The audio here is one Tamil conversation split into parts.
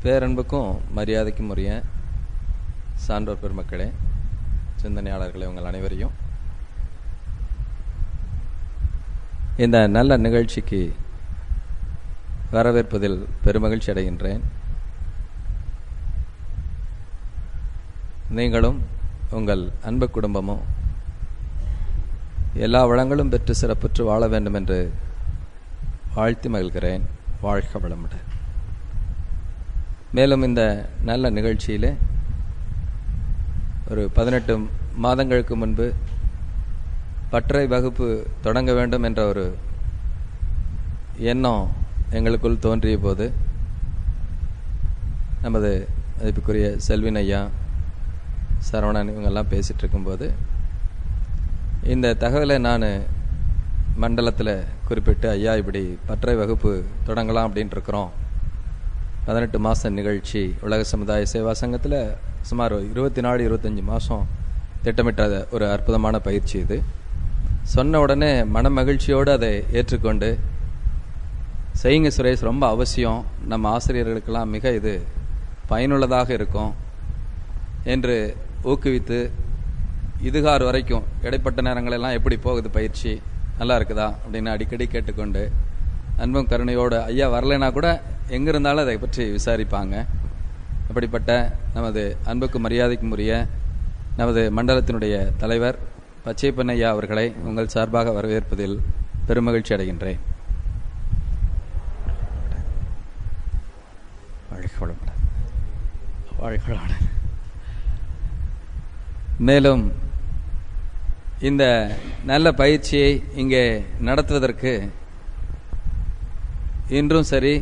பேரன்புக்கும் மரியாதைக்கும் உரிய சான்றோர் பெருமக்களே, சிந்தனையாளர்களே, உங்கள் அனைவரையும் இந்த நல்ல நிகழ்ச்சிக்கு வரவேற்பதில் பெருமகிழ்ச்சி அடைகின்றேன். நீங்களும் உங்கள் அன்பு குடும்பமும் எல்லா வளங்களும் பெற்று சிறப்புற்று வாழ வேண்டும் என்று வாழ்த்தி மகிழ்கிறேன். வாழ்க வளமுடன். மேலும் இந்த நல்ல நிகழ்ச்சியிலே ஒரு 18 மாதங்களுக்கு முன்பு பட்டறை வகுப்பு தொடங்க வேண்டும் என்ற ஒரு எண்ணம் எங்களுக்குள் தோன்றிய போது நமது மதிப்புக்குரிய செல்வின் ஐயா, சரவணன் இவங்கெல்லாம் பேசிகிட்டு இருக்கும்போது இந்த தகவலை நான் மண்டலத்தில் குறிப்பிட்டு, ஐயா இப்படி பட்டறை வகுப்பு தொடங்கலாம் அப்படின்ட்டு இருக்கிறோம். 18 மாத நிகழ்ச்சி உலக சமுதாய சேவா சங்கத்தில் சுமார் 24-25 மாதம் திட்டமிட்ட ஒரு அற்புதமான பயிற்சி இது. சொன்ன உடனே மன மகிழ்ச்சியோடு அதை ஏற்றுக்கொண்டு, செய்யுங்க சுரேஷ், ரொம்ப அவசியம், நம்ம ஆசிரியர்களுக்கெல்லாம் மிக இது பயனுள்ளதாக இருக்கும் என்று ஊக்குவித்து, இதுகார் வரைக்கும் இடைப்பட்ட நேரங்களெல்லாம் எப்படி போகுது பயிற்சி, நல்லா இருக்குதா அப்படின்னு அடிக்கடி கேட்டுக்கொண்டு, அன்பும் கருணையோடு ஐயா வரலைன்னா கூட எங்கே இருந்தாலும் அதை பற்றி விசாரிப்பாங்க. அப்படிப்பட்ட நமது அன்புக்கும் மரியாதைக்கும் உரிய நமது மண்டலத்தினுடைய தலைவர் பச்சைப்பன் ஐயா அவர்களை உங்கள் சார்பாக வரவேற்பதில் பெருமகிழ்ச்சி அடைகின்றேன். மேலும் இந்த நல்ல பயிற்சியை இங்கே நடத்துவதற்கு இன்றும் சரி,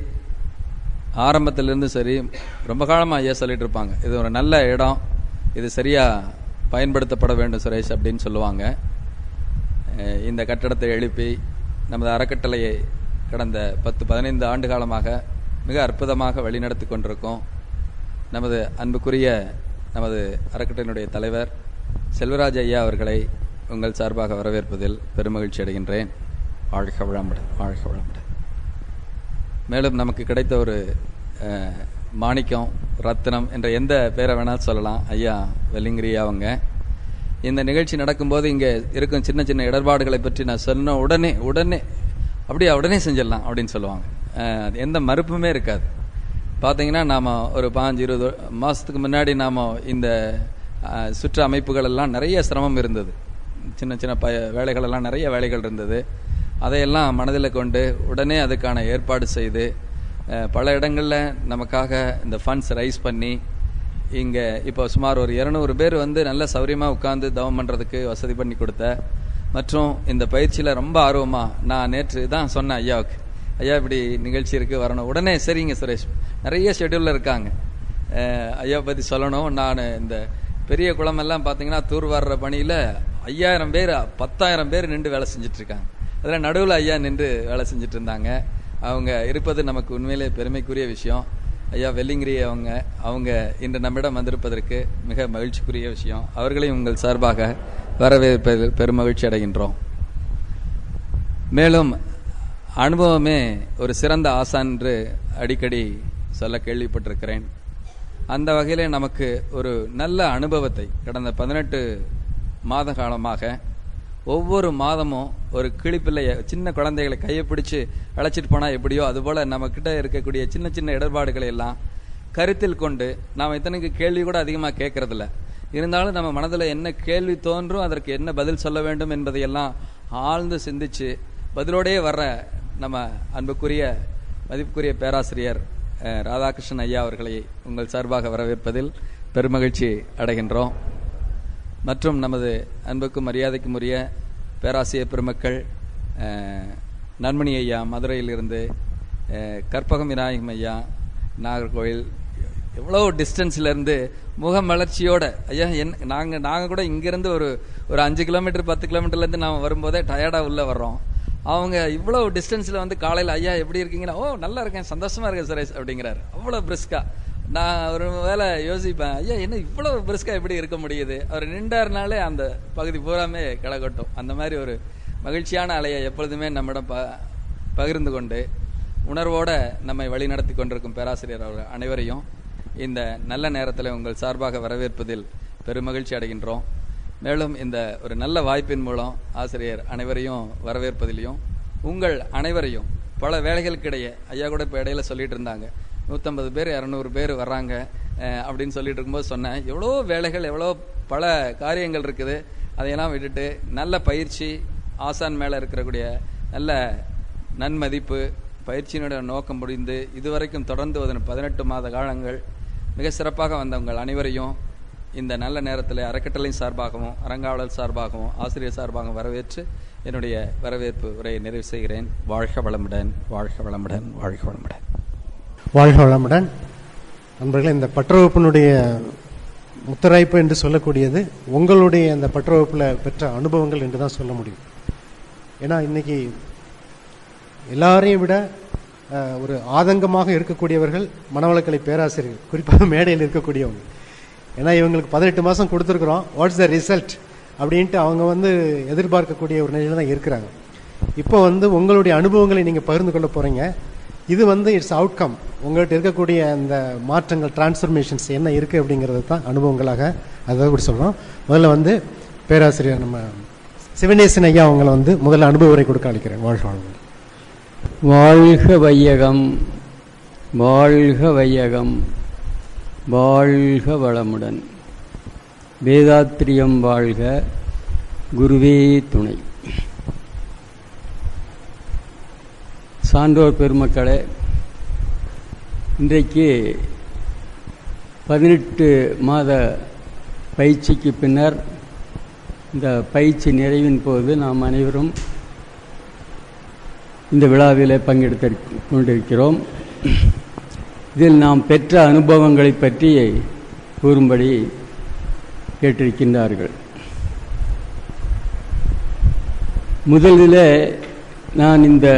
ஆரம்பத்திலிருந்து சரி, ரொம்ப காலமாக ஐயா சொல்லிட்டு இருப்பாங்க, இது ஒரு நல்ல இடம், இது சரியாக பயன்படுத்தப்பட வேண்டும் சுரேஷ் அப்படின்னு சொல்லுவாங்க. இந்த கட்டடத்தை எழுப்பி நமது அறக்கட்டளையை கடந்த 10-15 ஆண்டு காலமாக மிக அற்புதமாக வழிநடத்தி கொண்டிருக்கோம். நமது அன்புக்குரிய நமது அறக்கட்டளையினுடைய தலைவர் செல்வராஜ் ஐயா அவர்களை உங்கள் சார்பாக வரவேற்பதில் பெருமகிழ்ச்சி அடைகின்றேன். வாழ்க வளமுடன், வாழ்க வளமுடன். மேலும் நமக்கு கிடைத்த ஒரு மாணிக்கம், ரத்தினம் என்ற எந்த பேரை வேணாலும் சொல்லலாம், ஐயா வெள்ளிங்கிரியா அவங்க. இந்த நிகழ்ச்சி நடக்கும்போது இங்கே இருக்கும் சின்ன சின்ன இடர்பாடுகளை பற்றி நான் சொன்ன உடனே உடனே செஞ்சிடலாம் அப்படின்னு சொல்லுவாங்க. எந்த மறுப்புமே இருக்காது. பார்த்தீங்கன்னா நாம் ஒரு 15-20 மாதத்துக்கு முன்னாடி நாம் இந்த சுற்று அமைப்புகள் எல்லாம் நிறைய சிரமம் இருந்தது. சின்ன சின்ன வேலைகளெல்லாம் நிறைய வேலைகள் இருந்தது. அதையெல்லாம் மனதில் கொண்டு உடனே அதுக்கான ஏற்பாடு செய்து பல இடங்களில் நமக்காக இந்த ஃபண்ட்ஸ் ரைஸ் பண்ணி இங்கே இப்போ சுமார் ஒரு 200 பேர் வந்து நல்ல சௌரியமாக உட்கார்ந்து தவம் பண்ணுறதுக்கு வசதி பண்ணி கொடுத்த, மற்றும் இந்த பயிற்சியில் ரொம்ப ஆர்வமாக நான் நேற்று தான் சொன்னேன் ஐயாவுக்கு, ஐயா இப்படி நிகழ்ச்சி இருக்குது வரணும். உடனே சரிங்க சுரேஷ், நிறைய ஷெட்யூலில் இருக்காங்க, ஐயா பற்றி சொல்லணும். நான் இந்த பெரிய குளமெல்லாம் பார்த்தீங்கன்னா தூர் வர்ற பணியில் 5000 பேர் 10,000 பேர் நின்று வேலை செஞ்சிட்ருக்காங்க. அதில் நடுவில் ஐயா நின்று வேலை செஞ்சுட்டு இருந்தாங்க. அவங்க இருப்பது நமக்கு உண்மையிலே பெருமைக்குரிய விஷயம். ஐயா வெள்ளிங்கிரி அவங்க இன்று நம்மிடம் வந்திருப்பதற்கு மிக மகிழ்ச்சிக்குரிய விஷயம். அவர்களையும் உங்கள் சார்பாக வரவேற்பதில் பெருமகிழ்ச்சி அடைகின்றோம். மேலும் அனுபவமே ஒரு சிறந்த ஆசான் என்று அடிக்கடி சொல்ல கேள்விப்பட்டிருக்கிறேன். அந்த வகையிலே நமக்கு ஒரு நல்ல அனுபவத்தை கடந்த 18 மாத காலமாக ஒவ்வொரு மாதமும் ஒரு கிளிப்பிள்ளைய, சின்ன குழந்தைகளை கையை பிடிச்சி அழைச்சிட்டு போனால் எப்படியோ அதுபோல் நம்மக்கிட்ட இருக்கக்கூடிய சின்ன சின்ன இடர்பாடுகளை எல்லாம் கருத்தில் கொண்டு, நாம் இத்தனைக்கு கேள்வி கூட அதிகமாக கேட்கறதில்ல, இருந்தாலும் நம்ம மனதில் என்ன கேள்வி தோன்றும், அதற்கு என்ன பதில் சொல்ல வேண்டும் என்பதையெல்லாம் ஆழ்ந்து சிந்திச்சு பதிலோடையே வர்ற நம்ம அன்புக்குரிய மதிப்புக்குரிய பேராசிரியர் ராதாகிருஷ்ணன் ஐயா அவர்களை உங்கள் சார்பாக வரவேற்பதில் பெருமகிழ்ச்சி அடைகின்றோம். மற்றும் நமது அன்புக்கும் மரியாதைக்கும் உரிய பேராசிரியர் பெருமக்கள் நன்மணி ஐயா மதுரையிலிருந்து, கற்பகம் விநாயகம் ஐயா நாகர்கோவில், எவ்வளோ டிஸ்டன்ஸ்லேருந்து முகமலர்ச்சியோட ஐயா நாங்கள் கூட இங்கேருந்து ஒரு 5 கிலோமீட்டர் 10 கிலோமீட்டர்லேருந்து நாம் வரும்போதே டயர்டாக உள்ளே வர்றோம். அவங்க இவ்வளோ டிஸ்டன்ஸில் வந்து காலையில் ஐயா எப்படி இருக்கீங்கன்னா, ஓ நல்லா இருக்கேன், சந்தோஷமாக இருக்கேன் சுரேஷ் அப்படிங்கிறாரு. அவ்வளோ பிரிஸ்கா. நான் ஒரு வேளை யோசிப்பேன், ஐயா என்ன இவ்வளோ பிரிஸ்கா எப்படி இருக்க முடியுது, அவர் நின்றாருனாலே அந்த பகுதி பூராமே கிளகட்டும். அந்த மாதிரி ஒரு மகிழ்ச்சியான அலையை எப்பொழுதுமே நம்மிடம் பகிர்ந்து கொண்டு உணர்வோடு நம்மை வழிநடத்தி கொண்டிருக்கும் பேராசிரியர் அவர்கள் அனைவரையும் இந்த நல்ல நேரத்தில் உங்கள் சார்பாக வரவேற்பதில் பெருமகிழ்ச்சி அடைகின்றோம். மேலும் இந்த ஒரு நல்ல வாய்ப்பின் மூலம் ஆசிரியர் அனைவரையும் வரவேற்பதிலையும் உங்கள் அனைவரையும் பல வேலைகளுக்கிடையே, ஐயா கூட இப்போ இடையில சொல்லிட்டு இருந்தாங்க 150 பேர் 200 பேர் வர்றாங்க அப்படின்னு சொல்லிட்டு இருக்கும்போது சொன்னேன், எவ்வளோ வேலைகள், எவ்வளோ பல காரியங்கள் இருக்குது. அதையெல்லாம் விட்டுட்டு நல்ல பயிற்சி, ஆசான் மேலே இருக்கக்கூடிய நல்ல நன்மதிப்பு, பயிற்சியினுடைய நோக்கம் முடிந்து இதுவரைக்கும் தொடர்ந்து 18 மாத காலங்கள் மிக சிறப்பாக வந்த உங்கள் அனைவரையும் இந்த நல்ல நேரத்தில் அறக்கட்டளையின் சார்பாகவும் அரங்காவலர் சார்பாகவும் ஆசிரியர் சார்பாகவும் வரவேற்று என்னுடைய வரவேற்பு உரையை நிறைவு செய்கிறேன். வாழ்க வளமுடன், வாழ்க வளமுடன், வாழ்க வளமுடன், வாழ்க வளமுடன். நண்பர்களே, இந்த பற்றவகுப்பினுடைய முத்தராய்ப்பு என்று சொல்லக்கூடியது உங்களுடைய அந்த பற்றவகுப்பில் பெற்ற அனுபவங்கள் என்று தான் சொல்ல முடியும். ஏன்னா இன்னைக்கு எல்லாரையும் விட ஒரு ஆதங்கமாக இருக்கக்கூடியவர்கள் மனவளக்கலை பேராசிரியர்கள், குறிப்பாக மேடையில் இருக்கக்கூடியவங்க. ஏன்னா இவங்களுக்கு 18 மாதம் கொடுத்துருக்குறோம், வாட்ஸ் த ரிசல்ட் அப்படின்ட்டு அவங்க எதிர்பார்க்கக்கூடிய ஒரு நிலையில் தான் இருக்கிறாங்க. இப்போ உங்களுடைய அனுபவங்களை நீங்கள் பகிர்ந்து கொள்ள போகிறீங்க. இது இட்ஸ் அவுட்கம். உங்கள்கிட்ட இருக்கக்கூடிய அந்த மாற்றங்கள், டிரான்ஸ்ஃபர்மேஷன்ஸ் என்ன இருக்குது அப்படிங்கிறது தான் அனுபவங்களாக அதை கூட சொல்கிறோம். முதல்ல பேராசிரியர் நம்ம சிவனேசன் ஐயா அவங்களை முதல்ல அனுபவ உரை கொடுக்க அளிக்கிறேன். வாழ்க வளமுடன். வாழ்க வையகம், வாழ்க வையகம், வாழ்க வளமுடன். வேதாத்திரியம் வாழ்க, குருவே துணை. சான்றோர் பெருமக்களே, இன்றைக்கு 18 மாத பயிற்சிக்கு பின்னர் இந்த பயிற்சி நிறைவின் போது நாம் அனைவரும் இந்த விழாவில் பங்கெடுத்து கொண்டிருக்கிறோம். இதில் நாம் பெற்ற அனுபவங்களை பற்றி கூறும்படி கேட்டிருக்கின்றார்கள். முதலில் நான் இந்த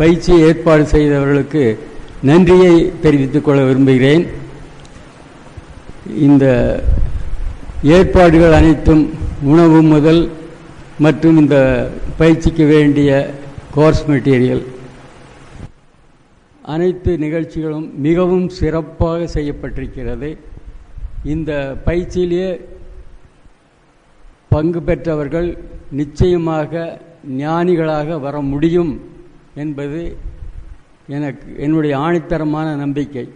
பயிற்சியை ஏற்பாடு செய்தவர்களுக்கு நன்றியை தெரிவித்துக் கொள்ள விரும்புகிறேன். இந்த ஏற்பாடுகள் அனைத்தும், உணவு முதல் மற்றும் இந்த பயிற்சிக்கு வேண்டிய கோர்ஸ் மெட்டீரியல், அனைத்து நிகழ்ச்சிகளும் மிகவும் சிறப்பாக செய்யப்பட்டிருக்கிறது. இந்த பயிற்சியிலே பங்கு பெற்றவர்கள் நிச்சயமாக ஞானிகளாக வர முடியும் என்பது என்னுடைய ஆணித்தரமான நம்பிக்கை.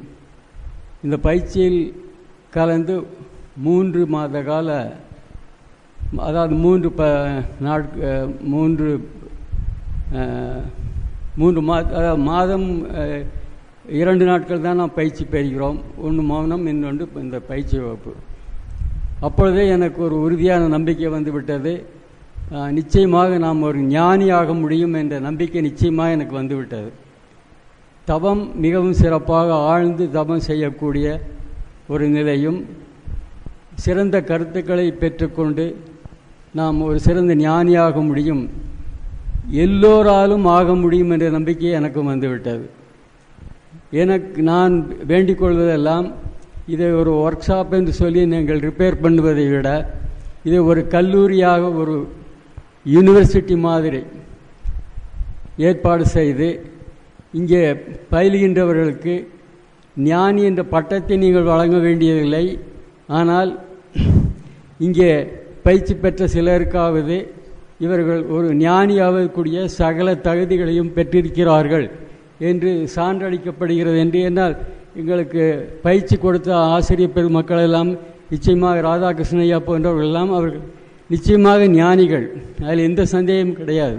இந்த பயிற்சியில் கலந்து 3 மாத கால, அதாவது 3 மாதம் 2 நாட்கள் தான் நாம் பயிற்சி பெறுகிறோம். ஒன்று மௌனம், இன்னொன்று இந்த பயிற்சி வகுப்பு. அப்பொழுதே எனக்கு ஒரு உறுதியான நம்பிக்கை வந்துவிட்டது. நிச்சயமாக நாம் ஒரு ஞானியாக முடியும் என்ற நம்பிக்கை நிச்சயமாக எனக்கு வந்துவிட்டது. தவம் மிகவும் சிறப்பாக ஆழ்ந்து தவம் செய்யக்கூடிய ஒரு நிலையும், சிறந்த கருத்துக்களை பெற்றுக்கொண்டு நாம் ஒரு சிறந்த ஞானியாக முடியும், எல்லோராலும் ஆக முடியும் என்ற நம்பிக்கை எனக்கு வந்துவிட்டது. நான் வேண்டிக் கொள்வதெல்லாம், இதை ஒரு ஒர்க் ஷாப் என்று சொல்லி நீங்கள் ரிப்பேர் பண்ணுவதை விட இதை ஒரு கல்லூரியாக, ஒரு யூனிவர்சிட்டி மாதிரி ஏற்பாடு செய்து இங்கே பயிலுகின்றவர்களுக்கு ஞானி என்ற பட்டத்தை நீங்கள் வழங்க வேண்டியதில்லை. ஆனால் இங்கே பயிற்சி பெற்ற சிலருக்காவது இவர்கள் ஒரு ஞானியாகக்கூடிய சகல தகுதிகளையும் பெற்றிருக்கிறார்கள் என்று சான்றளிக்கப்படுகிறது. என்று என்னால் எங்களுக்கு பயிற்சி கொடுத்த ஆசிரியர் பெருமக்கள் எல்லாம் நிச்சயமாக ராதாகிருஷ்ணன் ஐயா போன்றவர்கள் எல்லாம் அவர்கள் நிச்சயமாக ஞானிகள், அதில் எந்த சந்தேகமும் கிடையாது.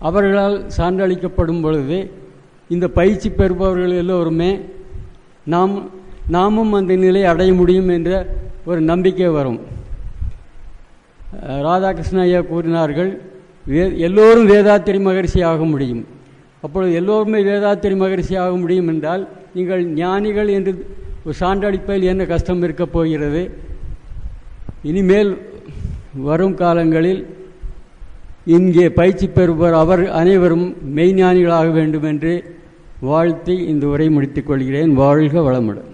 அவர்களால் சான்றளிக்கப்படும் பொழுது இந்த பயிற்சி பெறுபவர்கள் எல்லோருமே நாமும் அந்த நிலையை அடைய முடியும் என்ற ஒரு நம்பிக்கை வரும். ராதாகிருஷ்ணன் ஐயா கூறினார்கள், எல்லோரும் வேதாத்திரி மகரிஷி ஆக முடியும். அப்பொழுது எல்லோருமே வேதாத்திரி மகரிஷி ஆக முடியும் என்றால் நீங்கள் ஞானிகள் என்று ஒரு சான்றளிப்பதில் என்ன கஷ்டம் இருக்கப் போகிறது? இனிமேல் வரும் காலங்களில் இங்கே பயிற்சி பெறுபவர் அவர் அனைவரும் மெய்ஞானிகளாக வேண்டும் என்று வாழ்த்தி இந்த உரை முடித்துக் கொள்கிறேன். வாழ்க வளமுடன்.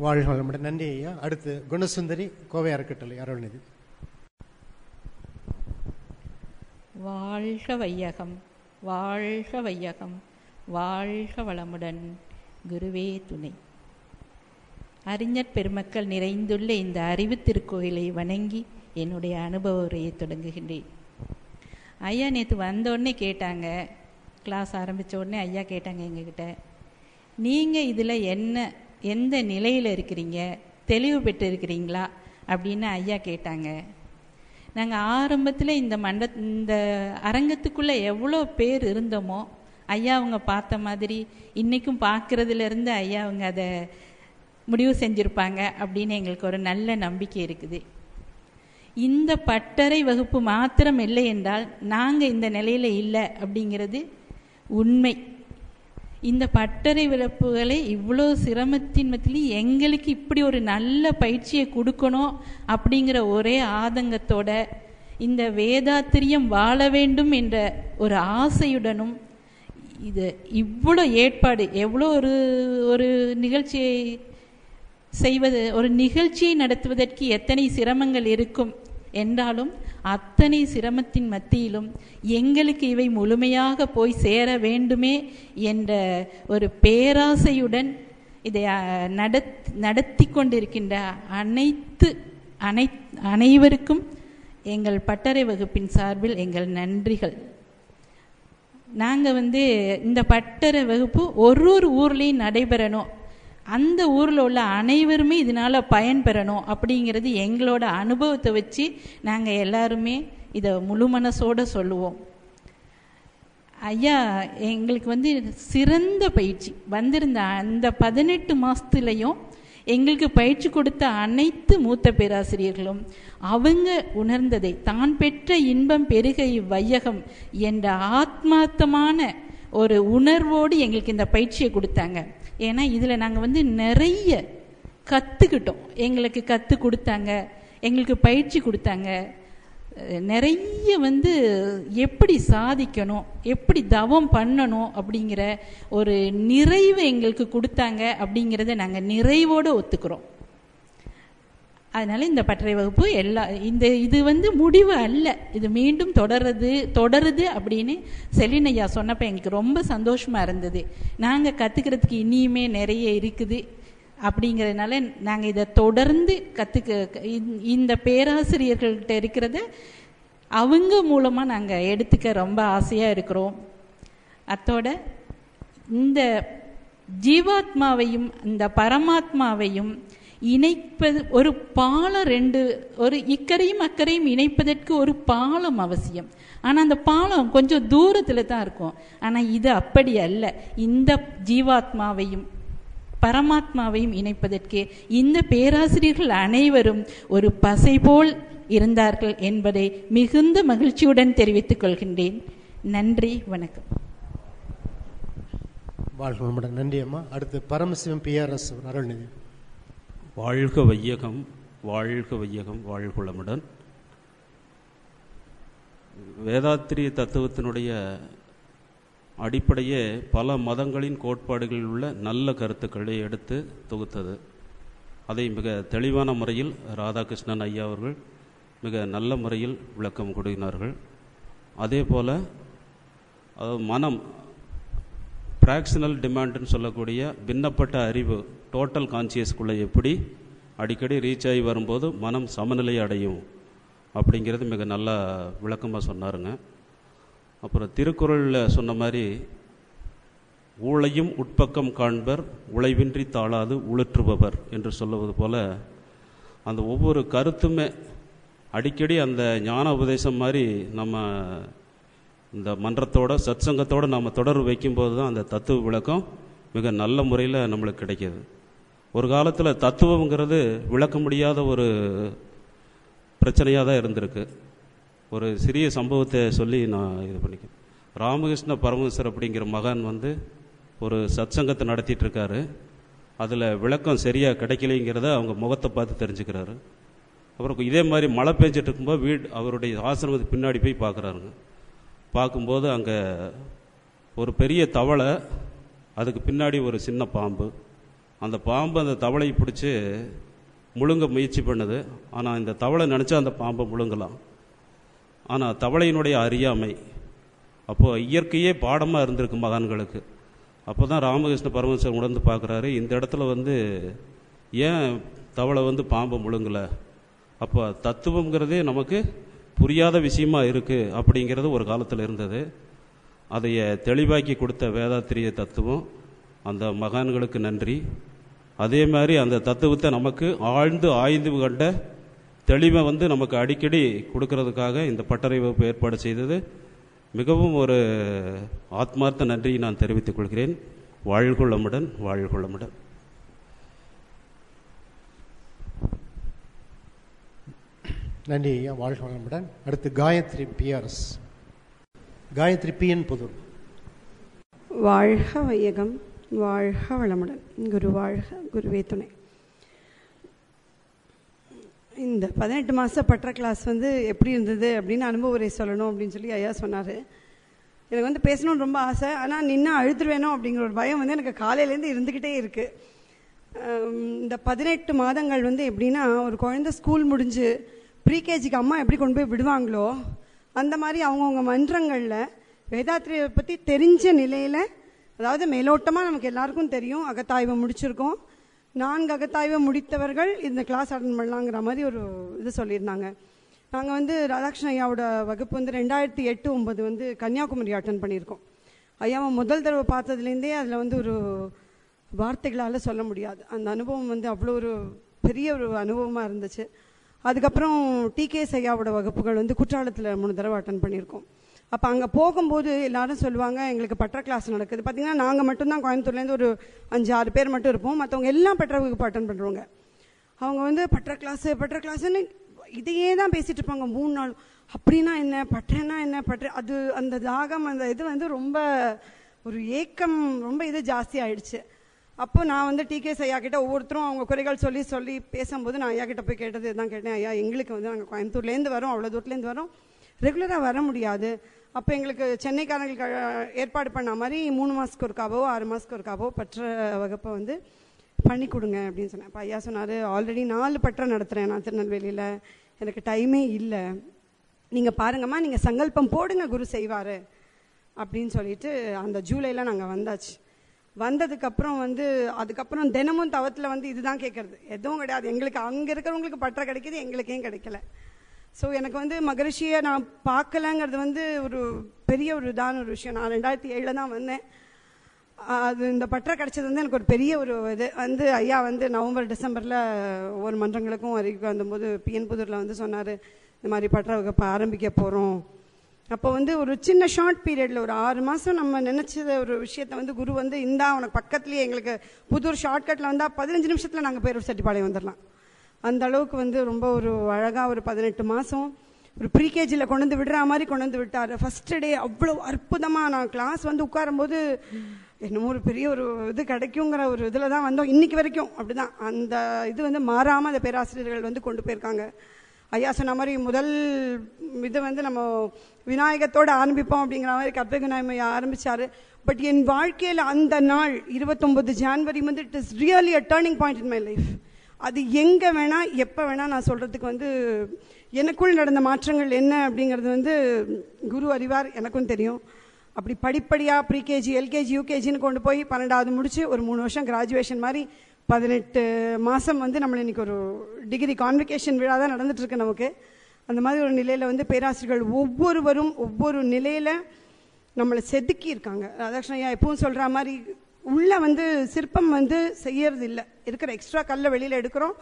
வாழ்க வளமுடன். நன்றி ஐயா. அடுத்து குணசுந்தரி, கோவை அறக்கட்டளை அருள்நிதி. வாழ்க வையகம், வாழ்க வையகம், வாழ்க வளமுடன். குருவே துணை. அறிஞர் பெருமக்கள் நிறைந்துள்ள இந்த அறிவு திருக்கோயிலை வணங்கி என்னுடைய அனுபவ உரையை தொடங்குகின்றேன். ஐயா நேற்று வந்தோடனே கேட்டாங்க, கிளாஸ் ஆரம்பித்த உடனே ஐயா கேட்டாங்க எங்ககிட்ட, நீங்கள் இதில் எந்த நிலையில் இருக்கிறீங்க, தெளிவு பெற்று இருக்கிறீங்களா அப்படின்னு ஐயா கேட்டாங்க. நாங்கள் ஆரம்பத்தில் இந்த அரங்கத்துக்குள்ளே எவ்வளோ பேர் இருந்தோமோ, ஐயா அவங்க பார்த்த மாதிரி இன்றைக்கும் பார்க்குறதுலேருந்து ஐயா அவங்க அதை முடிவு செஞ்சுருப்பாங்க அப்படின்னு எங்களுக்கு ஒரு நல்ல நம்பிக்கை இருக்குது. இந்த பட்டறை வகுப்பு மாத்திரம் இல்லை என்றால் நாங்கள் இந்த நிலையில் இல்லை அப்படிங்கிறது உண்மை. இந்த பட்டறை வகுப்புகளை இவ்வளோ சிரமத்தின் மத்தியிலும் எங்களுக்கு இப்படி ஒரு நல்ல பயிற்சியை கொடுக்கணும் அப்படிங்கிற ஒரே ஆதங்கத்தோட இந்த வேதாத்திரியம் வாழ வேண்டும் என்ற ஒரு ஆசையுடனும் இது இவ்வளோ ஏற்பாடு, எவ்வளோ ஒரு நிகழ்ச்சியை செய்வது, ஒரு நிகழ்ச்சியை நடத்துவதற்கு எத்தனை சிரமங்கள் இருக்கும் என்றாலும் அத்தனை சிரமத்தின் மத்தியிலும் எங்களுக்கு இவை முழுமையாக போய் சேர வேண்டுமே என்ற ஒரு பேராசையுடன் இதை நடத்தி கொண்டிருக்கின்ற அனைவருக்கும் எங்கள் பட்டறை வகுப்பின் சார்பில் எங்கள் நன்றிகள். நாங்கள் இந்த பட்டறை வகுப்பு ஒரு ஊர்லேயும் நடைபெறணும், அந்த ஊரில் உள்ள அனைவருமே இதனால் பயன்பெறணும் அப்படிங்கிறது எங்களோட அனுபவத்தை வச்சு நாங்கள் எல்லாருமே இதை முழு மனசோடு சொல்லுவோம். ஐயா எங்களுக்கு சிறந்த பயிற்சி வந்திருந்த அந்த 18 மாதத்துலேயும் எங்களுக்கு பயிற்சி கொடுத்த அனைத்து மூத்த பேராசிரியர்களும் அவங்க உணர்ந்ததை, தான் பெற்ற இன்பம் பெருக இவ்வையகம் என்ற ஆத்மார்த்தமான ஒரு உணர்வோடு எங்களுக்கு இந்த பயிற்சியை கொடுத்தாங்க. ஏன்னா இதில் நாங்கள் நிறைய கற்றுக்கிட்டோம். எங்களுக்கு கற்றுக் கொடுத்தாங்க, எங்களுக்கு பயிற்சி கொடுத்தாங்க. நிறைய எப்படி சாதிக்கணும், எப்படி தவம் பண்ணணும் அப்படிங்கிற ஒரு நிறைவை எங்களுக்கு கொடுத்தாங்க. அப்படிங்கிறத நாங்கள் நிறைவோடு ஒத்துக்கிறோம். அதனால இந்த பட்டறை வகுப்பு இது முடிவு அல்ல, இது மீண்டும் தொடருது அப்படின்னு செலினையா சொன்னப்போ எங்களுக்கு ரொம்ப சந்தோஷமாக இருந்தது. நாங்கள் கற்றுக்கிறதுக்கு இனியுமே நிறைய இருக்குது. அப்படிங்கிறதுனால நாங்கள் இதை தொடர்ந்து இந்த பேராசிரியர்கள்ட்ட இருக்கிறத அவங்க மூலமாக நாங்கள் எடுத்துக்க ரொம்ப ஆசையாக இருக்கிறோம். அத்தோட இந்த ஜீவாத்மாவையும் இந்த பரமாத்மாவையும் இணைப்பது ஒரு பாலம், ஒரு இக்கரையும் அக்கறையும் இணைப்பதற்கு ஒரு பாலம் அவசியம். ஆனால் அந்த பாலம் கொஞ்சம் தூரத்தில் தான் இருக்கும். ஆனால் இது அப்படி அல்ல. இந்த ஜீவாத்மாவையும் பரமாத்மாவையும் இணைப்பதற்கு இந்த பேராசிரியர்கள் அனைவரும் ஒரு பசை போல் இருந்தார்கள் என்பதை மிகுந்த மகிழ்ச்சியுடன் தெரிவித்துக் கொள்கின்றேன். நன்றி, வணக்கம். வாழ்க நன்றி அம்மா. அடுத்து பரமசிவம் PRS அருள்நிதி. வாழ்க வையகம், வாழ்க வையகம், வாழ்குளமுடன். வேதாத்திரிய தத்துவத்தினுடைய அடிப்படையே பல மதங்களின் கோட்பாடுகளில் உள்ள நல்ல கருத்துக்களை எடுத்து தொகுத்தது. அதை மிக தெளிவான முறையில் ராதாகிருஷ்ணன் ஐயா அவர்கள் மிக நல்ல முறையில் விளக்கம் கொடுக்கினார்கள். அதே போல் மனம், பிராக்ஷனல் டிமாண்டுன்னு சொல்லக்கூடிய பின்னப்பட்ட அறிவு, டோட்டல் கான்சியஸ்குள்ளே எப்படி அடிக்கடி ரீச் ஆகி வரும்போது மனம் சமநிலை அடையும் அப்படிங்கிறது மிக நல்ல விளக்கமாக சொன்னாருங்க. அப்புறம் திருக்குறளில் சொன்ன மாதிரி ஊழையும் உட்பக்கம் காண்பர் உழைவின்றி தாழாது உழற்றுபவர் என்று சொல்லுவது போல் அந்த ஒவ்வொரு கருத்துமே அடிக்கடி அந்த ஞான உபதேசம் மாதிரி நம்ம இந்த மன்றத்தோட சத்சங்கத்தோடு நம்ம தொடர்பு வைக்கும்போது தான் அந்த தத்துவ விளக்கம் மிக நல்ல முறையில் நம்மளுக்கு கிடைக்கிது. ஒரு காலத்தில் தத்துவங்கிறது விளக்க முடியாத ஒரு பிரச்சனையாக தான் இருந்திருக்கு. ஒரு சிறிய சம்பவத்தை சொல்லி நான் இது பண்ணிக்கிறேன். ராமகிருஷ்ண பரமஹம்சர் அப்படிங்கிற மகான் ஒரு சத்சங்கத்தை நடத்திட்டு இருக்காரு. அதில் விளக்கம் சரியாக கிடைக்கலைங்கிறத அவங்க முகத்தை பார்த்து தெரிஞ்சுக்கிறாரு. அப்புறம் இதே மாதிரி மழை பெஞ்சிட்டு இருக்கும்போது அவருடைய ஆசிரமத்துக்கு பின்னாடி போய் பார்க்குறாருங்க. பார்க்கும்போது அங்கே ஒரு பெரிய தவளை, அதுக்கு பின்னாடி ஒரு சின்ன பாம்பு. அந்த பாம்பு அந்த தவளையை பிடிச்சி முழுங்க முயற்சி பண்ணுது. ஆனால் இந்த தவளை நினச்சா அந்த பாம்பை முழுங்கலாம். ஆனால் தவளையினுடைய அறியாமை. அப்போது இயற்கையே பாடமாக இருந்திருக்கு மகான்களுக்கு. அப்போ தான் ராமகிருஷ்ண பரமஹம்சர் உணர்ந்து பார்க்குறாரு, இந்த இடத்துல ஏன் தவளை பாம்பை முழுங்கலை, அப்போ தத்துவங்கிறதே நமக்கு புரியாத விஷயமா இருக்குது அப்படிங்கிறது ஒரு காலத்தில் இருந்தது. அதைய தெளிவாக்கி கொடுத்த வேதாத்திரிய தத்துவம், அந்த மகான்களுக்கு நன்றி. அதே மாதிரி அந்த தத்துவத்தை நமக்கு ஆழ்ந்து ஆய்ந்து கண்ட தெளிவை நமக்கு அடிக்கடி கொடுக்கறதுக்காக இந்த பட்டறை வகுப்பு ஏற்பாடு செய்தது மிகவும் ஒரு ஆத்மார்த்த நன்றியை நான் தெரிவித்துக் கொள்கிறேன். வாழ்கொள்ளமுடன், வாழ்கொள்ளமுடன். நன்றி ஐயா, வாழ்க வளமுடன். அடுத்து காயத்ரி PRS. காயத்ரி PN புதூர். வாழ்க வையகம், வாழ்க வளமுடன். குரு வாழ்க, குருவே துணை. இந்த 18 மாத பற்ற கிளாஸ் எப்படி இருந்தது அப்படின்னு அனுபவ உரை சொல்லணும் அப்படின்னு சொல்லி ஐயா சொன்னார். எனக்கு பேசணும்னு ரொம்ப ஆசை, ஆனால் நின்று அழுதுருவேனோ அப்படிங்கிற ஒரு பயம் எனக்கு காலையிலேருந்து இருந்துக்கிட்டே இருக்குது. இந்த 18 மாதங்கள் எப்படின்னா, ஒரு குழந்தை ஸ்கூல் முடிஞ்சு ப்ரீகேஜிக்கு அம்மா எப்படி கொண்டு போய் விடுவாங்களோ அந்த மாதிரி அவங்கவுங்க மன்றங்களில் வேதாத்திரியை பற்றி தெரிஞ்ச நிலையில், அதாவது மேலோட்டமாக நமக்கு எல்லாருக்கும் தெரியும், அகத்தாய்வை முடிச்சிருக்கோம், 4 அகத்தாய்வை முடித்தவர்கள் இந்த கிளாஸ் அட்டன் பண்ணலாங்கிற மாதிரி ஒரு இது சொல்லியிருந்தாங்க. நாங்கள் ராதாகிருஷ்ணன் ஐயாவோட வகுப்பு 2008-09 கன்னியாகுமரி அட்டன் பண்ணியிருக்கோம். ஐயாவை முதல் தடவை பார்த்ததுலேருந்தே அதில் ஒரு வார்த்தைகளால் சொல்ல முடியாது. அந்த அனுபவம் அவ்வளோ ஒரு பெரிய ஒரு அனுபவமாக இருந்துச்சு. அதுக்கப்புறம் TKS ஐயாவோட வகுப்புகள் குற்றாலத்தில் 3 தடவை அட்டன் பண்ணியிருக்கோம். அப்போ அங்கே போகும்போது எல்லாரும் சொல்லுவாங்க, எங்களுக்கு பற்ற கிளாஸ் நடக்குது. பார்த்திங்கன்னா நாங்கள் மட்டும்தான் கோயம்புத்தூர்லேருந்து ஒரு 5-6 பேர் மட்டும் இருப்போம், மற்றவங்க எல்லாம் பற்ற வகுப்பு அட்டன் பண்ணுறவங்க. அவங்க பற்ற கிளாஸுன்னு இதையே தான் பேசிகிட்டு இருப்பாங்க 3 நாள். அப்படின்னா என்ன, பற்றனா என்ன, அது அந்த தாகம், அந்த இது ரொம்ப ஒரு ஏக்கம், ரொம்ப இது ஜாஸ்தி ஆயிடுச்சு. அப்போ நான் TKS ஐயா கிட்ட ஒவ்வொருத்தரும் அவங்க குறைகள் சொல்லி பேசும்போது நான் ஐயா கிட்ட போய் கேட்டது தான் கேட்டேன். ஐயா, எங்களுக்கு நாங்கள் கோயம்புத்தூர்லேருந்து வரோம், அவ்வளோ தூரத்துலேருந்து வரோம், ரெகுலராக வர முடியாது. அப்போ எங்களுக்கு சென்னைக்காரங்களுக்கு ஏற்பாடு பண்ண மாதிரி 3 மாதத்துக்கு ஒருக்காவோ 6 மாதத்துக்கு ஒருக்காவோ பற்ற வகுப்பை பண்ணி கொடுங்க அப்படின்னு சொன்னேன். அப்போ ஐயா சொன்னார், ஆல்ரெடி 4 பற்ற நடத்துகிறேன் நான் திருநெல்வேலியில், எனக்கு டைமே இல்லை, நீங்கள் பாருங்கம்மா, நீங்கள் சங்கல்பம் போடுங்க, குரு செய்வார் அப்படின்னு சொல்லிட்டு அந்த ஜூலையில் நாங்கள் வந்தாச்சு. வந்ததுக்கப்புறம் அதுக்கப்புறம் தினமும் தவத்தில் இதுதான் கேட்குறது, எதுவும் கிடையாது எங்களுக்கு. அங்கே இருக்கிறவங்களுக்கு பற்ற கிடைக்கிது, எங்களுக்கே கிடைக்கல. ஸோ எனக்கு மகரிஷியை நான் பார்க்கலங்கிறது ஒரு பெரிய ஒரு இதான ஒரு விஷயம். நான் 2007 தான் வந்தேன். அது இந்த பற்ற கிடைச்சது எனக்கு ஒரு பெரிய ஒரு இது. ஐயா நவம்பர் டிசம்பரில் ஒவ்வொரு மன்றங்களுக்கும் அறிக்கை வந்தபோது PN புதூரில் சொன்னார், இந்த மாதிரி பற்ற வகுப்பு ஆரம்பிக்க போகிறோம். அப்போ ஒரு சின்ன ஷார்ட் பீரியடில் ஒரு 6 மாதம் நம்ம நினச்சத ஒரு விஷயத்தை குரு இந்தா உனக்கு பக்கத்துலேயே, எங்களுக்கு புதூர் ஷார்ட்கட்டில் 15 நிமிஷத்தில் நாங்கள் பேரூர் செட்டிப்பாளையம் வந்துடலாம். அந்த அளவுக்கு ரொம்ப ஒரு அழகாக ஒரு 18 மாதம் ஒரு ப்ரீகேஜியில் கொண்டு விடுற மாதிரி கொண்டு விட்டார். ஃபஸ்ட்டு டே அவ்வளோ அற்புதமாக நான் கிளாஸ் உட்காரும்போது என்னமோ ஒரு பெரிய ஒரு இது கிடைக்குங்கிற ஒரு இதில் தான் வந்தோம். இன்றைக்கி வரைக்கும் அப்படி தான் அந்த இது மாறாமல் அந்த பேராசிரியர்கள் கொண்டு போயிருக்காங்க. ஐயா சொன்ன மாதிரி முதல் இது நம்ம விநாயகத்தோடு ஆரம்பிப்போம் அப்படிங்கிற மாதிரி கற்பக விநாயகம் ஆரம்பித்தார். பட் என் வாழ்க்கையில் அந்த நாள் 29 January it is really a turning point in my life. அது எங்கே வேணால் எப்போ வேணால் நான் சொல்கிறதுக்கு எனக்குள் நடந்த மாற்றங்கள் என்ன அப்படிங்கிறது குரு அறிவார், எனக்கும் தெரியும். அப்படி படிப்படியாக ப்ரீகேஜி, எல்கேஜி, யூகேஜின்னு கொண்டு போய் 12வது முடித்து ஒரு 3 வருஷம் கிராஜுவேஷன் மாதிரி 18 மாதம் நம்மளை இன்றைக்கி ஒரு டிகிரி கான்வெகேஷன் விழா தான் நடந்துகிட்ருக்கு நமக்கு. அந்த மாதிரி ஒரு நிலையில் பேராசிரியர்கள் ஒவ்வொருவரும் ஒவ்வொரு நிலையில் நம்மளை செதுக்கி இருக்காங்க. ராதாகிருஷ்ணன் ஐயா எப்பவும் சொல்கிற மாதிரி உள்ளே சிற்பம் செய்யறது இல்லை, இருக்கிற எக்ஸ்ட்ரா கல்லை வெளியில் எடுக்கிறோம்,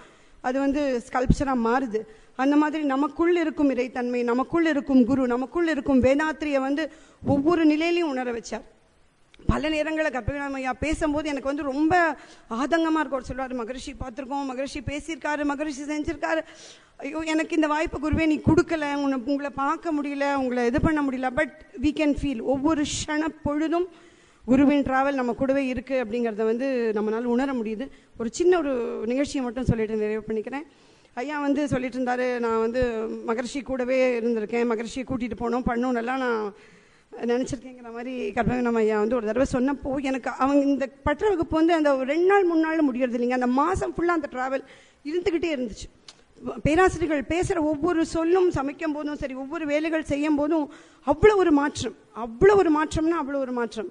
அது ஸ்கல்ப்சராக மாறுது. அந்த மாதிரி நமக்குள் இருக்கும் இறைத்தன்மை, நமக்குள் இருக்கும் குரு, நமக்குள் இருக்கும் வேதாத்திரியை ஒவ்வொரு நிலையிலையும் உணர வச்சார். பல நேரங்களில் கற்பகநாமையா பேசும்போது எனக்கு ரொம்ப ஆதங்கமாக இருக்கும். அவர் சொல்லுவார், மகரிஷி பார்த்துருக்கோம், மகரிஷி பேசியிருக்காரு, மகரிஷி செஞ்சுருக்காரு, ஐயோ எனக்கு இந்த வாய்ப்பு குருவே நீ கொடுக்கல, உங்களை பார்க்க முடியல, உங்களை இது பண்ண முடியல. பட் வீ கேன் ஃபீல் ஒவ்வொரு க்ஷண பொழுதும் குருவின் டிராவல் நம்ம கூடவே இருக்குது அப்படிங்கிறத நம்மளால் உணர முடியுது. ஒரு சின்ன ஒரு நிகழ்ச்சியை மட்டும் சொல்லிட்டு நிறைவு பண்ணிக்கிறேன். ஐயா சொல்லிட்டு இருந்தார், நான் மகரிஷி கூடவே இருந்திருக்கேன், மகரிஷியை கூட்டிகிட்டு போனோம் பண்ணோன்னெல்லாம் நான் நினச்சிருக்கேங்கிற மாதிரி கற்பக நம்ம ஐயா ஒரு தடவை சொன்னப்போ எனக்கு அவங்க இந்த பற்ற வகுப்பு அந்த 2 நாள் 3 நாள் முடியறது இல்லைங்க, அந்த மாதம் ஃபுல்லாக அந்த ட்ராவல் இருந்துக்கிட்டே இருந்துச்சு. பேராசிரியர்கள் பேசுகிற ஒவ்வொரு சொல்லும் சமைக்கும் போதும் சரி, ஒவ்வொரு வேலைகள் செய்யும் போதும் அவ்வளோ ஒரு மாற்றம், அவ்வளோ ஒரு மாற்றம்னா அவ்வளோ ஒரு மாற்றம்.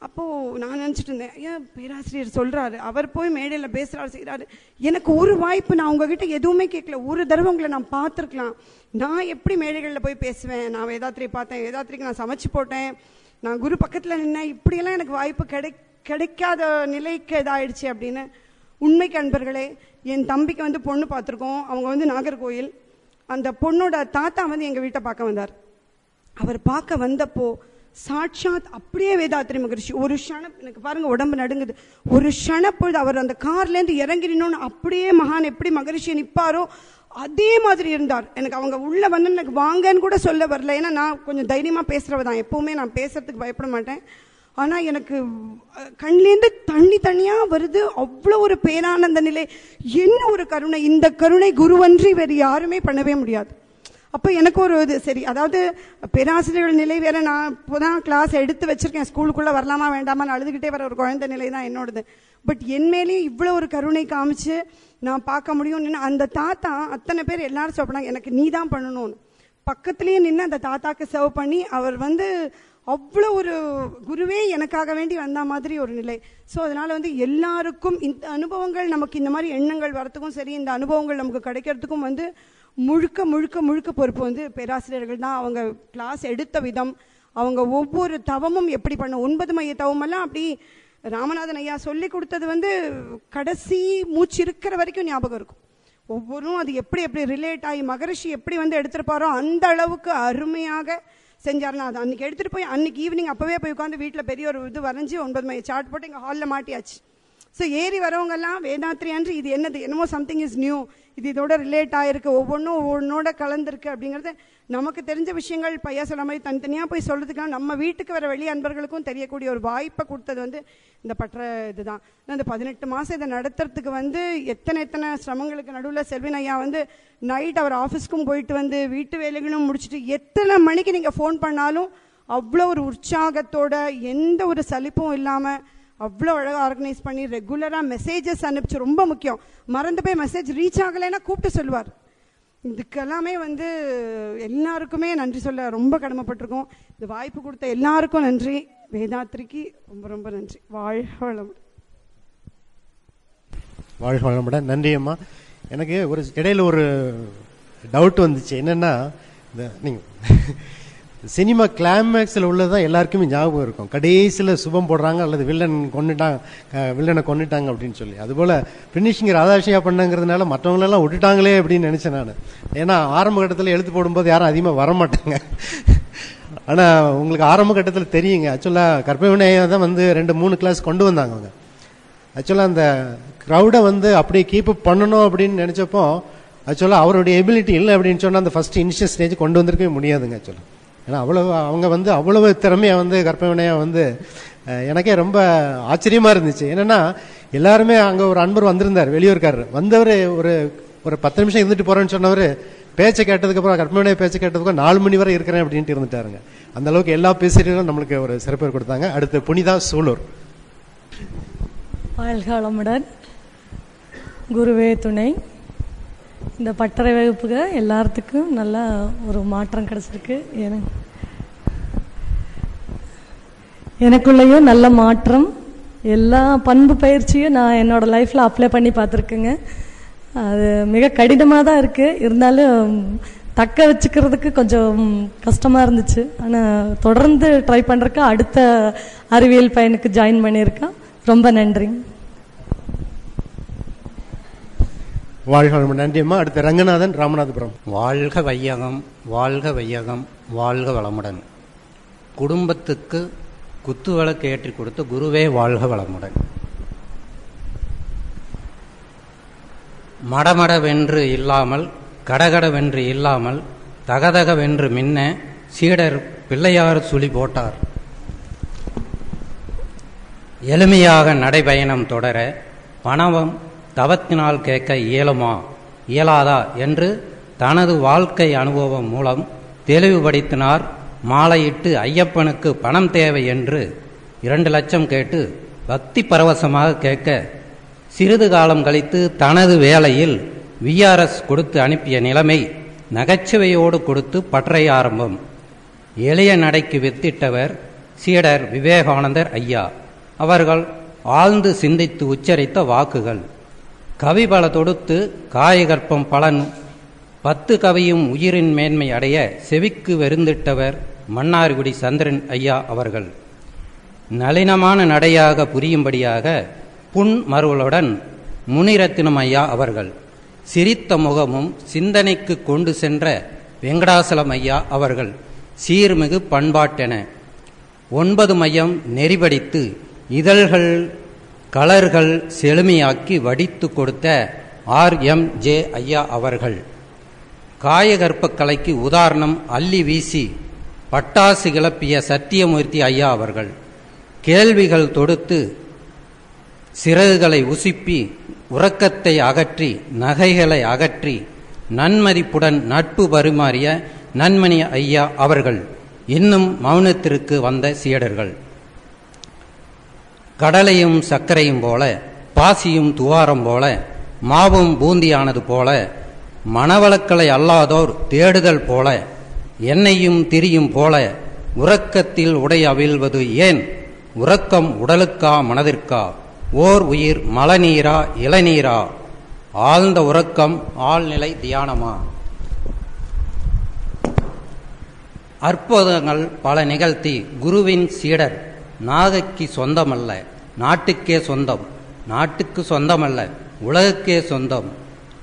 அப்போது நான் நினச்சிட்டு இருந்தேன், ஏன் பேராசிரியர் சொல்கிறாரு, அவர் போய் மேடையில் பேசுகிறாரு செய்கிறாரு, எனக்கு ஒரு வாய்ப்பு, நான் உங்ககிட்ட எதுவுமே கேட்கல, ஒரு தடவை உங்களை நான் பார்த்துருக்கலாம், நான் எப்படி மேடைகளில் போய் பேசுவேன், நான் வேதாத்திரி பார்த்தேன், வேதாத்திரிக்கு நான் சமைச்சு போட்டேன், நான் குரு பக்கத்தில் நின்னேன், இப்படியெல்லாம் எனக்கு வாய்ப்பு கிடைக்காத நிலைக்கு இதாகிடுச்சு அப்படின்னு. உண்மைக்கு அன்பர்களே, என் தம்பிக்கு வந்து பொண்ணு பார்த்துருக்கோம், அவங்க வந்து நாகர்கோயில். அந்த பொண்ணோட தாத்தா வந்து எங்கள் வீட்டை பார்க்க வந்தார். அவர் பார்க்க வந்தப்போ சாட்சாத் அப்படியே வேதாத்திரி மகரிஷி, ஒரு க்ஷணம் எனக்கு பாருங்க உடம்பு நடுங்குது, ஒரு க்ஷணப்பொழுது அவர் அந்த கார்லேருந்து இறங்கினோன்னு அப்படியே மகான் எப்படி மகரிஷி நிற்பாரோ அதே மாதிரி இருந்தார். எனக்கு அவங்க உள்ளே வந்து எனக்கு வாங்கன்னு கூட சொல்ல வரல, ஏன்னா நான் கொஞ்சம் தைரியமாக பேசுகிறவ தான், எப்போவுமே நான் பேசுறதுக்கு பயப்பட மாட்டேன். ஆனால் எனக்கு கண்லேருந்து தண்ணியாக வருது, அவ்வளோ ஒரு பேரானந்த நிலை, என்ன ஒரு கருணை, இந்த கருணை குருவன்றி வேறு யாருமே பண்ணவே முடியாது. அப்போ எனக்கு ஒரு இது சரி, அதாவது பேராசிரியர்கள் நிலை வேற, நான் இப்போ தான் கிளாஸ் எடுத்து வச்சுருக்கேன், ஸ்கூலுக்குள்ளே வரலாமா வேண்டாமான்னு அழுதுகிட்டே வர ஒரு குழந்தை நிலை தான் என்னோடது. பட் என் மேலேயும் இவ்வளோ ஒரு கருணை காமிச்சு நான் பார்க்க முடியும்னு அந்த தாத்தா அத்தனை பேர் எல்லாரும் சொல்கிறாங்க, எனக்கு நீ தான் பண்ணணும்னு. பக்கத்துலேயே நின்று அந்த தாத்தாக்கு சர்வ் பண்ணி அவர் வந்து அவ்வளோ ஒரு குருவே எனக்காக வேண்டி வந்த மாதிரி ஒரு நிலை. ஸோ அதனால் வந்து எல்லாருக்கும் இந்த அனுபவங்கள், நமக்கு இந்த மாதிரி எண்ணங்கள் வரத்துக்கும் சரி, இந்த அனுபவங்கள் நமக்கு கிடைக்கிறதுக்கும் வந்து முழுக்க முழுக்க முழுக்க பொறுப்பு வந்து பேராசிரியர்கள் தான். அவங்க கிளாஸ் எடுத்த விதம், அவங்க ஒவ்வொரு தவமும் எப்படி பண்ண, 9 மைய தவமெல்லாம் அப்படி ராமநாதன் ஐயா சொல்லி கொடுத்தது வந்து கடைசி மூச்சு இருக்கிற வரைக்கும் ஞாபகம் இருக்கும். ஒவ்வொன்றும் அது எப்படி எப்படி ரிலேட் ஆகி மகரிஷி எப்படி வந்து எடுத்துருப்பாரோ அந்த அளவுக்கு அருமையாக செஞ்சாருன்னா, அது அன்றைக்கி எடுத்துகிட்டு போய் அன்றைக்கி ஈவினிங் அப்போவே போய் உட்காந்து வீட்டில் பெரிய ஒரு இது வரைஞ்சி 9 மைய சார்ட் போட்டு எங்கள் ஹாலில் மாட்டியாச்சு. ஸோ ஏறி வரவங்கெல்லாம் வேதாத்திரி அன்று இது என்னமோ சம்திங் இஸ் நியூ, இது இதோட ரிலேட் ஆகிருக்கு, ஒவ்வொன்றோட கலந்துருக்கு அப்படிங்கிறது நமக்கு தெரிஞ்ச விஷயங்கள் பையா சொல்ல மாதிரி தனித்தனியாக போய் சொல்கிறதுக்காக நம்ம வீட்டுக்கு வர வெளி அன்பர்களுக்கும் தெரியக்கூடிய ஒரு வாய்ப்பை கொடுத்தது வந்து இந்த பற்ற இதுதான். இந்த 18 மாதம் இதை நடத்துறதுக்கு வந்து எத்தனை சிரமங்களுக்கு நடுவில் செல்வின் ஐயா வந்து நைட் அவர் ஆஃபீஸ்க்கும் போயிட்டு வந்து வீட்டு வேலைகளும் முடிச்சுட்டு எத்தனை மணிக்கு நீங்கள் ஃபோன் பண்ணாலும் அவ்வளோ ஒரு உற்சாகத்தோட எந்த ஒரு சலிப்பும் இல்லாமல் அவ்வளோ அழகாக ஆர்கனைஸ் பண்ணி ரெகுலராக மெசேஜஸ் அனுப்பிச்சு, ரொம்ப முக்கியம், மறந்து போய் மெசேஜ் ரீச் ஆகலைன்னா கூப்பிட்டு சொல்லுவார். இதுக்கெல்லாமே வந்து எல்லாருக்குமே நன்றி சொல்ல ரொம்ப கடமைப்பட்டிருக்கோம். இந்த வாய்ப்பு கொடுத்த எல்லாருக்கும் நன்றி, வேதாத்திரிக்கு ரொம்ப ரொம்ப நன்றி. வாழ்க வளமுடன். வாழ்க வளமுடன். நன்றி அம்மா. எனக்கு ஒரு இடையில ஒரு டவுட் வந்துச்சு, என்னென்னா இந்த நீங்கள் சினிமா கிளைமேக்ஸில் உள்ளதான் எல்லாருக்குமே ஞாபகம் இருக்கும், கடைசியில் சுபம் போடுறாங்க அல்லது வில்லனை கொண்டுட்டாங்க அப்படின்னு சொல்லி. அதுபோல் ஃபினிஷிங் ராதாஷியா பண்ணங்கிறதுனால மற்றவங்களெல்லாம் விட்டுட்டாங்களே அப்படின்னு நினச்சேன் நான். ஏன்னா ஆரம்ப கட்டத்தில் எழுத்து போடும்போது யாரும் அதிகமாக வரமாட்டாங்க. ஆனால் உங்களுக்கு ஆரம்ப கட்டத்தில் தெரியுங்க, ஆக்சுவலாக கற்பவினையா தான் வந்து 2-3 கிளாஸ் கொண்டு வந்தாங்க அவங்க. ஆக்சுவலாக அந்த க்ரௌடை வந்து அப்படியே கீப் அப் பண்ணணும் அப்படின்னு நினச்சப்போ ஆக்சுவலாக அவருடைய எபிலிட்டி இல்லை அப்படின்னு சொன்னால் அந்த ஃபஸ்ட் இனிஷியல் ஸ்டேஜ் கொண்டு வந்திருக்கவே முடியாதுங்க ஆக்சுவலாக. ஏன்னா அவங்க வந்து அவ்வளவு திறமையாக வந்து கற்பவினையாக வந்து எனக்கே ரொம்ப ஆச்சரியமாக இருந்துச்சு. என்னென்னா எல்லாருமே அங்கே ஒரு அன்பர் வந்திருந்தார், வெளியூர்காரர் வந்தவர், ஒரு 10 நிமிஷம் இருந்துட்டு போகிறேன்னு சொன்னவர் பேச்சை கேட்டதுக்கப்புறம் கற்பவினையை பேச்சை கேட்டதுக்கப்புறம் 4 மணி வரை இருக்கிறேன் அப்படின்ட்டு இருந்துட்டாருங்க. அந்த அளவுக்கு எல்லா பேசிரியர்களும் நம்மளுக்கு ஒரு சிறப்பு கொடுத்தாங்க. அடுத்து புனிதா சூலூர். வாழ்க வளமுடன். குருவே துணை. இந்த பட்டறை வகுப்புக்கு எல்லாத்துக்கும் நல்லா ஒரு மாற்றம் கிடச்சிருக்கு. எனக்குள்ளேயும் நல்ல மாற்றம், எல்லா பண்பு பயிற்சியும் நான் என்னோடய லைஃப்பில் அப்ளை பண்ணி பார்த்துருக்குங்க. அது மிக கடினமாக தான் இருக்குது, இருந்தாலும் தக்க வச்சுக்கிறதுக்கு கொஞ்சம் கஷ்டமாக இருந்துச்சு. ஆனால் தொடர்ந்து ட்ரை பண்ணுறக்கு அடுத்த அறிவியல் பயனுக்கு ஜாயின் பண்ணியிருக்கேன். ரொம்ப நன்றி. வாழ்க வளமுடன். நன்றியம்மா. அடுத்த ரங்கநாதன், ராமநாதபுரம். வாழ்க வையகம், வாழ்க வையகம், வாழ்க வளமுடன். குடும்பத்துக்கு குத்துவிளக்கு ஏற்றி கொடுத்த குருவே வாழ்க வளமுடன். மடமடவென்று இல்லாமல், கடகடவென்று இல்லாமல், தகதகவென்று மின்ன சீடர் பிள்ளையார் சுழி போட்டார். எளிமையாக நடைபயணம் தொடர பணவம் தவத்தினால் கேட்க இயலாதா என்று தனது வாழ்க்கை அனுபவம் மூலம் தெளிவுபடுத்தினார். மாலையிட்டு ஐயப்பனுக்கு பணம் தேவை என்று 2 லட்சம் கேட்டு பக்தி பரவசமாக கேட்க சிறிது காலம் கழித்து தனது வேலையில் விஆர்எஸ் கொடுத்து அனுப்பிய நிலைமை நகைச்சுவையோடு கொடுத்து பற்றை ஆரம்பம். எளிய நடைக்கு வித்திட்டவர் சீடர் விவேகானந்தர் ஐயா அவர்கள் ஆழ்ந்து சிந்தித்து உச்சரித்த வாக்குகள். கவி பல தொடுத்து காயகற்பம் பலன் 10 கவியும் உயிரின் மேன்மை அடைய செவிக்கு வெறுந்திட்டவர் மன்னார்குடி சந்திரன் ஐயா அவர்கள். நளினமான நடையாக புரியும்படியாக புன்மருளுடன் முனிரத்தினம் ஐயா அவர்கள். சிரித்த முகமும் சிந்தனைக்கு கொண்டு சென்ற வெங்கடாசலம் ஐயா அவர்கள். சீர்மிகு பண்பாட்டென 9 மையம் நெறிபடித்து இதழ்கள் கலர்கள் செழுமையாக்கி வடித்து கொடுத்த RMJ ஐயா அவர்கள். காயகற்ப கலைக்கு உதாரணம் அள்ளி வீசி பட்டாசு கிளப்பிய சத்தியமூர்த்தி ஐயா அவர்கள். கேள்விகள் தொடுத்து சிறகுகளை உசுப்பி உறக்கத்தை அகற்றி நகைகளை அகற்றி நன்மதிப்புடன் நட்பு பரிமாறிய நன்மணி ஐயா அவர்கள். இன்னும் மௌனத்திற்கு வந்த சீடர்கள். கடலையும் சர்க்கரையும் போல, பாசியும் துவாரம் போல, மாவும் பூந்தியானது போல, மணவளக்கலை அல்லாதோர் தேடுதல் போல, எண்ணெயும் திரியும் போல, உறக்கத்தில் உடை அவிழ்வது ஏன்? உறக்கம் உடலுக்கா மனதிற்கா? ஓர் உயிர் மலநீரா இளநீரா? ஆழ்ந்த உறக்கம் ஆழ்நிலை தியானமா? அற்புதங்கள் பல நிகழ்த்தி குருவின் சீடர் நாகைக்கு சொந்தமல்ல, நாட்டுக்கே சொந்தம். நாட்டுக்கு சொந்தமல்ல, உலகுக்கே சொந்தம்.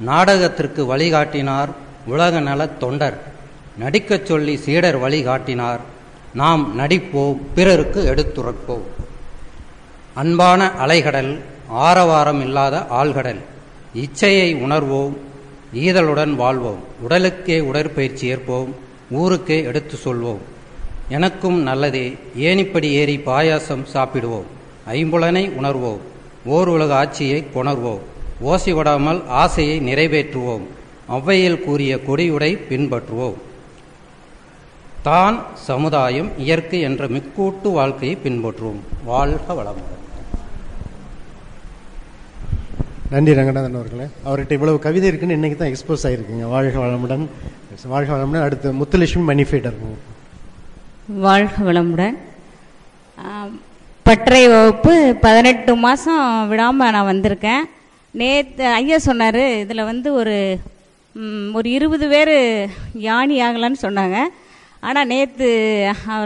நாடகத்திற்கு வழிகாட்டினார் உலக நலத் தொண்டர். நடிக்கச் சொல்லி சீடர் வழிகாட்டினார். நாம் நடிப்போம், பிறருக்கு எடுத்துரைப்போம். அன்பான அலைகடல், ஆரவாரம் இல்லாத ஆழ்கடல். இச்சையை உணர்வோம், ஈதலுடன் வாழ்வோம். உடலுக்கே உடற்பயிற்சி ஏற்போம், ஊருக்கே எடுத்து சொல்வோம். எனக்கும் நல்லதே, ஏனிப்படி ஏறி பாயாசம் சாப்பிடுவோம். ஐம்புலனை உணர்வோம், ஓர் உலக ஆட்சியை கொணர்வோம். ஓசி விடாமல் ஆசையை நிறைவேற்றுவோம். ஔவையில் கூறிய கொடியுடை பின்பற்றுவோம். தான் சமுதாயம் இயற்கை என்ற மிக்கூட்டு வாழ்க்கையை பின்பற்றுவோம். வாழ்க வளமுடன். நன்றி ரங்கநாதன் அவர்களே. அவர்கிட்ட இவ்வளவு கவிதை இருக்குன்னு இன்னைக்கு தான் எக்ஸ்போஸ் ஆகிருக்குங்க. வாழ்க வளமுடன். வாழ்க வளமுடன். அடுத்து முத்துலட்சுமி மணிஃபீடர். வாழ்க வளமுடன். பற்றை வகுப்பு 18 மாதம் விடாமல் நான் வந்திருக்கேன். நேற்று ஐயா சொன்னார், இதில் வந்து ஒரு 20 பேர் யானி ஆகலான்னு சொன்னாங்க. ஆனால் நேற்று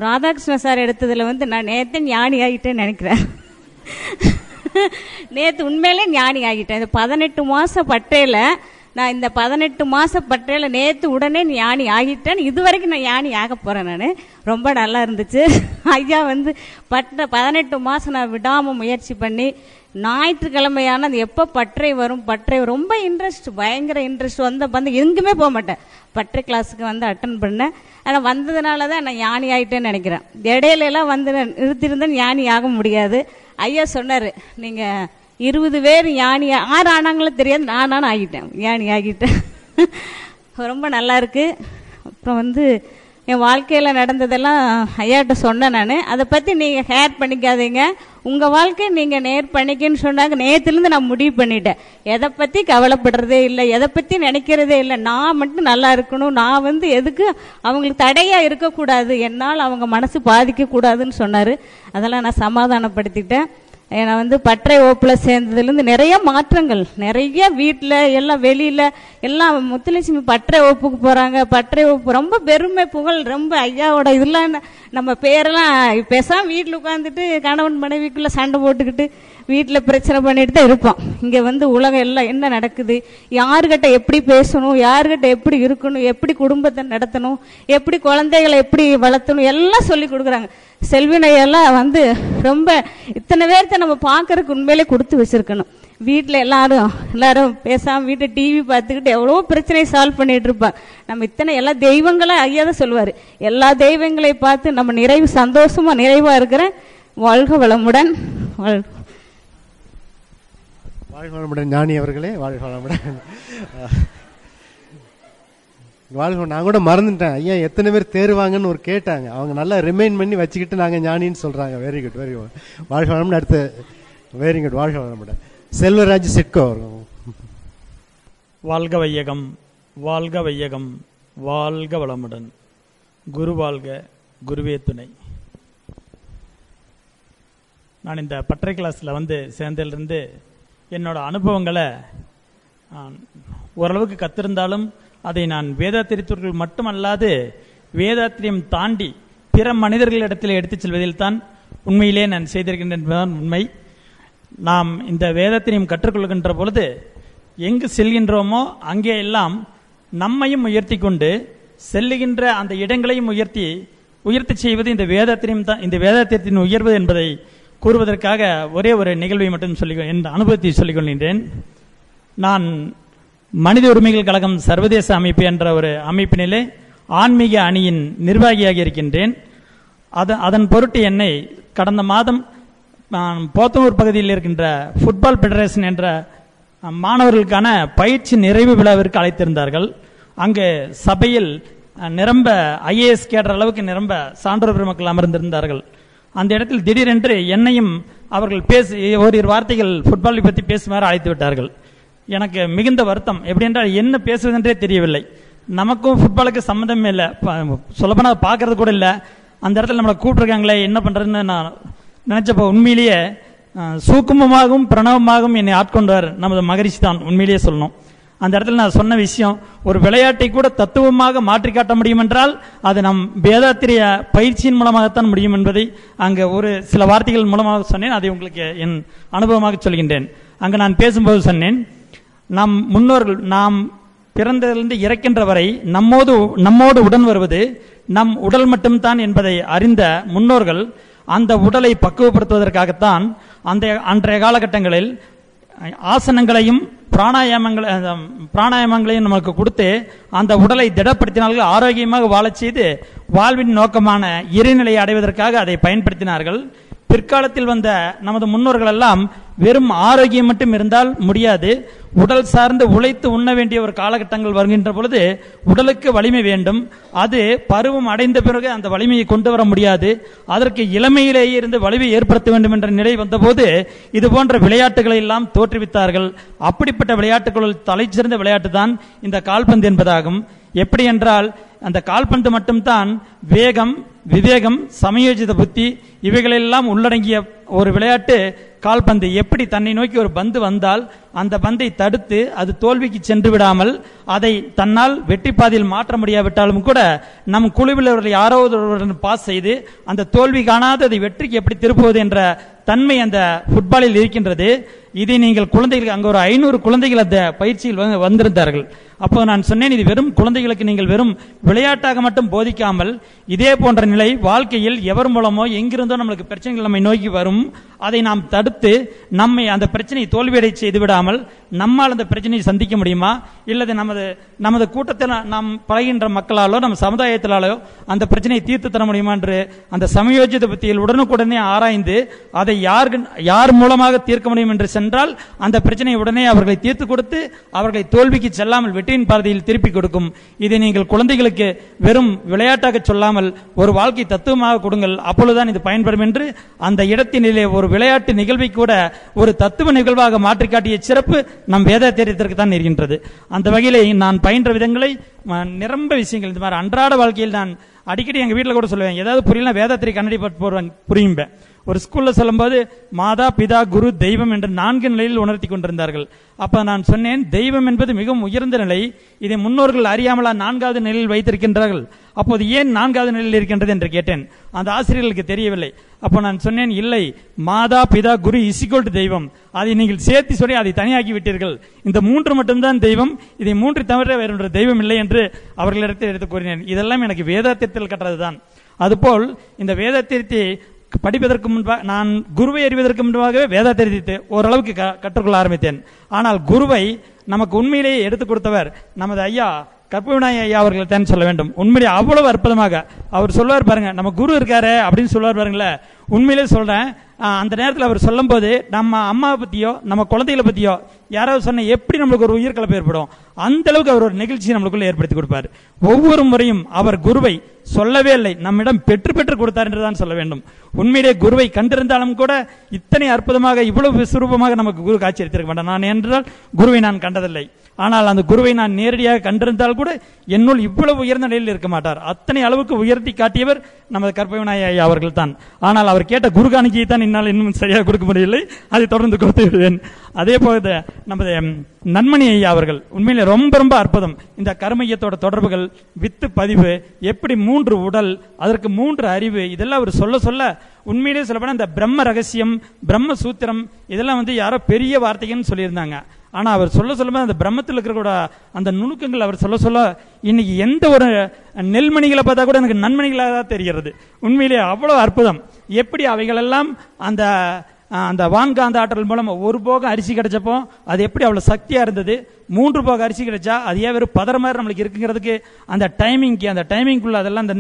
ராதாகிருஷ்ண சார் எடுத்ததில் வந்து நான் நேற்று ஞானி ஆகிட்டேன்னு நினைக்கிறேன். நேற்று உண்மையிலே ஞானி ஆகிட்டேன். இந்த 18 மாதம் பட்டையில் நான் இந்த 18 மாதம் பட்டையில் நேற்று உடனே ஞானி ஆகிட்டேன். இது வரைக்கும் நான் ஞானி ஆக போகிறேன். நான் ரொம்ப நல்லா இருந்துச்சு. ஐயா வந்து 18 மாதம் நான் விடாமல் முயற்சி பண்ணி ஞாயிற்றுக்கிழமையான அது எப்போ பற்றை வரும் பற்றை ரொம்ப இன்ட்ரெஸ்ட், பயங்கர இன்ட்ரெஸ்ட் வந்து எங்குமே போக மாட்டேன். பற்றை கிளாஸுக்கு வந்து அட்டன் பண்ணேன். ஆனால் வந்ததுனால தான் நான் ஞானி ஆகிட்டேன்னு நினைக்கிறேன். இடையிலலாம் வந்து நிறுத்திருந்தேன் ஞானி ஆக முடியாது. ஐயா சொன்னார், நீங்கள் 20 பேர் ஞானி 6 ஆனாங்களும் தெரியாது, நானும் ஆகிட்டேன், ஞானி ஆகிட்டேன். ரொம்ப நல்லா இருக்கு. அப்புறம் வந்து என் வாழ்க்கையில் நடந்ததெல்லாம் ஐயாட்ட சொன்னேன் நான். அதை பற்றி நீங்கள் ஹேர் பண்ணிக்காதீங்க, உங்கள் வாழ்க்கையை நீங்கள் நேர் பண்ணிக்கன்னு சொன்னாங்க. நேற்றுலேருந்து நான் முடிவு பண்ணிட்டேன், எதை பற்றி கவலைப்படுறதே இல்லை, எதை பற்றி நினைக்கிறதே இல்லை. நான் மட்டும் நல்லா இருக்கணும், நான் வந்து எதுக்கு அவங்களுக்கு தடையாக இருக்கக்கூடாது, என்னால் அவங்க மனசு பாதிக்கக்கூடாதுன்னு சொன்னார். அதெல்லாம் நான் சமாதானப்படுத்திட்டேன். நான் வந்து பற்றை வகுப்பில் சேர்ந்ததுலேருந்து நிறைய மாற்றங்கள், நிறைய வீட்டில் எல்லாம் வெளியில் எல்லாம் முத்துலட்சுமி பற்றை வகுப்புக்கு போகிறாங்க. பற்றை வகுப்பு ரொம்ப பெருமை புகழ். ரொம்ப ஐயாவோட இதெல்லாம் நம்ம பேரெல்லாம் பேசாமல் வீட்டில் உட்காந்துட்டு கணவன் மனைவிக்குள்ளே சண்டை போட்டுக்கிட்டு வீட்டில் பிரச்சனை பண்ணிட்டு தான் இருப்போம். இங்கே வந்து உலகம் எல்லாம் என்ன நடக்குது, யாருக்கிட்ட எப்படி பேசணும், யாருக்கிட்ட எப்படி இருக்கணும், எப்படி குடும்பத்தை நடத்தணும், எப்படி குழந்தைகளை எப்படி வளர்த்தணும் எல்லாம் சொல்லி கொடுக்குறாங்க. செல்வினையெல்லாம் வந்து ரொம்ப இத்தனை பேர்த்த நம்ம பார்க்கறதுக்கு உண்மையிலே கொடுத்து வச்சிருக்கணும். வீட்டில் எல்லாரும் பேசாமல் வீட்டை டிவி பார்த்துக்கிட்டு எவ்வளோ பிரச்சனையை சால்வ் பண்ணிட்டு இருப்பாங்க. நம்ம இத்தனை எல்லா தெய்வங்களும் ஐயா தான் சொல்லுவார், எல்லா தெய்வங்களை பார்த்து நம்ம நிறைவு சந்தோஷமா நிறைவாக இருக்கிறேன். வாழ்க வளமுடன். வாழ்க வளமுடன் ஞானி அவர்களே. வாழ்க வளமுடன். வாழ்க. நான் கூட மறந்துட்டேன், ஐயா எத்தனை பேர் தேர்வாங்கன்னு ஒரு கேட்டாங்க, அவங்க நல்லா ரிமைண்ட் பண்ணி வச்சுக்கிட்டு நாங்கள் ஞானின்னு சொல்கிறாங்க. Very good, very good. வாழ்க வளமுடன். அடுத்து வெரி குட். வாழ்க வளமுடன். செல்வராஜ் சிட்கோ. வாழ்க வையகம், வாழ்க வையகம், வாழ்க வளமுடன். குரு வாழ்க, குருவே துணை. நான் இந்த பட்டறை கிளாஸில் சேர்ந்ததிலிருந்து என்னோட அனுபவங்களை ஓரளவுக்கு கற்றிருந்தாலும் அதை நான் வேதாத்திரியத்திற்குள் மட்டுமல்லாது வேதாத்திரியம் தாண்டி பிற மனிதர்களிடத்தில் எடுத்துச் செல்வதில் தான் உண்மையிலே நான் செய்திருக்கின்றேன் என்பதுதான் உண்மை. நாம் இந்த வேதாத்திரியம் கற்றுக்கொள்கின்ற பொழுது எங்கு செல்கின்றோமோ அங்கே எல்லாம் நம்மையும் உயர்த்தி கொண்டு செல்லுகின்ற அந்த இடங்களையும் உயர்த்தி செய்வது இந்த வேதாத்திரியம் தான். இந்த வேதாத்திரியத்தின் உயர்வு என்பதை கூறுவதற்காக ஒரே ஒரு நிகழ்வை மட்டும் என் அனுபவத்தை சொல்லிக் கொள்கின்றேன். நான் மனித உரிமைகள் கழகம் சர்வதேச அமைப்பு என்ற ஒரு அமைப்பினிலே ஆன்மீக அணியின் நிர்வாகியாக இருக்கின்றேன். அதன் பொருட்டு என்னை கடந்த மாதம் போத்தனூர் பகுதியில் இருக்கின்ற ஃபுட்பால் ஃபெடரேஷன் என்ற மாணவர்களுக்கான பயிற்சி நிறைவு விழாவிற்கு அழைத்திருந்தார்கள். அங்கு சபையில் நிரம்ப ஐஏஎஸ் கேட்ற அளவுக்கு நிரம்ப சான்றோர் பெருமக்கள் அமர்ந்திருந்தார்கள். அந்த இடத்தில் திடீரென்று என்னையும் அவர்கள் ஓரிரு வார்த்தைகள் ஃபுட்பாலை பற்றி பேசுமாறு அழைத்து விட்டார்கள். எனக்கு மிகுந்த வருத்தம். எப்படி என்றால் என்ன பேசுவதென்றே தெரியவில்லை. நமக்கும் ஃபுட்பாலுக்கு சம்மந்தமே இல்லை, சொல்லப்போனால் பார்க்கறது கூட இல்லை. அந்த இடத்துல நம்மளை கூப்பிட்டுருக்காங்களே என்ன பண்ணுறதுன்னு நான் நினச்சப்போ உண்மையிலேயே சூக்குமமாகவும் பிரணவமாகவும் என்னை ஆட்கொண்டார் நமது மகரிஷி தான். உண்மையிலேயே சொல்லணும், அந்த இடத்துல நான் சொன்ன விஷயம் ஒரு விளையாட்டை கூட தத்துவமாக மாற்றி காட்ட முடியும் என்றால் அது நம் வேதாத்திரிய பயிற்சியின் மூலமாகத்தான் முடியும் என்பதை அங்கே ஒரு சில வார்த்தைகள் மூலமாக சொன்னேன். அதை உங்களுக்கு என் அனுபவமாக சொல்கின்றேன். அங்கே நான் பேசும்போது சொன்னேன், நம் முன்னோர்கள் நாம் பிறந்ததிலிருந்து இறக்கின்ற வரை நம்மோடு உடன் வருவது நம் உடல் மட்டும்தான் என்பதை அறிந்த முன்னோர்கள் அந்த உடலை பக்குவப்படுத்துவதற்காகத்தான் அன்றைய காலகட்டங்களில் ஆசனங்களையும் பிராணாயாமங்களையும் நமக்கு கொடுத்து அந்த உடலை திடப்படுத்தினார்கள், ஆரோக்கியமாக வாழச் செய்து வாழ்வின் நோக்கமான இறைநிலையை அடைவதற்காக அதை பயன்படுத்தினார்கள். பிற்காலத்தில் வந்த நமது முன்னோர்கள் எல்லாம் வெறும் ஆரோக்கியம் மட்டும் இருந்தால் முடியாது, உடல் சார்ந்து உழைத்து உண்ண வேண்டிய ஒரு காலகட்டங்கள் வருகின்ற பொழுது உடலுக்கு வலிமை வேண்டும். அது பருவம் அடைந்த பிறகு அந்த வலிமையை கொண்டு வர முடியாது. அதற்கு இளமையிலேயே இருந்து வலிமை ஏற்படுத்த வேண்டும் என்ற நிலை வந்தபோது இது போன்ற விளையாட்டுகளை எல்லாம் தோற்றுவித்தார்கள். அப்படிப்பட்ட விளையாட்டுகளில் தலைச்சிறந்த விளையாட்டு தான் இந்த கால்பந்து என்பதாகும். எப்படி என்றால் அந்த கால்பந்து மட்டும்தான் வேகம், விவேகம், சமயோஜித புத்தி இவைகளெல்லாம் உள்ளடங்கிய ஒரு விளையாட்டு கால்பந்து. எப்படி தன்னை நோக்கி ஒரு பந்து வந்தால் அந்த பந்தை தடுத்து அது தோல்விக்கு சென்று விடாமல் அதை தன்னால் வெற்றி பாதையில் மாற்ற முடியாவிட்டாலும் கூட நம் குழுவில் யாரோ ஒருவருடன் பாஸ் செய்து அந்த தோல்வி காணாது அதை வெற்றிக்கு எப்படி திருப்புவது என்ற தன்மை அந்த ஃபுட்பாலில் இருக்கின்றது. இதை நீங்கள் குழந்தைகளுக்கு அங்கே ஒரு 500 குழந்தைகள் அந்த பயிற்சியில் வந்திருந்தார்கள். அப்போ நான் சொன்னேன், இது வெறும் குழந்தைகளுக்கு நீங்கள் வெறும் விளையாட்டாக மட்டும் போதிக்காமல் இதே போன்ற நிலை வாழ்க்கையில் எவர் மூலமோ எங்கிருந்தோ நம்மளுக்கு பிரச்சனைகள் நம்மை நோக்கி வரும், அதை நாம் தடுத்து நம்மை அந்த பிரச்சனையை தோல்வியடை செய்து விடாமல் நம்மால் அந்த பிரச்சனையை சந்திக்க முடியுமா, இல்லது நமது கூட்டத்தில் நாம் பழகின்ற மக்களாலோ நம்ம சமுதாயத்திலாலோ அந்த பிரச்சனையை தீர்த்து தர முடியுமா என்று அந்த சமயோஜித புத்தியில் உடனுக்குடனே ஆராய்ந்து அதை யார் மூலமாக தீர்க்க முடியும் என்று சென்றால் அந்த பிரச்சனையை உடனே அவர்களை தீர்த்து கொடுத்து அவர்களை தோல்விக்கு செல்லாமல் வெற்றியின் பாதையில் திருப்பி கொடுக்கும். இதை நீங்கள் குழந்தைகளுக்கு வெறும் விளையாட்டாக சொல்லாமல் ஒரு வாழ்க்கை தத்துவமாக கொடுங்கள், அப்பொழுதுதான் இது பயன்படும் என்று அந்த இடத்தினிலே ஒரு விளையாட்டு நிகழ்வை கூட ஒரு தத்துவ நிகழ்வாக மாற்றி காட்டிய சிறப்பு நம் வேதாத்திரியத்திற்கு தான் இருக்கின்றது. அந்த வகையில் நான் பயின்ற விதங்களை நிரம்ப விஷயங்கள் இந்த மாதிரி அன்றாட வாழ்க்கையில் நான் அடிக்கடி எங்கள் வீட்டில் கூட சொல்லுவேன். ஏதாவது புரியல வேதாத்திரி கண்ணடி போடுவாங்க புரியும்பேன். ஒரு ஸ்கூலில் சொல்லும்போது மாதா, பிதா, குரு, தெய்வம் என்று 4 நிலையில் உணர்த்தி கொண்டிருந்தார்கள். அப்போ நான் சொன்னேன், தெய்வம் என்பது மிகவும் உயர்ந்த நிலை, இதை முன்னோர்கள் அறியாமலா 4வது நிலையில் வைத்திருக்கின்றார்கள், அப்போது ஏன் 4வது நிலையில் இருக்கின்றது என்று கேட்டேன். அந்த ஆசிரியர்களுக்கு தெரியவில்லை. அப்போ நான் சொன்னேன், இல்லை, மாதா, பிதா, குரு இசிக்கோல்டு தெய்வம், அதை நீங்கள் சேர்த்து சொல்லி அதை தனியாக்கி விட்டீர்கள், இந்த 3 மட்டும்தான் தெய்வம், இதை 3 தவிர வேறொன்று தெய்வம் இல்லை என்று அவர்களிடத்தில் எடுத்து கூறினேன். இதெல்லாம் எனக்கு வேதாத்தியத்தில் கற்றதுதான். அதுபோல் இந்த வேதாத்தியத்தை படிப்பதற்கு முன்பாக நான் குருவை அறிவதற்கு முன்பாகவே வேதாத்தியத்தை ஓரளவுக்கு கற்றுக்கொள்ள ஆரம்பித்தேன். ஆனால் குருவை நமக்கு உண்மையிலேயே எடுத்துக் கொடுத்தவர் நமது ஐயா கற்பவிநாயக ஐயா அவர்கள் தான் சொல்ல வேண்டும். உண்மையிலே அவ்வளவு அற்புதமாக அவர் சொல்வார் பாருங்க, நம்ம குரு இருக்காரு அப்படின்னு சொல்வார் பாருங்களேன். உண்மையிலே சொல்றேன், அந்த நேரத்தில் அவர் சொல்லும் போது நம்ம அம்மாவை பத்தியோ நம்ம குழந்தைகளை பத்தியோ யாராவது சொன்ன எப்படி நம்மளுக்கு ஒரு உயிர்கலப்பு ஏற்படும், அந்த அளவுக்கு அவர் ஒரு நிகழ்ச்சியை நம்மளுக்குள்ள ஏற்படுத்தி கொடுப்பார். ஒவ்வொரு முறையும் அவர் குருவை சொல்லவே இல்லை, நம்மிடம் பெற்று கொடுத்தார் என்றுதான் சொல்ல வேண்டும். உண்மையிலே குருவை கண்டிருந்தாலும் கூட இத்தனை அற்புதமாக இவ்வளவு விஸ்வரூபமாக நமக்கு குரு காட்சி அளித்திருக்க வேண்டாம். நான் என்றால் குருவை நான் கண்டதில்லை. ஆனால் அந்த குருவை நான் நேரடியாக கண்டிருந்தால் கூட என்னுள் இவ்வளவு உயர்ந்த நிலையில் இருக்க மாட்டார். அத்தனை அளவுக்கு உயர்த்தி காட்டியவர் நமது கற்பகவிநாயக ஐயா அவர்கள் தான். ஆனால் அவர் கேட்ட குரு காணிக்கையை தான் என்னால் இன்னும் சரியாக கொடுக்க முடியவில்லை, அதை தொடர்ந்து கொடுத்து விடுவேன். அதே போல நமது நன்மணி ஐயா அவர்கள் உண்மையிலே ரொம்ப ரொம்ப அற்புதம். இந்த கருமையத்தோட தொடர்புகள், வித்து பதிவு, எப்படி 3 உடல், அதற்கு 3 அறிவு, இதெல்லாம் அவர் சொல்ல சொல்ல உண்மையிலே சொல்லப்போனா இந்த பிரம்ம ரகசியம், பிரம்ம சூத்திரம், இதெல்லாம் யாரோ பெரிய வார்த்தைகள்னு சொல்லியிருந்தாங்க. ஆனா அவர் சொல்ல சொல்ல அந்த பிரம்மத்தில் இருக்கிற கூட அந்த நுணுக்கங்கள் அவர் சொல்ல சொல்ல இன்னைக்கு எந்த ஒரு நெல்மணிகளை பார்த்தா கூட எனக்கு நன்மணிகளாக தான் தெரிகிறது. உண்மையிலே அவ்வளவு அற்புதம். எப்படி அவைகளெல்லாம் அந்த அந்த வான்காந்த ஆற்றல் மூலம் 1 போகம் அரிசி கிடைச்சப்போ அது எப்படி அவ்வளவு சக்தியா இருந்தது, 3 போகம் அரிசி கிடைச்சா அது ஏன் வெறும் பதற மாதிரி நம்மளுக்கு இருக்குங்கிறதுக்கு அந்த டைமிங்குள்ள அதெல்லாம்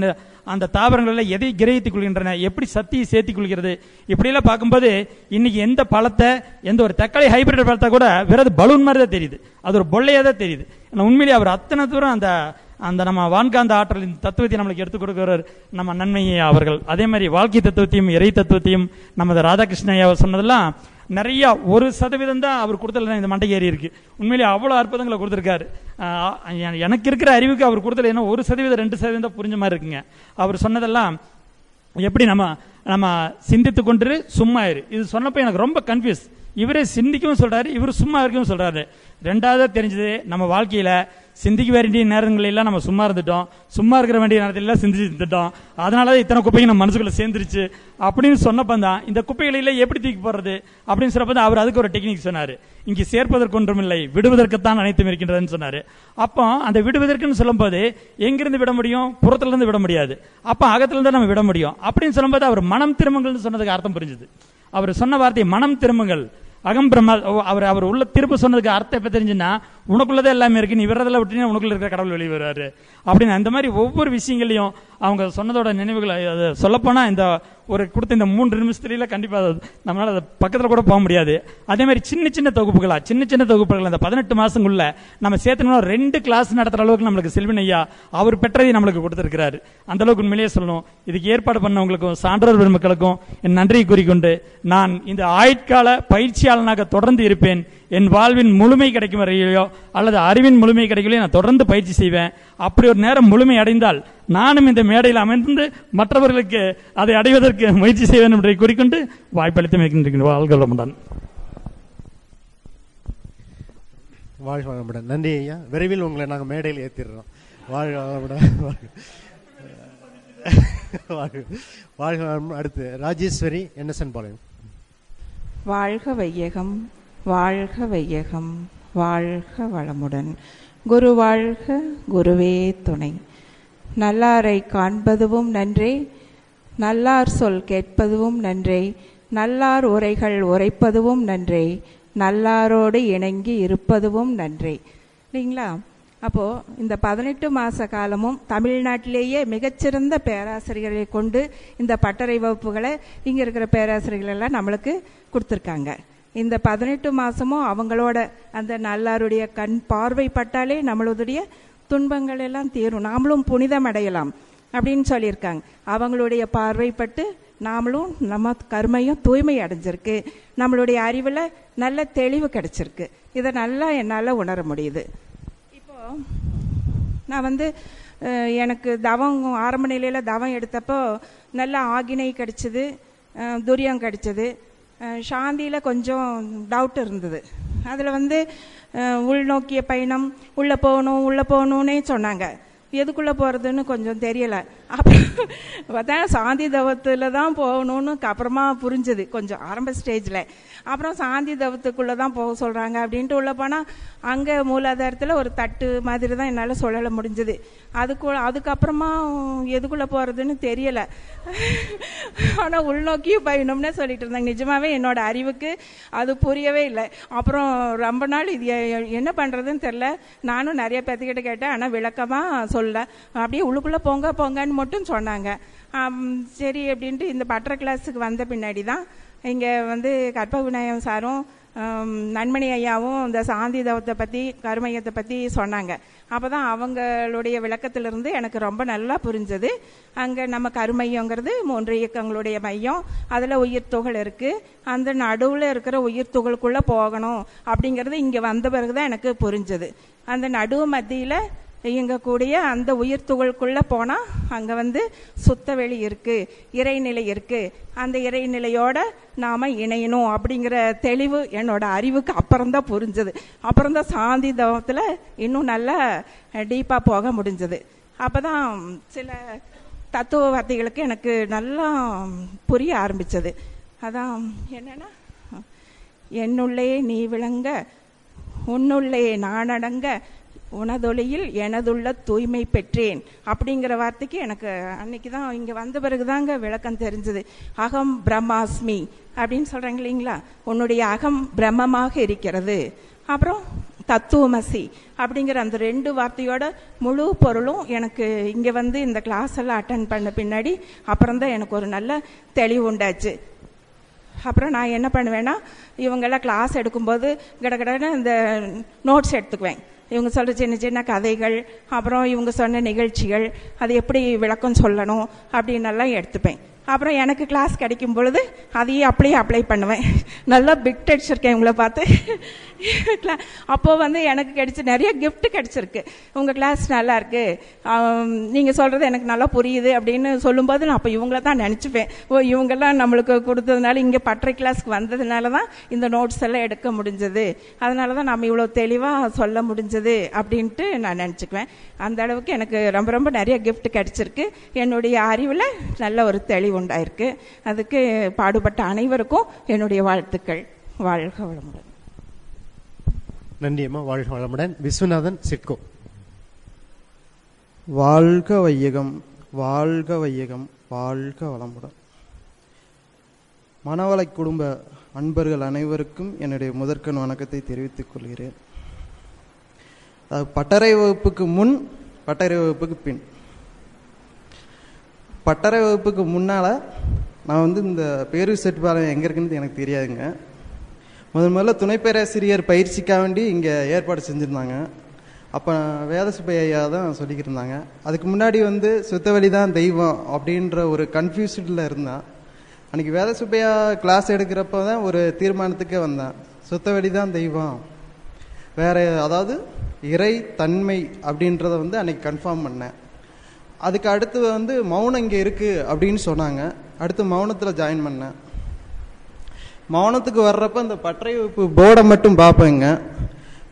அந்த தாவரங்கள் எதை கிரகித்துக் கொள்கின்றன, எப்படி சக்தியை சேர்த்திக் கொள்கிறது, இப்படியெல்லாம் பார்க்கும்போது இன்னைக்கு எந்த பழத்தை, எந்த ஒரு தக்காளி ஹைபிரிட் பழத்தை கூட வெறும் பலூன் மாதிரி தான் தெரியுது, அது ஒரு பொல்லையா தான் தெரியுது. உண்மையிலேயே அவர் அத்தனை தூரம் அந்த நம்ம வான்காந்த ஆற்றலின் தத்துவத்தை நம்மளுக்கு எடுத்துக் கொடுக்கிறார் நம்ம நன்மையை அவர்கள். அதே மாதிரி வாழ்க்கை தத்துவத்தையும் இறை தத்துவத்தையும் நமது ராதாகிருஷ்ண ஐயா சொன்னதெல்லாம் நிறைய 1% தான் அவர் கொடுத்தல இந்த மண்டை ஏறி இருக்கு. உண்மையிலேயே அவ்வளவு அற்புதங்களை கொடுத்திருக்காரு. எனக்கு இருக்கிற அறிவுக்கு அவர் கொடுத்தல என்ன 1% 2% தான் புரிஞ்ச மாதிரி இருக்குங்க. அவர் சொன்னதெல்லாம் எப்படி நம்ம சிந்தித்து கொண்டு சும்மா இரு, இது சொன்னப்ப எனக்கு ரொம்ப கன்ஃபியூஸ். இவரே சிந்திக்கவும் சொல்றாரு, இவர் சும்மா இருக்கவும் சொல்றாரு. 2வது தெரிஞ்சது, நம்ம வாழ்க்கையில சிந்திக்க வேண்டிய நேரங்களெல்லாம் நம்ம சும்மா இருந்துட்டோம், சும்மா இருக்கிற வேண்டிய நேரத்திலாம் சிந்திச்சுட்டோம், அதனாலதான் இத்தனை குப்பைகள் நம்ம மனசுக்குள்ள சேர்ந்துருச்சு அப்படின்னு சொன்னப்பந்தான் இந்த குப்பைகளை எப்படி தூக்கி போடுறது அப்படின்னு சொன்னப்ப அவர் அதுக்கு ஒரு டெக்னிக் சொன்னாரு. இங்கு சேர்ப்பதற்கு ஒன்றும் இல்லை, விடுவதற்குத்தான் அனைத்தும் இருக்கின்றதுன்னு சொன்னாரு. அப்போ அந்த விடுவதற்குன்னு சொல்லும் போது எங்கிருந்து விட முடியும், புறத்துல இருந்து விட முடியாது, அப்ப அகத்துல இருந்து நம்ம விட முடியும் அப்படின்னு சொல்லும்போது அவர் மனம் திரும்புங்கள்னு சொன்னதுக்கு அர்த்தம் புரிஞ்சுது. அவர் சொன்ன வார்த்தை மனம் திரும்புங்கள், அகம் பிரம்மா. அவர் உள்ள திரும்ப சொன்னதுக்கு அர்த்தம் எப்ப தெரிஞ்சுன்னா, உனக்குள்ளதான் எல்லாமே இருக்கு, நீ விரதெல்லாம் விட்டீங்கன்னா உனக்குள்ள இருக்கிற கடவுள் வெளியே வருவாரு அப்படின்னு. அந்த மாதிரி ஒவ்வொரு விஷயங்களையும் அவங்க சொன்னதோட நினைவுகளை சொல்லப்போனா இந்த ஒரு கொடுத்த இந்த 3 நிமிஷத்துல கண்டிப்பா நம்மளால அதை பக்கத்துல கூட போக முடியாது. அதே மாதிரி சின்ன சின்ன தொகுப்புகளா அந்த 18 மாசங்களுள்ள நம்ம சேர்த்தோம்னா 2 கிளாஸ் நடத்துற அளவுக்கு நம்மளுக்கு செல்வின் ஐயா அவர் பெற்றதை நம்மளுக்கு கொடுத்திருக்கிறாரு. அந்த அளவுக்கு உண்மையிலேயே சொல்லணும். இதுக்கு ஏற்பாடு பண்ணவங்களுக்கும் சான்றோர் பெருமக்களுக்கும் என் நன்றியை கூறிக்கொண்டு, நான் இந்த ஆயுட்கால பயிற்சியாளனாக தொடர்ந்து இருப்பேன். என் வாழ்வின் முழுமை கிடைக்கும் வரையிலோ அல்லது அறிவின் முழுமை கிடைக்கலையோ நான் தொடர்ந்து பயிற்சி செய்வேன். அப்படி ஒரு நேரம் முழுமை அடைந்தால் நானும் இந்த மேடையில் அமர்ந்து மற்றவர்களுக்கு அதை அடைவதற்கு முயற்சி செய்வேன் என்பதை கூறிக்கொண்டு வாய்ப்பளித்து மிகின்றேன். வாழ்க வளமுடன். வாழ்க வளமுடன். நன்றி ஐயா. விரைவில் உங்களை நாங்கள் மேடையில் ஏற்றிடுறோம். வாழ்க வளமுடன். வாழ்க வளமுடன். அடுத்து ராஜேஸ்வரி NSN பாளையம். வாழ்க வையகம், வாழ்க வையகம், வாழ்க வளமுடன். குரு வாழ்க, குருவே துணை. நல்லாரை காண்பதுவும் நன்றே, நல்லார் சொல் கேட்பதுவும் நன்றே, நல்லார் உரைகள் உரைப்பதுவும் நன்றே, நல்லாரோடு இணங்கி இருப்பதுவும் நன்றே. இல்லைங்களா? அப்போது இந்த 18 மாத காலமும் தமிழ்நாட்டிலேயே மிகச்சிறந்த பேராசிரியர்களை கொண்டு இந்த பட்டறை வகுப்புகளை இங்கே இருக்கிற பேராசிரியர்கள் எல்லாம் நம்மளுக்கு கொடுத்துருக்காங்க. இந்த 18 மாதமும் அவங்களோட அந்த நல்லாருடைய கண் பார்வைப்பட்டாலே நம்மளுடைய துன்பங்கள் எல்லாம் தீரும், நாமளும் புனிதம் அடையலாம் அப்படின்னு சொல்லியிருக்காங்க. அவங்களுடைய பார்வைப்பட்டு நாமளும் நம்ம கர்மையும் தூய்மை அடைஞ்சிருக்கு, நம்மளுடைய அறிவில் நல்ல தெளிவு கிடைச்சிருக்கு. இதை நல்லா என்னால் உணர முடியுது. இப்போ நான் எனக்கு தவம் ஆரம்ப நிலையில் தவம் எடுத்தப்போ நல்ல ஆகினை கிடைச்சிது, துரியம் கிடைச்சது. சாந்தியில் கொஞ்சம் டவுட் இருந்தது. அதில் உள்நோக்கிய பயணம், உள்ளே போகணுன்னே சொன்னாங்க. எதுக்குள்ளே போகிறதுன்னு கொஞ்சம் தெரியலை. அப்புறம் சாந்தி தவத்தில் தான் போகணுன்னு அப்புறமா புரிஞ்சுது, கொஞ்சம் ஆரம்ப ஸ்டேஜில். அப்புறம் சாந்தி தவத்துக்குள்ளே தான் போக சொல்கிறாங்க அப்படின்ட்டு உள்ளே போனால் அங்கே மூலாதாரத்தில் ஒரு தட்டு மாதிரி தான் என்னால் சொல்லலை முடிஞ்சுது. அதுக்கப்புறமா எதுக்குள்ளே போகிறதுன்னு தெரியலை. ஆனால் உள்நோக்கிய பயணம்னு சொல்லிட்டு இருந்தாங்க. நிஜமாவே என்னோட அறிவுக்கு அது புரியவே இல்லை. அப்புறம் ரொம்ப நாள் இது என்ன பண்ணுறதுன்னு தெரில. நானும் நிறைய பேர்த்துக்கிட்ட கேட்டேன், ஆனால் விளக்கமாக சொல்ல. அப்படியே உள்ளுக்குள்ளே போங்கன்னு மட்டும் சொன்னாங்க. சரி அப்படின்ட்டு இந்த பட்டறை கிளாஸுக்கு வந்த பின்னாடி தான் இங்கே கற்பக விநாயகம் சாரும் நன்மணி ஐயாவும் இந்த சாந்தி தவத்தை பற்றி கருமையத்தை பற்றி சொன்னாங்க. அப்போ தான் அவங்களுடைய விளக்கத்திலிருந்து எனக்கு ரொம்ப நல்லா புரிஞ்சது. அங்கே நம்ம கருமையங்கிறது 3 இயக்கங்களுடைய மையம், அதில் உயிர் துகள் இருக்குது, அந்த நடுவில் இருக்கிற உயிர் துகளுக்குள்ளே போகணும் அப்படிங்கிறது இங்கே வந்த பிறகு தான் எனக்கு புரிஞ்சது. அந்த நடுவு மத்தியில் இயங்கக்கூடிய அந்த உயிர் துகளுக்குள்ளே போனால் அங்கே சுத்தவெளி இருக்குது, இறைநிலை இருக்குது, அந்த இறைநிலையோட நாம் இணையணும் அப்படிங்கிற தெளிவு என்னோட அறிவுக்கு அப்புறம்தான் புரிஞ்சது. அப்புறம்தான் சாந்தி தவத்தில் இன்னும் நல்லா டீப்பாக போக முடிஞ்சது. அப்போ தான் சில தத்துவ வார்த்தைகளுக்கு எனக்கு நல்லா புரிய ஆரம்பித்தது. அதான் என்னென்னா, என்னுள்ளே நீ விளங்க, உன்னுள்ளே நானடங்க, உனதொளியில் எனதுள்ள தூய்மை பெற்றேன் அப்படிங்கிற வார்த்தைக்கு எனக்கு அன்னைக்கு தான் இங்கே வந்த பிறகுதாங்க விளக்கம் தெரிஞ்சது. அகம் பிரம்மாஸ்மி அப்படின்னு சொல்கிறாங்க இல்லைங்களா, உன்னுடைய அகம் பிரம்மமாக இருக்கிறது. அப்புறம் தத்துவமசி அப்படிங்கிற அந்த 2 வார்த்தையோட முழு பொருளும் எனக்கு இங்கே இந்த கிளாஸ் எல்லாம் அட்டன் பண்ண பின்னாடி அப்புறம்தான் எனக்கு ஒரு நல்ல தெளிவு உண்டாச்சு. அப்புறம் நான் என்ன பண்ணுவேன்னா, இவங்கெல்லாம் கிளாஸ் எடுக்கும்போது கடகடன்னு இந்த நோட்ஸ் எடுத்துக்குவேன். இவங்க சொல்கிற சின்ன சின்ன கதைகள், அப்புறம் இவங்க சொன்ன நிகழ்ச்சிகள், அது எப்படி விளக்கம் சொல்லணும் அப்படின்னெல்லாம் எடுத்துப்பேன். அப்புறம் எனக்கு கிளாஸ் கிடைக்கும் பொழுது அதையே அப்படியே அப்ளை பண்ணுவேன். நல்லா பிட் அடிச்சிருக்கேன் இவங்கள பார்த்து. அப்போது எனக்கு கிடைச்சி நிறைய கிஃப்ட் கிடைச்சிருக்கு. உங்கள் கிளாஸ் நல்லா இருக்கு, நீங்கள் சொல்கிறது எனக்கு நல்லா புரியுது அப்படின்னு சொல்லும்போது நான் அப்போ இவங்கள தான் நினச்சிப்பேன். ஓ, இவங்கெல்லாம் நம்மளுக்கு கொடுத்ததுனால, இங்கே பட்டறை கிளாஸ்க்கு வந்ததுனால தான் இந்த நோட்ஸ் எல்லாம் எடுக்க முடிஞ்சது, அதனால தான் நம்ம இவ்வளோ தெளிவாக சொல்ல முடிஞ்சது அப்படின்ட்டு நான் நினச்சிக்குவேன். அந்த அளவுக்கு எனக்கு ரொம்ப ரொம்ப நிறைய கிஃப்ட் கிடைச்சிருக்கு. என்னுடைய அறிவில் நல்ல ஒரு தெளிவு உண்டாயிருக்கு. அதுக்கு பாடுபட்ட அனைவருக்கும் என்னுடைய வாழ்த்துக்கள். வாழ்க வளமுடன். நன்றி அம்மா, வாழ்க வளமுடன். விஸ்வநாதன் சிட்கோ. வாழ்க வையகம், வாழ்க வையகம், வாழ்க வளமுடன். மணவளை குடும்ப அன்பர்கள் அனைவருக்கும் என்னுடைய முதற்கண் வணக்கத்தை தெரிவித்துக் கொள்கிறேன். பட்டறை வகுப்புக்கு முன், பட்டறை வகுப்புக்கு பின். பட்டறை வகுப்புக்கு முன்னால் நான் இந்த பேரூர் செட்டுப்பாளையம் எங்கே இருக்குன்னு எனக்கு தெரியாதுங்க. முதல்ல துணை பேராசிரியர் பயிற்சிக்காக வேண்டி இங்கே ஏற்பாடு செஞ்சுருந்தாங்க. அப்போ வேதசுப்பையா ஐயா தான் சொல்லிக்கிட்டு இருந்தாங்க. அதுக்கு முன்னாடி சுத்தவெளி தான் தெய்வம் அப்படின்ற ஒரு கன்ஃபியூஷனில் இருந்தான். அன்றைக்கி வேதசுப்பையா கிளாஸ் எடுக்கிறப்ப தான் ஒரு தீர்மானத்துக்கே வந்தேன். சுத்தவெளி தான் தெய்வம், வேறு அதாவது இறை தன்மை அப்படின்றத அன்றைக்கி கன்ஃபார்ம் பண்ணேன். அதுக்கு அடுத்து மௌனம் இங்கே இருக்குது அப்படின்னு சொன்னாங்க. அடுத்து மௌனத்தில் ஜாயின் பண்ணேன். மௌனத்துக்கு வர்றப்ப இந்த பட்டறை வகுப்பு போர்டை மட்டும் பார்ப்பேங்க.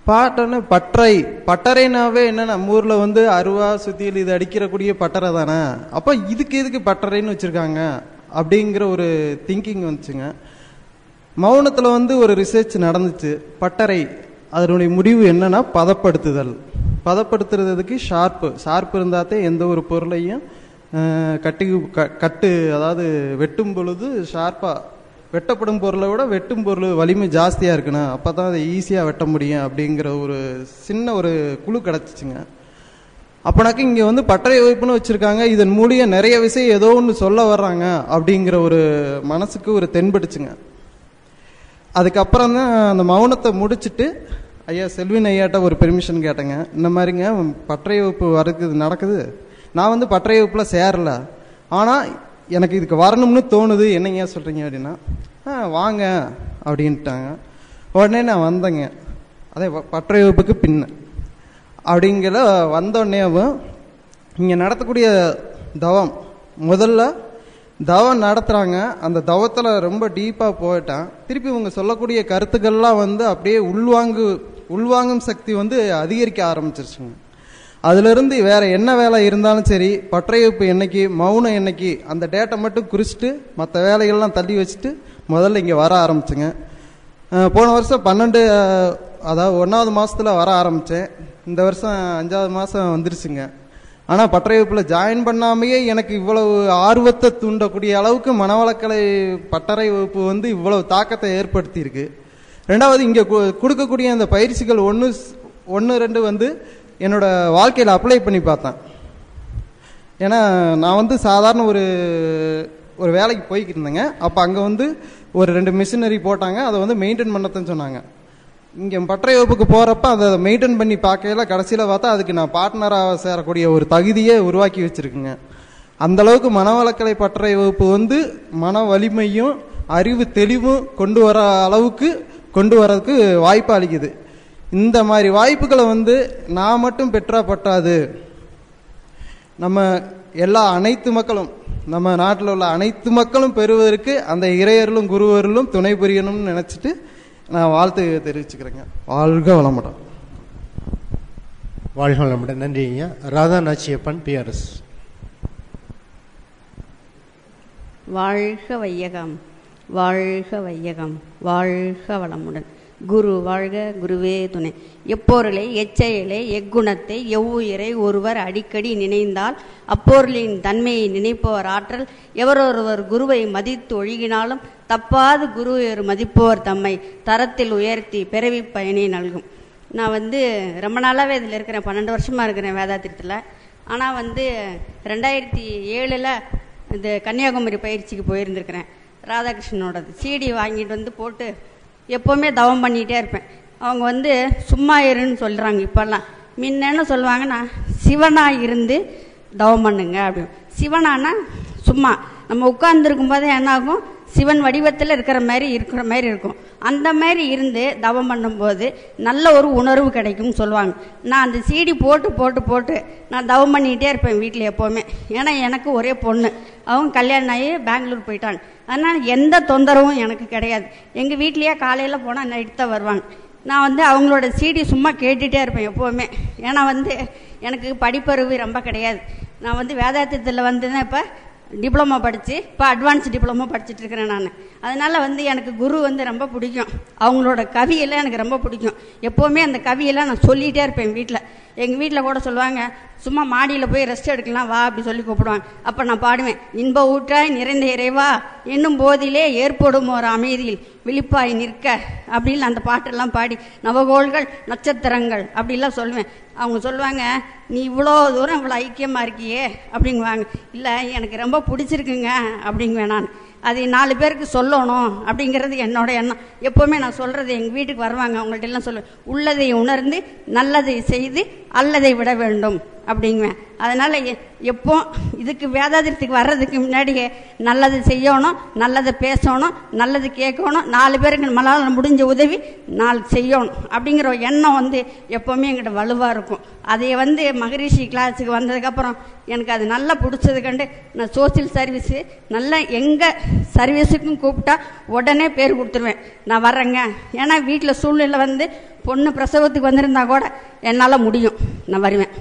பாட்டோன்னு பட்டறைனாவே என்ன, நம்ம ஊரில் அருவா சுத்தியில் இது அடிக்கிறக்கூடிய பட்டறை தானே, அப்போ இதுக்கு பட்டறைன்னு வச்சுருக்காங்க அப்படிங்கிற ஒரு திங்கிங் வந்துச்சுங்க. மௌனத்தில் ஒரு ரிசர்ச் நடந்துச்சு. பட்டறை அதனுடைய முடிவு என்னன்னா பதப்படுத்துறதுக்கு ஷார்ப்பு இருந்தாத்தே எந்த ஒரு பொருளையும் கட்டு அதாவது வெட்டும் பொழுது ஷார்ப்பாக, வெட்டப்படும் பொருளை விட வெட்டும் பொருள் வலிமை ஜாஸ்தியாக இருக்கணும், அப்போ தான் அதை ஈஸியாக வெட்ட முடியும் அப்படிங்கிற ஒரு சின்ன ஒரு குழு கிடச்சிச்சுங்க. அப்போனாக்க இங்கே பட்டறை வகுப்புன்னு வச்சுருக்காங்க, இதன் மூலியம் நிறைய விஷயம் ஏதோ ஒன்று சொல்ல வர்றாங்க அப்படிங்கிற ஒரு மனசுக்கு ஒரு தென்படுச்சுங்க. அதுக்கப்புறம் தான் அந்த மௌனத்தை முடிச்சுட்டு ஐயா செல்வின் ஐயாட்ட ஒரு பெர்மிஷன் கேட்டேங்க. இந்த மாதிரிங்க பட்டறை வகுப்பு நடக்குது, நான் பட்டறை வகுப்பில் சேரல, ஆனால் எனக்கு இதுக்கு வரணும்னு தோணுது, என்னங்க சொல்கிறீங்க அப்படின்னா, வாங்க அப்படின்ட்டாங்க. உடனே நான் வந்தேங்க. அதே பட்டறை வகுப்புக்கு பின்ன அப்படிங்கிற வந்தோடனேவும் இங்கே நடத்தக்கூடிய தவம், முதல்ல தவம் நடத்துகிறாங்க. அந்த தவத்தில் ரொம்ப டீப்பாக போயிட்டேன். திருப்பி இவங்க சொல்லக்கூடிய கருத்துக்கள்லாம் அப்படியே உள்வாங்கும் சக்தி அதிகரிக்க ஆரம்பிச்சிருச்சுங்க. அதிலிருந்து வேறு என்ன வேலை இருந்தாலும் சரி, பட்டறை வகுப்பு என்னைக்கு, மௌனம் என்னைக்கு, அந்த டேட்டை மட்டும் குறிச்சிட்டு மற்ற வேலைகள்லாம் தள்ளி வச்சுட்டு முதல்ல இங்கே வர ஆரம்பிச்சுங்க. போன வருஷம் 12 அதாவது 1வது மாதத்தில் வர ஆரம்பித்தேன். இந்த வருஷம் 5வது மாதம் வந்துருச்சுங்க. ஆனால் பட்டறை வகுப்பில் ஜாயின் பண்ணாமையே எனக்கு இவ்வளவு ஆர்வத்தை தூண்டக்கூடிய அளவுக்கு மனவளக்கலை பட்டறை வகுப்பு இவ்வளவு தாக்கத்தை ஏற்படுத்தியிருக்கு. ரெண்டாவது, இங்கே கொடுக்கக்கூடிய அந்த பயிற்சிகள் 1, 2 என்னோட வாழ்க்கையில் அப்ளை பண்ணி பார்த்தேன். ஏன்னா நான் சாதாரண ஒரு வேலைக்கு போய்கிட்டு இருந்தேங்க. அப்போ அங்கே ஒரு 2 மிஷினரி போட்டாங்க, அதை மெயின்டைன் பண்ணத்தான் சொன்னாங்க. இங்கே பட்டறை வகுப்புக்கு போகிறப்ப அதை மெயின்டைன் பண்ணி பார்க்கையில கடைசியில் பார்த்தா அதுக்கு நான் பார்ட்னராக சேரக்கூடிய ஒரு தகுதியை உருவாக்கி வச்சுருக்குங்க. அந்தளவுக்கு மனவளக்கலை பட்டறை வகுப்பு வந்து மன வலிமையும் அறிவு தெளிவும் கொண்டு வர அளவுக்கு கொண்டு வரதுக்கு வாய்ப்பு அளிக்குது. இந்த மாதிரி வாய்ப்புகளை வந்து நான் மட்டும் பெற்றா பட்டாது, நம்ம அனைத்து மக்களும், நம்ம நாட்டில் உள்ள அனைத்து மக்களும் பெறுவதற்கு அந்த இறையர்களும் குருவர்களும் துணை புரியணும்னு நினச்சிட்டு நான் வாழ்த்து தெரிவிச்சுக்கிறேங்க. வாழ்க வளமுடன். வாழ்க வளமுடன். நன்றி ஐயா. ராதா நாச்சியப்பன், பிஆர்எஸ். வாழ்க வையகம், வாழ்க வையகம், வாழ்க வளமுடன். குரு வாழ்க, குருவே துணை. எப்பொருளை எச்செயலை எக்குணத்தை எவ்வுயிரை ஒருவர் அடிக்கடி நினைந்தால் அப்பொருளின் தன்மையை நினைப்பவர் ஆற்றல் எவரொருவர் குருவை மதித்து ஒழுகினாலும் தப்பாது குருவர் மதிப்பவர் தம்மை தரத்தில் உயர்த்தி பிறவி பயனை நல்கும். நான் வந்து ரொம்ப நாளாகவே இதில் இருக்கிறேன், 12 வருஷமாக இருக்கிறேன் வேதாத்திரத்தில். ஆனால் வந்து 2007 இந்த கன்னியாகுமரி பயிற்சிக்கு போயிருந்துருக்கிறேன். ராதாகிருஷ்ணனோடது சிடி வாங்கிட்டு வந்து போட்டு எப்போவுமே தவம் பண்ணிகிட்டே இருப்பேன். அவங்க வந்து சும்மா இருன்னு சொல்கிறாங்க. இப்போல்லாம் முன்னன்னு சொல்லுவாங்கன்னா சிவனாக இருந்து தவம் பண்ணுங்க அப்படின்னு. சிவனானா சும்மா நம்ம உட்கார்ந்துருக்கும் போதே என்னாகும், சிவன் வடிவத்தில் இருக்கிற மாதிரி இருக்கும். அந்த மாதிரி இருந்து தவம் பண்ணும்போது நல்ல ஒரு உணர்வு கிடைக்கும்னு சொல்லுவாங்க. நான் அந்த சீடி போட்டு நான் தவம் பண்ணிகிட்டே இருப்பேன் வீட்டில் எப்போவுமே. ஏன்னா எனக்கு ஒரே பொண்ணு, அவங்க கல்யாணம் ஆகி பெங்களூர் போயிட்டாங்க. அதனால் எந்த தொந்தரவும் எனக்கு கிடையாது. எங்கள் வீட்லேயே காலையில் போனால் நைட்டு தான் வருவாங்க. நான் வந்து அவங்களோட சீடி சும்மா கேட்டுகிட்டே இருப்பேன் எப்போவுமே. ஏன்னா வந்து எனக்கு படிப்பறிவு ரொம்ப கிடையாது. நான் வந்து வேதாந்தத்தில் வந்து இப்போ டிப்ளமோ படித்து இப்போ அட்வான்ஸ் டிப்ளமோ படிச்சுட்டு இருக்கிறேன் நான். அதனால் வந்து எனக்கு குரு வந்து ரொம்ப பிடிக்கும். அவங்களோட கவியெல்லாம் எனக்கு ரொம்ப பிடிக்கும். எப்போவுமே அந்த கவியெல்லாம் நான் சொல்லிகிட்டே இருப்பேன் வீட்டில். எங்கள் வீட்டில் கூட சொல்லுவாங்க, சும்மா மாடியில் போய் ரெஸ்ட் எடுக்கலாம் வா அப்படி சொல்லி கூப்பிடுவாங்க. அப்போ நான் பாடுவேன், இன்ப ஊற்றாய் நிறைந்த இறைவா என்னும் போதிலே ஏற்படும் ஒரு அமைதியில் விழிப்பாய் நிற்க அப்படின்னு அந்த பாட்டெல்லாம் பாடி நவகோள்கள் நட்சத்திரங்கள் அப்படிலாம் சொல்லுவேன். அவங்க சொல்லுவாங்க, நீ இவ்வளோ தூரம் இவ்வளோ ஐக்கியமாக இருக்கியே அப்படிங்குவாங்க. இல்லை எனக்கு ரொம்ப பிடிச்சிருக்குங்க அப்படிங்குவேன் நான். அதை 4 பேருக்கு சொல்லணும் அப்படிங்கிறது என்னோட எண்ணம். எப்போவுமே நான் சொல்கிறது, எங்கள் வீட்டுக்கு வருவாங்க அவங்கள்ட்ட எல்லாம் சொல்லுவேன், உள்ளதை உணர்ந்து நல்லதை செய்து அல்லதை விட வேண்டும் அப்படிங்குவேன். அதனால் எப்போ இதுக்கு வேதாத்திரத்துக்கு வர்றதுக்கு முன்னாடியே நல்லது செய்யணும், நல்லதை பேசணும், நல்லது கேட்கணும், 4 பேருக்கு நம்மளால் முடிஞ்ச உதவி 4 செய்யணும் அப்படிங்கிற எண்ணம் வந்து எப்போவுமே எங்கிட்ட வலுவாக இருக்கும். அதை வந்து மகரிஷி கிளாஸுக்கு வந்ததுக்கப்புறம் எனக்கு அது நல்லா பிடிச்சது கண்டு நான் சோசியல் சர்வீஸு நல்லா எங்கே சர்வீஸுக்கும் கூப்பிட்டா உடனே பேர் கொடுத்துருவேன், நான் வர்றேங்க. ஏன்னா வீட்டில் சூழ்நிலை வந்து பொண்ணு பிரசவத்துக்கு வந்திருந்தா கூட என்னால் முடியும், நான் வருவேன்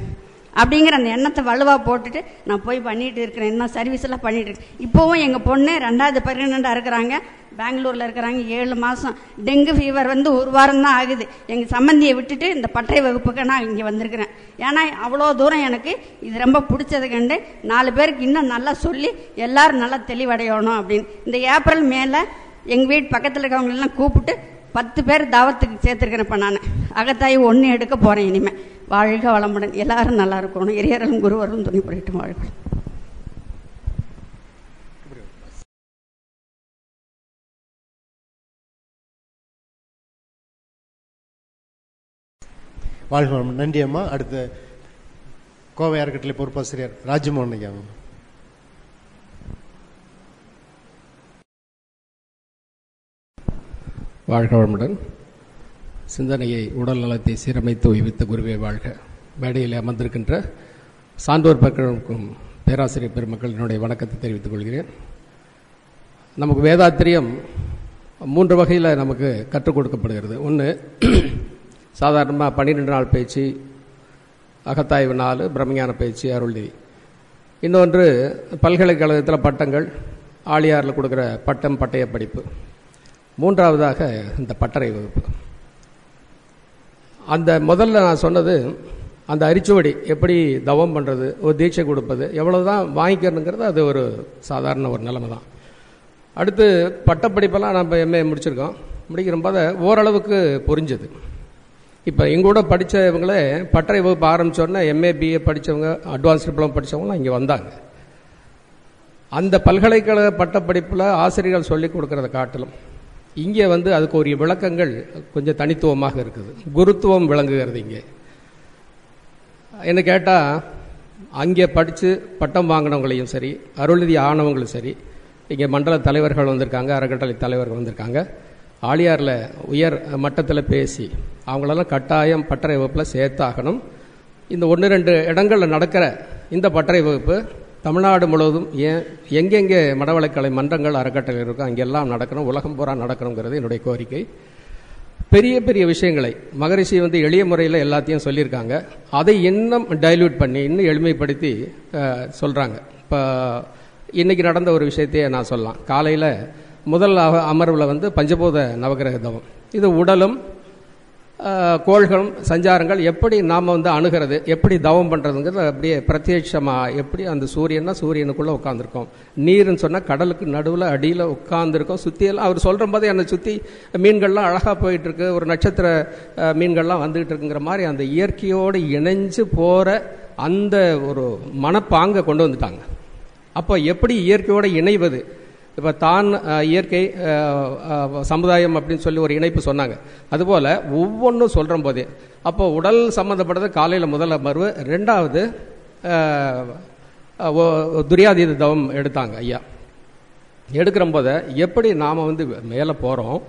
அப்படிங்கிற அந்த எண்ணத்தை வலுவாக போட்டுட்டு நான் போய் பண்ணிகிட்டு இருக்கிறேன். இன்னும் சர்வீஸ் எல்லாம் பண்ணிகிட்டு இருக்கேன். இப்போவும் எங்கள் பொண்ணு 2வது பிரெக்னெண்ட்டாக இருக்கிறாங்க, பெங்களூரில் இருக்கிறாங்க. 7 மாதம். டெங்கு ஃபீவர் வந்து 1 வாரம் தான் ஆகுது. எங்கள் சம்பந்தியை விட்டுட்டு இந்த பட்டறை வகுப்புக்கு நான் இங்கே வந்திருக்கிறேன். ஏன்னா அவ்வளோ தூரம் எனக்கு இது ரொம்ப பிடிச்சது கண்டு 4 பேருக்கு இன்னும் நல்லா சொல்லி எல்லோரும் நல்லா தெளிவடையணும் அப்படின்னு. இந்த ஏப்ரல் மேலே எங்கள் வீட்டு பக்கத்தில் இருக்கவங்களெல்லாம் கூப்பிட்டு 10 பேர் தாவத்துக்கு சேர்த்துருக்கிறேன். இப்போ நான் அகத்தாய் 1 எடுக்க போகிறேன் இனிமேல். வாழ்க வளமுடன். எல்லாரும் நல்லா இருக்கணும். இறையர்களும் குருவர்களும் துணை புரியட்டும். வாழ்க. வாழ்க வளமுடன். நன்றி அம்மா. அடுத்து கோவை அறக்கட்டளை பொறுப்பாசிரியர் ராஜமோகன் ஐயா. வாழ்க வளமுடன். சிந்தனையை உடல் நலத்தை சீரமைத்து உய்வித்த குருவே வாழ்க. மேடையில் அமர்ந்திருக்கின்ற சான்றோர் பெருமக்களுக்கும் பேராசிரியர் பெருமக்கள் என்னுடைய வணக்கத்தை தெரிவித்துக் கொள்கிறேன். நமக்கு வேதாத்திரியம் 3 வகையில் நமக்கு கற்றுக் கொடுக்கப்படுகிறது. ஒன்று சாதாரணமாக 12 நாள் பயிற்சி, அகத்தாய்வு 4, பிரம்மஞான பயிற்சி, அருள்நிதி. இன்னொன்று பல்கலைக்கழகத்தில் பட்டங்கள், ஆழியாரில் கொடுக்குற பட்டம், பட்டய படிப்பு. 3வதாக இந்த பட்டறை வகுப்பு. அந்த முதல்ல நான் சொன்னது அந்த அரிச்சுவடி எப்படி தவம் பண்ணுறது, ஒரு தீட்சை கொடுப்பது, எவ்வளவு தான் வாங்கிக்கிறதுங்கிறது அது ஒரு சாதாரண ஒரு நிலைமை தான். அடுத்து பட்டப்படிப்பெல்லாம் நம்ம எம்ஏ முடிச்சிருக்கோம். முடிக்கிற போது ஓரளவுக்கு புரிஞ்சது. இப்போ எங்கூட படித்தவங்களே பட்டறை வகுப்பு ஆரம்பித்தோடனே எம்ஏ பிஏ படித்தவங்க, அட்வான்ஸ் டிப்ளமோ படித்தவங்களாம் இங்கே வந்தாங்க. அந்த பல்கலைக்கழக பட்டப்படிப்பில் ஆசிரியர்கள் சொல்லிக் கொடுக்கறத காட்டிலும் இங்கே வந்து அதுக்கு ஒரு விளக்கங்கள் கொஞ்சம் தனித்துவமாக இருக்குது, குருத்துவம் விளங்குகிறது. இங்கே என்ன கேட்டால், அங்கே படித்து பட்டம் வாங்கினவங்களையும் சரி, அருள்நிதி ஆனவங்களும் சரி, இங்கே மண்டல தலைவர்கள் வந்திருக்காங்க, அறக்கட்டளை தலைவர்கள் வந்திருக்காங்க, ஆழியாரில் உயர் மட்டத்தில் பேசி அவங்களெல்லாம் கட்டாயம் பட்டறை வகுப்பில் சேர்த்தாகணும். இந்த 1-2 இடங்களில் நடக்கிற இந்த பட்டறை வகுப்பு தமிழ்நாடு முழுவதும் எங்கெங்கே மடவளைக்கலை மன்றங்கள் அறக்கட்டளை இருக்கோ அங்கெல்லாம் நடக்கணும், உலகம் பூரா நடக்கணுங்கிறது என்னுடைய கோரிக்கை. பெரிய பெரிய விஷயங்களை மகரிஷி வந்து எளிய முறையில் எல்லாத்தையும் சொல்லியிருக்காங்க. அதை இன்னும் டைல்யூட் பண்ணி இன்னும் எளிமைப்படுத்தி சொல்கிறாங்க. இப்போ இன்றைக்கி நடந்த ஒரு விஷயத்தையே நான் சொல்லலாம். காலையில் முதல் அமர்வில் வந்து பஞ்சபூத நவகிரக தவம், இது உடலும் கோள்களும் சஞ்சாரங்கள் எப்படி நாம் வந்து அணுகிறது, எப்படி தவம் பண்ணுறதுங்கிறது அப்படியே பிரத்யட்சமாக, எப்படி அந்த சூரியனுக்குள்ளே உட்காந்துருக்கோம், நீருன்னு சொன்னால் கடலுக்கு நடுவில் அடியில் உட்காந்துருக்கோம், சுற்றியெல்லாம் அவர் சொல்கிற போதே என்னை சுற்றி மீன்கள்லாம் அழகாக போயிட்டுருக்கு, ஒரு நட்சத்திர மீன்கள்லாம் வந்துகிட்டு இருக்குங்கிற மாதிரி அந்த இயற்கையோடு இணைஞ்சு போகிற அந்த ஒரு மனப்பாங்கை கொண்டு வந்துட்டாங்க. அப்போ எப்படி இயற்கையோடு இணைவது, இப்போ தான் இயற்கை சமுதாயம் அப்படின்னு சொல்லி ஒரு இணைப்பு சொன்னாங்க. அதுபோல் ஒவ்வொன்றும் சொல்கிற போதே அப்போ உடல் சம்மந்தப்பட்டது காலையில் முதல் அமர்வு, 2வது துரியாதீத தவம் எடுத்தாங்க ஐயா. எடுக்கிற போது எப்படி நாம் வந்து மேலே போகிறோம்,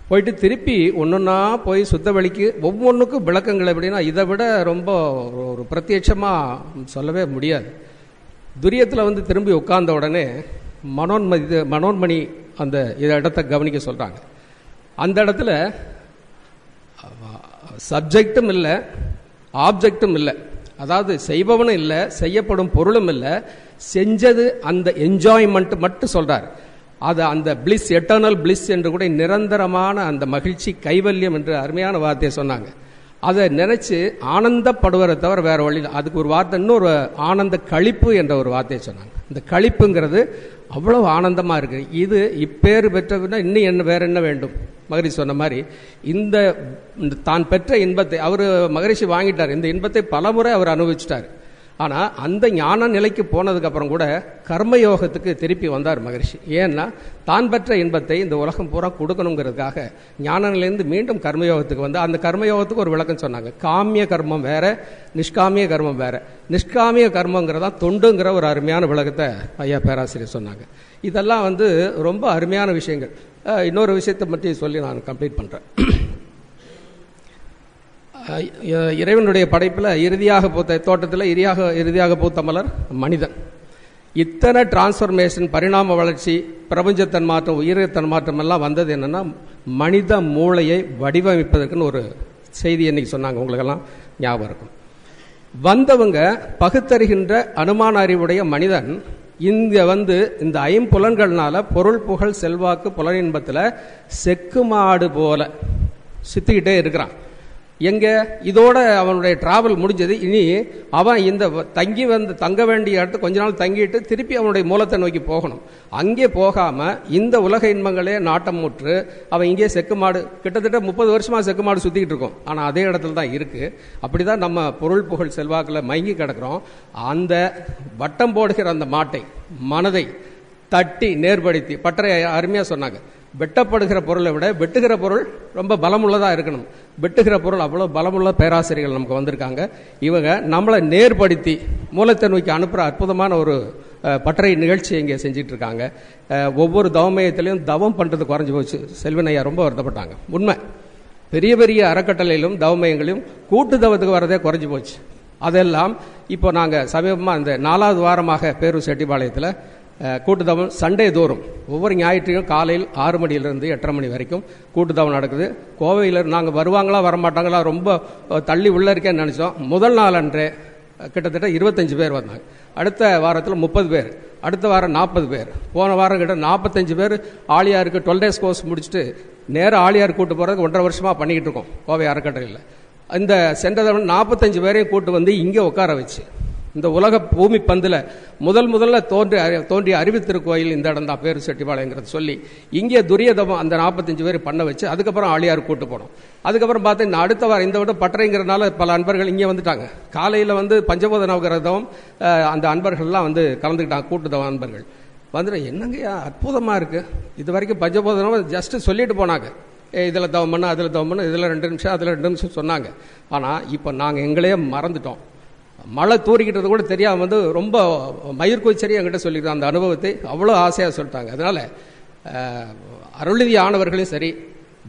போயிட்டு திருப்பி ஒன்றுன்னா போய் சுத்த வழிக்கு ஒவ்வொன்றுக்கும் விளக்கங்கள் எப்படின்னா இதை விட ரொம்ப ஒரு பிரத்யட்சமாக சொல்லவே முடியாது. துரியத்தில் வந்து திரும்பி உட்கார்ந்த உடனே மனோன்மணி அந்த இடத்த கவனிக்க சொல்கிறாங்க. அந்த இடத்துல சப்ஜெக்டும் இல்லை, ஆப்ஜெக்டும் இல்லை, அதாவது செய்பவனும் இல்லை, செய்யப்படும் பொருளும் இல்லை, செஞ்சது அந்த என்ஜாய்மெண்ட் மட்டும் சொல்கிறார். அது அந்த பிளிஸ், எட்டர்னல் பிளிஸ் என்று கூட நிரந்தரமான அந்த மகிழ்ச்சி, கைவல்யம் என்று அருமையான வார்த்தையை சொன்னாங்க. அதை நினைச்சு ஆனந்தப்படுவதை தவிர வேற வழியில். அதுக்கு ஒரு வார்த்தை, இன்னொரு ஆனந்த களிப்பு என்ற ஒரு வார்த்தையை சொன்னாங்க. இந்த களிப்புங்கிறது அவ்வளவு ஆனந்தமாக இருக்குது. இது இப்பேறு பெற்றதுன்னா இன்னும் என்ன வேற என்ன வேண்டும்? மகரிஷி சொன்ன மாதிரி இந்த தான் பெற்ற இன்பத்தை அவர் மகரிஷி வாங்கிட்டார். இந்த இன்பத்தை பலமுறை அவர் அனுபவிச்சிட்டார். ஆனால் அந்த ஞான நிலைக்கு போனதுக்கப்புறம் கூட கர்மயோகத்துக்கு திருப்பி வந்தார் மகரிஷி. ஏன்னா தான் பெற்ற இன்பத்தை இந்த உலகம் பூரா கொடுக்கணுங்கிறதுக்காக ஞான நிலையிலிருந்து மீண்டும் கர்மயோகத்துக்கு வந்து அந்த கர்மயோகத்துக்கு ஒரு விளக்கம் சொன்னாங்க. காமிய கர்மம் வேற, நிஷ்காமிய கர்மம் வேற. நிஷ்காமிய கர்மங்கிறதா தொண்டுங்கிற ஒரு அருமையான விளக்கத்தை ஐயா பேராசிரியர் சொன்னாங்க. இதெல்லாம் வந்து ரொம்ப அருமையான விஷயங்கள். இன்னொரு விஷயத்தை பற்றி சொல்லி நான் கம்ப்ளீட் பண்ணுறேன். இறைவனுடைய படைப்பில் இறுதியாக பூத்த தோட்டத்தில் இறுதியாக பூத்த மலர் மனிதன். இத்தனை டிரான்ஸ்ஃபர்மேஷன், பரிணாம வளர்ச்சி, பிரபஞ்ச தன்மாற்றம், உயிர் தன்மாற்றம் எல்லாம் வந்தது என்னன்னா மனித மூளையை வடிவமைப்பதற்குன்னு ஒரு செய்தி இன்னைக்கு சொன்னாங்க. உங்களுக்கெல்லாம் ஞாபகம் இருக்கும். வந்தவங்க பகுத்தறிகின்ற அனுமான அறிவுடைய மனிதன் இங்க வந்து இந்த ஐம்புலன்கள்னால பொருள், புகழ், செல்வாக்கு, புலனின்பத்தில் செக்கு மாடு போல சுத்திக்கிட்டே இருக்கிறான். எங்க இதோட அவனுடைய டிராவல் முடிஞ்சது. இனி அவன் இந்த தங்க வேண்டிய இடத்து கொஞ்ச நாள் தங்கிட்டு திருப்பி அவனுடைய மூலத்தை நோக்கி போகணும். அங்கே போகாம இந்த உலக இன்பங்களே நாட்டம் முற்று அவன் இங்கே செக்கு மாடு, கிட்டத்தட்ட 30 வருஷமா செக்கு மாடு சுத்திக்கிட்டு இருக்கோம். ஆனா அதே இடத்துல தான் இருக்கு. அப்படிதான் நம்ம பொருள், புகழ், செல்வாக்குல மயங்கி கிடக்கிறோம். அந்த வட்டம் போடுகிற அந்த மாட்டை, மனதை தட்டி நேர்படுத்தி பட்டறை அருமையா சொன்னாங்க. வெட்டப்படுகிற பொருளை விட வெட்டுகிற பொருள் ரொம்ப பலமுள்ளதாக இருக்கணும். வெட்டுகிற பொருள் அவ்வளோ பலமுள்ள பேராசிரியர்கள் நமக்கு வந்திருக்காங்க. இவங்க நம்மளை நேர்படுத்தி மூலத்தை நோக்கி அனுப்புகிற அற்புதமான ஒரு பட்டறை நிகழ்ச்சி இங்கே செஞ்சிட்டு இருக்காங்க. ஒவ்வொரு தவமயத்திலையும் தவம் பண்ணுறது குறைஞ்சி போச்சு. செல்வன் ஐயா ரொம்ப வருத்தப்பட்டாங்க. உண்மை, பெரிய பெரிய அறக்கட்டளையிலும் தவமயங்களையும் கூட்டு தவத்துக்கு வரதே குறைஞ்சி போச்சு. அதெல்லாம் இப்போ நாங்கள் சமீபமாக இந்த 4வது வாரமாக பேரூர் செட்டிபாளையத்தில் கூட்டுத்தவம் சண்டே தோறும் ஒவ்வொரு ஞாயிற்றையும் காலையில் 6 மணியிலிருந்து 8:30 மணி வரைக்கும் கூட்டுத்தவம் நடக்குது. கோவையில் நாங்கள் வருவாங்களா வரமாட்டாங்களா ரொம்ப தள்ளி உள்ள இருக்கேன்னு நினச்சோம். முதல் நாள் அன்றே கிட்டத்தட்ட 25 பேர் வந்தாங்க. அடுத்த வாரத்தில் 30 பேர், அடுத்த வாரம் 40 பேர், போன வாரம் கிட்ட 45 பேர். ஆழியாருக்கு 12 days கோர்ஸ் முடிச்சுட்டு நேராக ஆழியார் கூட்டு போகிறதுக்கு 1.5 வருஷமாக பண்ணிக்கிட்டு இருக்கோம் கோவை அறக்கட்டளையில். இந்த சென்ற தவணை 45 பேரையும் கூட்டு வந்து இங்கே உட்கார வச்சு இந்த உலக பூமி பந்தில் முதல்ல தோன்றிய அறிவு திருக்கோயில் இந்த இடம் தான் பேரு செட்டிபாளையங்கிறது சொல்லி இங்கே துரியதவம் அந்த 45 பேர் பண்ண வச்சு அதுக்கப்புறம் ஆழியார் கூட்டு போனோம். அதுக்கப்புறம் பார்த்தா இந்த அடுத்த வாரம் இந்த விட பட்டறைங்கிறதுனால பல அன்பர்கள் இங்கே வந்துட்டாங்க. காலையில் வந்து பஞ்சபோத நவகிரதம் அந்த அன்பர்கள்லாம் வந்து கலந்துக்கிட்டாங்க, கூட்டுதவ அன்பர்கள். வந்துடும். என்னங்கய்யா அற்புதமாக இருக்குது, இது வரைக்கும் பஞ்சபோதனம் ஜஸ்ட்டு சொல்லிட்டு போனாங்க, இதில் தவம் பண்ண அதில் தவம் பண்ண, இதில் 2 நிமிஷம் அதில் 2 நிமிஷம் சொன்னாங்க. ஆனால் இப்போ நாங்கள் எங்களையே மறந்துட்டோம். மழை தூரிக்கிட்டது கூட தெரியாமல் வந்து ரொம்ப மயிர்கூச்சரி என்கிட்ட சொல்லியிருக்கோம். அந்த அனுபவத்தை அவ்வளோ ஆசையாக சொல்லிட்டாங்க. அதனால் அருள்நிதி ஆனவர்களையும் சரி,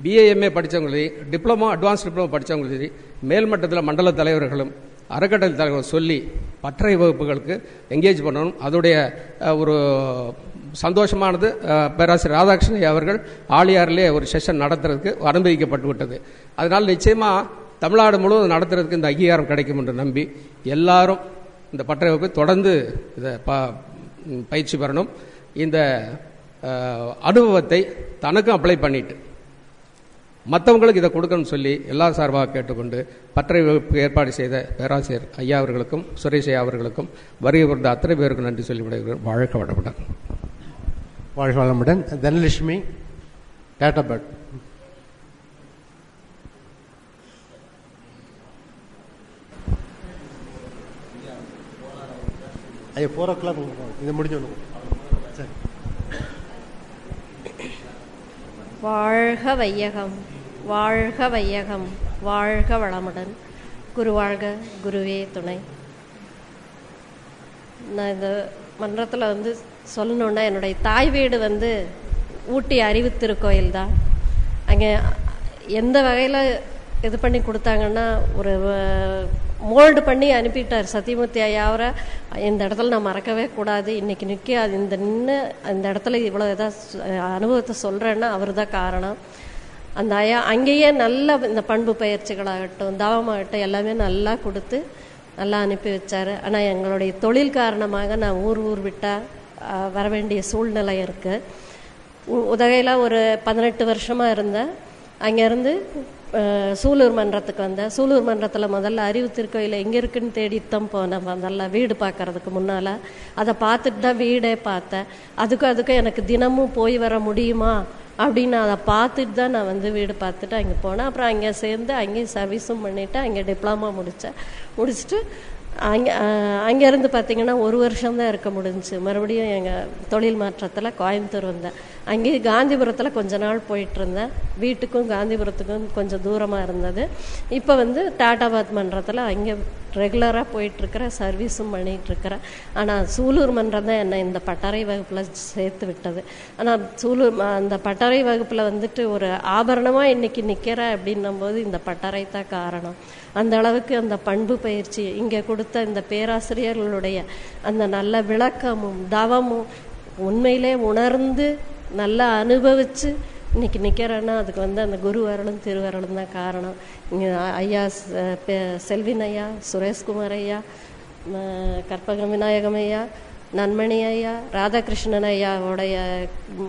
பிஏஎம்ஏ படித்தவங்களையும் சரி, டிப்ளமோ அட்வான்ஸ் டிப்ளமோ படித்தவங்களையும் சரி, மேல்மட்டத்தில் மண்டல தலைவர்களும் அறக்கட்டளை தலைவர்கள் சொல்லி பட்டறை வகுப்புகளுக்கு எங்கேஜ் பண்ணணும். அதோடைய ஒரு சந்தோஷமானது பேராசிரியர் ராதாகிருஷ்ணன் அவர்கள் ஆழியாரிலே ஒரு செஷன் நடத்துறதுக்கு அனுமதிக்கப்பட்டு விட்டது. அதனால் நிச்சயமாக தமிழ்நாடு முழுவதும் நடத்துறதுக்கு இந்த அங்கீகாரம் கிடைக்கும் என்று நம்பி எல்லாரும் இந்த பட்டறை வகுப்பை தொடர்ந்து இதை பயிற்சி பெறணும். இந்த அனுபவத்தை தனக்கும் அப்ளை பண்ணிட்டு மற்றவங்களுக்கு இதை கொடுக்கணும்னு சொல்லி எல்லா சார்பாக கேட்டுக்கொண்டு பட்டறை வகுப்பு ஏற்பாடு செய்த பேராசிரியர் ஐயா அவர்களுக்கும் சுரேஷ் ஐயா அவர்களுக்கும் வருகை புரிந்த அத்தனை பேருக்கும் நன்றி சொல்லி விடைகிறேன். வாழ்க வளமுடன். வாழ்க வளமுடன். Dhanalakshmi date of birth. ஐயா 4 o'clock இது முடிஞ்சோம். சரி. வாழ்க வையகம், வாழ்க வையகம், வாழ்க வளமுடன். குரு வாழ்க, குருவே துணை. நான் இந்த மன்றத்தில் வந்து சொல்லணுன்னா, என்னுடைய தாய் வீடு வந்து ஊட்டி அறிவுத்திருக்கோயில் தான். அங்கே எந்த வகையில் இது பண்ணி கொடுத்தாங்கன்னா, ஒரு மோல்டு பண்ணி அனுப்பிட்டார் சத்தியமூர்த்தி ஐயா அவரை. இந்த இடத்துல நான் மறக்கவே கூடாது, இன்றைக்கி நிற்க அது இந்த இடத்துல இவ்வளோ இதாக அனுபவத்தை சொல்கிறேன்னா அவர் தான் காரணம். அந்த ஐயா அங்கேயே நல்ல இந்த பண்பு பயிற்சிகளாகட்டும் தவமாகட்டும் எல்லாமே நல்லா கொடுத்து நல்லா அனுப்பி வச்சார். ஆனால் எங்களுடைய தொழில் காரணமாக நான் ஊர் விட்டால் வர வேண்டிய சூழ்நிலை இருக்குது. உதகையில் ஒரு 18 வருஷமாக இருந்தேன். அங்கேருந்து சூலூர் மன்றத்துக்கு வந்தேன். சூலூர் மன்றத்தில் முதல்ல அறிவு திருக்கோயில் எங்கே இருக்குன்னு தேடித்தான் போனேன். முதல்ல வீடு பார்க்கறதுக்கு முன்னால் அதை பார்த்துட்டு தான் வீடே பார்த்தேன். அதுக்கும் எனக்கு தினமும் போய் வர முடியுமா அப்படின்னு அதை பார்த்துட்டு தான் நான் வந்து வீடு பார்த்துட்டு அங்கே போனேன். அப்புறம் அங்கே சேர்ந்து அங்கேயும் சர்வீஸும் பண்ணிவிட்டு அங்கே டிப்ளமா முடிச்சுட்டு அங்கேருந்து பார்த்திங்கன்னா 1 வருஷம்தான் இருக்க முடிஞ்சிச்சு. மறுபடியும் எங்கள் தொழில் மாற்றத்தில் கோயம்புத்தூர் வந்தேன். அங்கேயும் காந்திபுரத்தில் கொஞ்ச நாள் போயிட்டுருந்தேன். வீட்டுக்கும் காந்திபுரத்துக்கும் கொஞ்சம் தூரமாக இருந்தது. இப்போ வந்து டாட்டாபாத் மன்றத்தில் அங்கே ரெகுலராக போயிட்டுருக்கிறேன், சர்வீஸும் பண்ணிகிட்ருக்கிறேன். ஆனால் சூலூர் மன்றம் தான் என்னை இந்த பட்டறை வகுப்பில் சேர்த்து விட்டது. ஆனால் அந்த பட்டறை வகுப்பில் வந்துட்டு ஒரு ஆபரணமாக இன்றைக்கி நிற்கிறேன் அப்படின்னும்போது இந்த பட்டறை தான் காரணம். அந்த அளவுக்கு அந்த பண்பு பயிற்சி இங்கே கொடுத்த இந்த பேராசிரியர்களுடைய அந்த நல்ல விளக்கமும் தவமும் உண்மையிலே உணர்ந்து நல்லா அனுபவித்து இன்னைக்கு நிற்கிறேன்னா அதுக்கு வந்து அந்த குரு அருளும் திருவருளும் தான் காரணம். இங்கே ஐயா செல்வின் ஐயா, சுரேஷ்குமார் ஐயா, கற்பகம் விநாயகம் ஐயா, நன்மணி ஐயா, ராதாகிருஷ்ணன் ஐயாவுடைய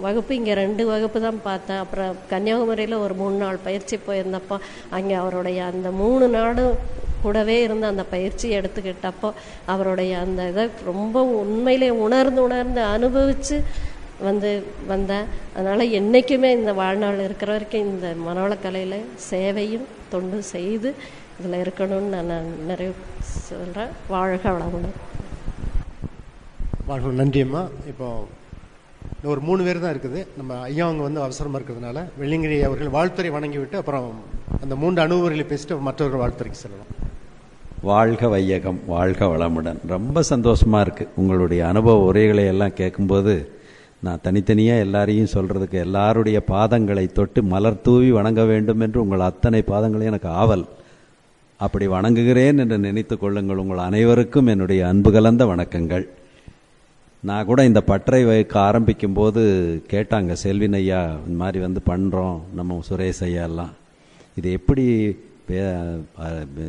வகுப்பு இங்கே 2 வகுப்பு தான் பார்த்தேன். அப்புறம் கன்னியாகுமரியில் ஒரு 3 நாள் பயிற்சி போயிருந்தப்போ அங்கே அவருடைய அந்த 3 நாடும் கூடவே இருந்து அந்த பயிற்சி எடுத்துக்கிட்டப்போ அவருடைய அந்த இதை ரொம்ப உண்மையிலே உணர்ந்து அனுபவித்து வந்தேன். அதனால் என்றைக்குமே இந்த வாழ்நாள் இருக்கிற வரைக்கும் இந்த மனவளக்கலையில் சேவையும் தொண்டு செய்து இதில் இருக்கணும்னு நான் நிறைய சொல்கிறேன். வாழ்க வளமுடன். வாழ்க. நன்றி அம்மா. இப்போ ஒரு 3 பேர் தான் இருக்குது. நம்ம ஐயா அவங்க வந்து அவசரமாக இருக்கிறதுனால வெள்ளிங்கிரி அவர்கள் வாழ்த்துறை வணங்கிவிட்டு அப்புறம் அந்த 3 அனுபவர்களை பேசிட்டு மற்றவர்கள் வாழ்த்துறைக்கு செல்லலாம். வாழ்க வையகம், வாழ்க வளமுடன். ரொம்ப சந்தோஷமாக இருக்குது உங்களுடைய அனுபவ உரைகளை எல்லாம் கேட்கும்போது. நான் தனித்தனியாக எல்லாரையும் சொல்கிறதுக்கு எல்லாருடைய பாதங்களை தொட்டு மலர் தூவி வணங்க வேண்டும் என்று உங்கள் அத்தனை பாதங்களையும் எனக்கு ஆவல். அப்படி வணங்குகிறேன் என்று நினைத்து கொள்ளுங்கள். உங்கள் அனைவருக்கும் என்னுடைய அன்பு கலந்த வணக்கங்கள். நான் கூட இந்த பட்டறை வைக்க ஆரம்பிக்கும்போது கேட்டாங்க, செல்வின் ஐயா இந்த மாதிரி வந்து பண்ணுறோம் நம்ம சுரேஷ் ஐயா எல்லாம், இது எப்படி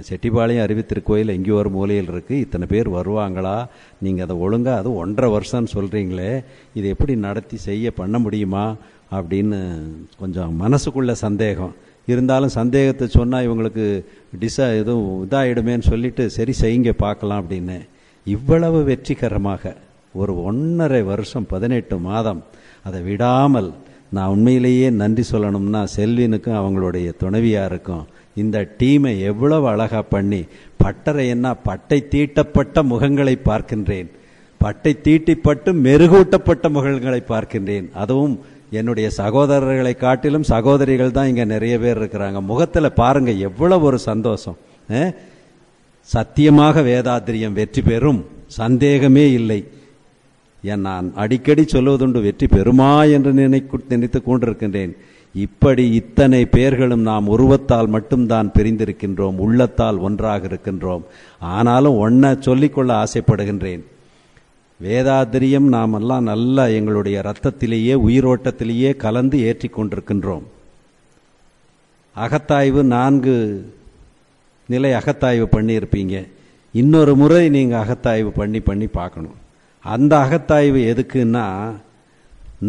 செட்டிபாளையம் அறிவித்திருக்கோயில் எங்கேயோ ஒரு மூலையில் இருக்குது, இத்தனை பேர் வருவாங்களா, நீங்கள் அதை ஒழுங்காக அது 1.5 வருஷம்னு சொல்கிறீங்களே, இது எப்படி நடத்தி பண்ண முடியுமா அப்படின்னு கொஞ்சம் மனசுக்குள்ள சந்தேகம் இருந்தாலும் சந்தேகத்தை சொன்னால் இவங்களுக்கு எதுவும் இதாகிடுமேன்னு சொல்லிட்டு சரி செய்யுங்க பார்க்கலாம் அப்படின்னு. இவ்வளவு வெற்றிகரமாக ஒரு 1.5 வருஷம் 18 மாதம் அதை விடாமல் நான் உண்மையிலேயே நன்றி சொல்லணும்னா செல்வினுக்கும் அவங்களுடைய துணைவியாருக்கும் இந்த டீமை எவ்வளவு அழகாக பண்ணி பட்டறை என்ன பட்டை தீட்டப்பட்ட முகங்களை பார்க்கின்றேன். பட்டை தீட்டிப்பட்டு மெருகூட்டப்பட்ட மகள்களை பார்க்கின்றேன். அதுவும் என்னுடைய சகோதரர்களை காட்டிலும் சகோதரிகள் தான் இங்க நிறைய பேர் இருக்கிறாங்க. முகத்துல பாருங்க எவ்வளவு ஒரு சந்தோஷம். சத்தியமாக வேதாத்திரியம் வெற்றி பெறும், சந்தேகமே இல்லை. நான் அடிக்கடி சொல்வதுண்டு, வெற்றி பெறுமா என்று நினைத்து கொண்டிருக்கின்றேன். இப்படி இத்தனை பேர்களும் நாம் உருவத்தால் மட்டும்தான் பிரிந்திருக்கின்றோம், உள்ளத்தால் ஒன்றாக இருக்கின்றோம். ஆனாலும் ஒன்ன சொல்லிக்கொள்ள ஆசைப்படுகின்றேன். வேதாத்திரியம் நாம் எல்லாம் நல்லா எங்களுடைய இரத்தத்திலேயே உயிரோட்டத்திலேயே கலந்து ஏற்றி கொண்டிருக்கின்றோம். அகத்தாய்வு 4 நிலை அகத்தாய்வு பண்ணியிருப்பீங்க. இன்னொரு முறை நீங்கள் அகத்தாய்வு பண்ணி பார்க்கணும். அந்த அகத்தாய்வு எதுக்குன்னா,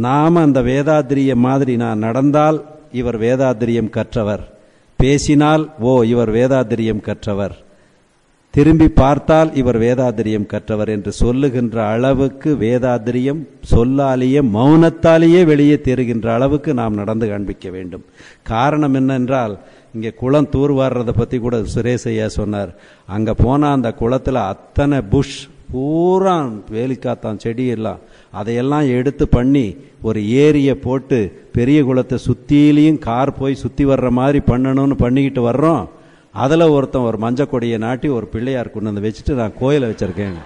நாம் அந்த வேதாத்திரிய மாதிரி நான் நடந்தால் இவர் வேதாத்திரியம் கற்றவர், பேசினால் ஓ இவர் வேதாத்திரியம் கற்றவர், திரும்பி பார்த்தால் இவர் வேதாத்திரியம் கற்றவர் என்று சொல்லுகின்ற அளவுக்கு வேதாத்திரியம் சொல்லாலேயே மௌனத்தாலேயே வெளியே தெரிகின்ற அளவுக்கு நாம் நடந்து காண்பிக்க வேண்டும். காரணம் என்னென்றால், இங்கே குளம் தூர்வாடுறதை பற்றி கூட சுரேஷ் ஐயா சொன்னார். அங்கே போனால் அந்த குளத்தில் அத்தனை புஷ் பூரா வேலிக்காத்தான் செடி எல்லாம், அதையெல்லாம் எடுத்து பண்ணி ஒரு ஏரியை போட்டு பெரிய குளத்தை சுற்றிலையும் கார் போய் சுற்றி வர்ற மாதிரி பண்ணணும்னு பண்ணிக்கிட்டு வர்றோம். அதில் ஒருத்தன் ஒரு மஞ்சக்கொடியை நாட்டி ஒரு பிள்ளையார் கொண்டு வந்து வச்சுட்டு நான் கோயிலை வச்சிருக்கேன்,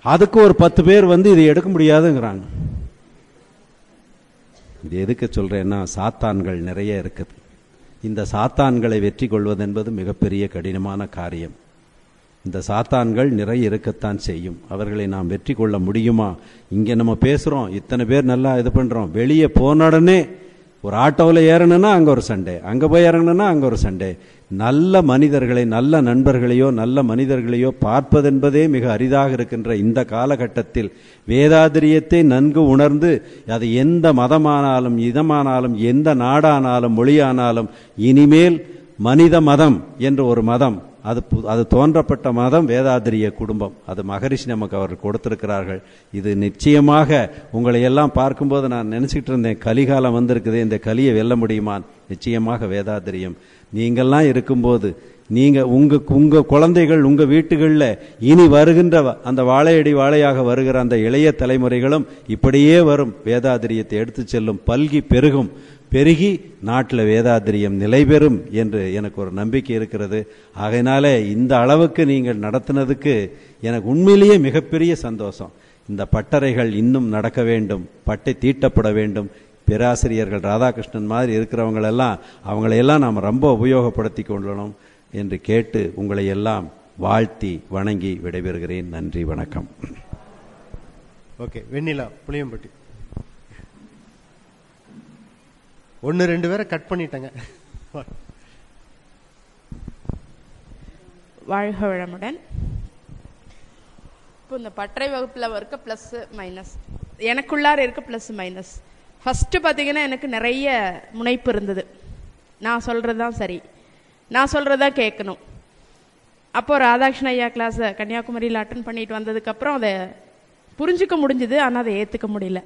அதுக்கு ஒரு 10 பேர் வந்து இதை எடுக்க முடியாதுங்கிறாங்க. இது எதுக்கு சொல்றேன்னா, சாத்தான்கள் நிறைய இருக்குது. இந்த சாத்தான்களை வெற்றி கொள்வது என்பது மிகப்பெரிய கடினமான காரியம். இந்த சாத்தான்கள் நிறைய இருக்கத்தான் செய்யும். அவர்களை நாம் வெற்றி கொள்ள முடியுமா? இங்கே நம்ம பேசுகிறோம், இத்தனை பேர் நல்லா இது பண்ணுறோம். வெளியே போன உடனே ஒரு ஆட்டோவில் ஏறணுன்னா அங்கே ஒரு சண்டை, அங்கே போய் இறங்கணுன்னா அங்கே ஒரு சண்டை. நல்ல மனிதர்களை, நல்ல நண்பர்களையோ நல்ல மனிதர்களையோ பார்ப்பதென்பதே மிக அரிதாக இருக்கின்ற இந்த காலகட்டத்தில் வேதாத்திரியத்தை நன்கு உணர்ந்து, அது எந்த மதமானாலும் இதமானாலும் எந்த நாடானாலும் மொழியானாலும், இனிமேல் மனித மதம் என்ற ஒரு மதம், அது தோன்றப்பட்ட மதம் வேதாத்திரிய குடும்பம். அது மகரிஷி நமக்கு அவர்கள் கொடுத்திருக்கிறார்கள். இது நிச்சயமாக உங்களை எல்லாம் பார்க்கும்போது நான் நினைச்சிட்டு இருந்தேன், கலிகாலம் வந்திருக்குது, இந்த கலியை வெல்ல முடியுமான்? நிச்சயமாக வேதாத்திரியம். நீங்கள்லாம் இருக்கும்போது உங்க குழந்தைகள் உங்க வீட்டுகளில் இனி வருகின்ற அந்த வாழையடி வாழையாக வருகிற அந்த இளைய தலைமுறைகளும் இப்படியே வரும். வேதாத்திரியத்தை எடுத்து செல்லும், பல்கி பெருகும், பெருகி நாட்டில் வேதாத்திரியம் நிலை பெறும் என்று எனக்கு ஒரு நம்பிக்கை இருக்கிறது. ஆகையினால இந்த அளவுக்கு நீங்கள் நடத்தினதுக்கு எனக்கு உண்மையிலேயே மிகப்பெரிய சந்தோஷம். இந்த பட்டறைகள் இன்னும் நடக்க வேண்டும், பட்டை தீட்டப்பட வேண்டும். பேராசிரியர்கள் ராதாகிருஷ்ணன் மாதிரி இருக்கிறவங்களெல்லாம் அவங்களையெல்லாம் நாம் ரொம்ப உபயோகப்படுத்தி கொள்ளணும் என்று கேட்டு உங்களை எல்லாம் வாழ்த்தி வணங்கி விடைபெறுகிறேன். நன்றி, வணக்கம். ஓகே, வெண்ணிலா புளியம்பட்டி. 1-2 பேரை கட் பண்ணிட்டேங்க. வாழ்க வளமுடன். இப்போ இந்த பட்டறை வகுப்பில் இருக்க ப்ளஸ் மைனஸ், எனக்குள்ளார இருக்க ப்ளஸ் மைனஸ். ஃபஸ்ட்டு பார்த்தீங்கன்னா எனக்கு நிறைய முனைப்பு இருந்தது. நான் சொல்கிறது தான் சரி, நான் சொல்கிறது தான் கேட்கணும். அப்போது ராதாகிருஷ்ண ஐயா கிளாஸை கன்னியாகுமரியில் அட்டன் பண்ணிட்டு வந்ததுக்கப்புறம் அதை புரிஞ்சிக்க முடிஞ்சுது, ஆனால் அதை ஏற்றுக்க முடியல.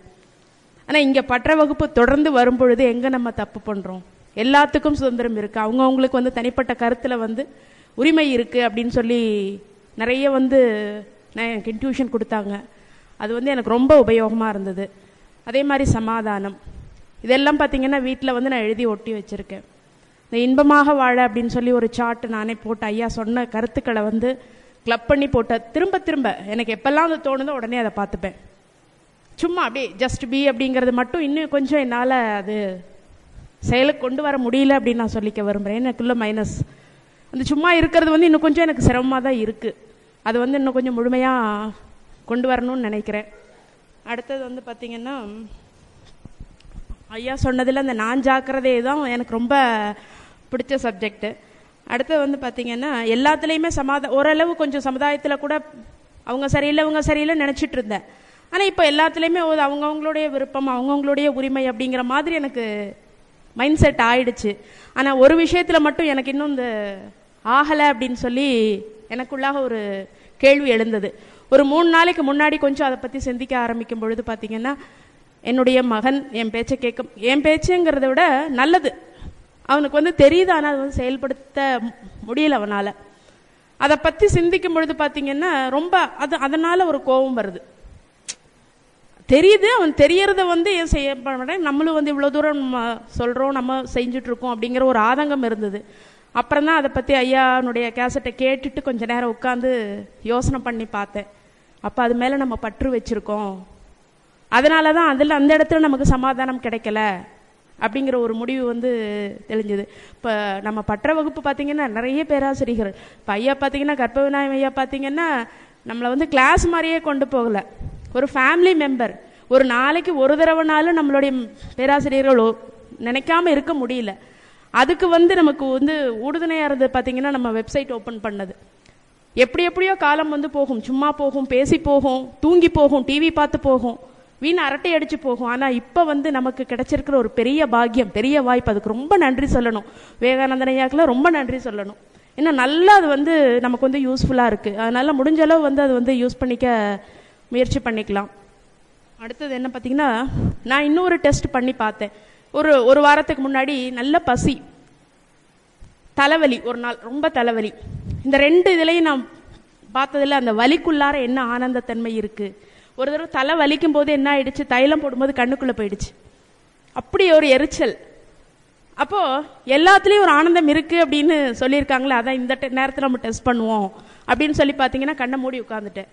ஆனால் இங்கே பற்ற வகுப்பு தொடர்ந்து வரும்பொழுது எங்கே நம்ம தப்பு பண்ணுறோம்? எல்லாத்துக்கும் சுதந்திரம் இருக்குது, அவங்கவுங்களுக்கு வந்து தனிப்பட்ட கருத்தில் வந்து உரிமை இருக்குது அப்படின்னு சொல்லி நிறைய வந்து எனக்கு இன்ட்யூஷன் கொடுத்தாங்க. அது வந்து எனக்கு ரொம்ப உபயோகமாக இருந்தது. அதே மாதிரி சமாதானம், இதெல்லாம் பார்த்திங்கன்னா வீட்டில் வந்து நான் எழுதி ஒட்டி வச்சுருக்கேன். இந்த இன்பமாக வாழ அப்படின்னு சொல்லி ஒரு சார்ட் நானே போட்டு ஐயா சொன்ன கருத்துக்களை வந்து கிளப் பண்ணி போட்ட திரும்ப திரும்ப எனக்கு எப்பெல்லாம் அது தோணுதோ உடனே அதை பார்த்துப்பேன். சும்மா அப்படியே ஜஸ்ட் பி அப்படிங்கிறது மட்டும் இன்னும் கொஞ்சம் என்னால் அது செயலுக்கு கொண்டு வர முடியல அப்படின்னு நான் சொல்லிக்க விரும்புகிறேன். எனக்குள்ள மைனஸ் அந்த சும்மா இருக்கிறது வந்து இன்னும் கொஞ்சம் எனக்கு சிரமமாக தான் இருக்குது. அது வந்து இன்னும் கொஞ்சம் முழுமையாக கொண்டு வரணும்னு நினைக்கிறேன். அடுத்தது வந்து பார்த்திங்கன்னா ஐயா சொன்னதில் அந்த நான் ஜாக்கிரதை தான் எனக்கு ரொம்ப பிடிச்ச சப்ஜெக்டு. அடுத்தது வந்து பார்த்திங்கன்னா எல்லாத்துலேயுமே ஓரளவு கொஞ்சம் சமுதாயத்தில் கூட அவங்க சரியில்லை இவங்க சரியில்லை நினச்சிட்டு இருந்தேன். ஆனால் இப்போ எல்லாத்துலேயுமே அவங்கவுங்களுடைய விருப்பம், அவங்கவுங்களுடைய உரிமை அப்படிங்கிற மாதிரி எனக்கு மைண்ட் செட் ஆயிடுச்சு. ஆனால் ஒரு விஷயத்தில் மட்டும் எனக்கு இன்னும் இந்த ஆகலை அப்படின்னு சொல்லி எனக்குள்ளாக ஒரு கேள்வி எழுந்தது. ஒரு 3 நாளைக்கு முன்னாடி கொஞ்சம் அதை பற்றி சிந்திக்க ஆரம்பிக்கும் பொழுது பார்த்திங்கன்னா, என்னுடைய மகன் என் பேச்சை என் பேச்சுங்கிறத விட நல்லது அவனுக்கு வந்து தெரியுது, ஆனால் அது வந்து செயல்படுத்த முடியல அவனால். அதை பற்றி சிந்திக்கும் பொழுது பார்த்தீங்கன்னா ரொம்ப அதனால ஒரு கோபம் வருது. தெரியுது, அவன் தெரியறத ஏன் செய்ய மாட்டேன், நம்மளும் இவ்வளோ தூரம் சொல்கிறோம், நம்ம செஞ்சுட்ருக்கோம் அப்படிங்கிற ஒரு ஆதங்கம் இருந்தது. அப்புறம் தான் அதை பற்றி ஐயானுடைய கேசட்டை கேட்டுட்டு கொஞ்ச நேரம் உட்காந்து யோசனை பண்ணி பார்த்தேன். அப்போ அது மேலே நம்ம பற்று வச்சுருக்கோம், அதனால தான் அந்த இடத்துல நமக்கு சமாதானம் கிடைக்கல அப்படிங்கிற ஒரு முடிவு தெளிஞ்சுது. இப்போ நம்ம பற்ற வகுப்பு பார்த்தீங்கன்னா நிறைய பேராசிரியர்கள், இப்போ ஐயா பார்த்தீங்கன்னா கற்பவிநாயகம் ஐயா பார்த்தீங்கன்னா நம்மளை கிளாஸ் மாதிரியே கொண்டு போகலை, ஒரு ஃபேமிலி மெம்பர். ஒரு நாளைக்கு ஒரு தடவைனாலும் நம்மளுடைய பேராசிரியர்கள் நினைக்காம இருக்க முடியல. அதுக்கு நமக்கு உறுதுணையாக இருந்தது பார்த்தீங்கன்னா நம்ம வெப்சைட் ஓப்பன் பண்ணது. எப்படியோ காலம் போகும், சும்மா போகும், பேசி போகும், தூங்கி போகும், டிவி பார்த்து போகும், வீண் அரட்டை அடிச்சு போகும். ஆனால் இப்போ நமக்கு கிடைச்சிருக்கிற ஒரு பெரிய பாக்கியம், பெரிய வாய்ப்பு. அதுக்கு ரொம்ப நன்றி சொல்லணும். விவேகானந்தன் ஐயாக்கெல்லாம் ரொம்ப நன்றி சொல்லணும். ஏன்னா நல்லா அது நமக்கு யூஸ்ஃபுல்லாக இருக்குது. அதனால முடிஞ்ச அளவு அது யூஸ் பண்ணிக்க முயற்சி பண்ணிக்கலாம். அடுத்தது என்ன பார்த்தீங்கன்னா, நான் இன்னொரு டெஸ்ட் பண்ணி பார்த்தேன். ஒரு வாரத்துக்கு முன்னாடி நல்ல பசி, தலைவலி, ஒரு நாள் ரொம்ப தலைவலி. இந்த ரெண்டு இதுலையும் நான் பார்த்ததில்ல அந்த வலிக்குள்ளார என்ன ஆனந்தத்தன்மை இருக்குது. ஒரு தடவை தலை வலிக்கும் போது என்ன ஆயிடுச்சு, தைலம் போடும்போது கண்ணுக்குள்ளே போயிடுச்சு, அப்படி ஒரு எரிச்சல். அப்போது எல்லாத்துலேயும் ஒரு ஆனந்தம் இருக்குது அப்படின்னு சொல்லியிருக்காங்களே, அதான் இந்த நேரத்தில் நம்ம டெஸ்ட் பண்ணுவோம் அப்படின்னு சொல்லி பார்த்தீங்கன்னா கண்ணை மூடி உட்காந்துட்டேன்.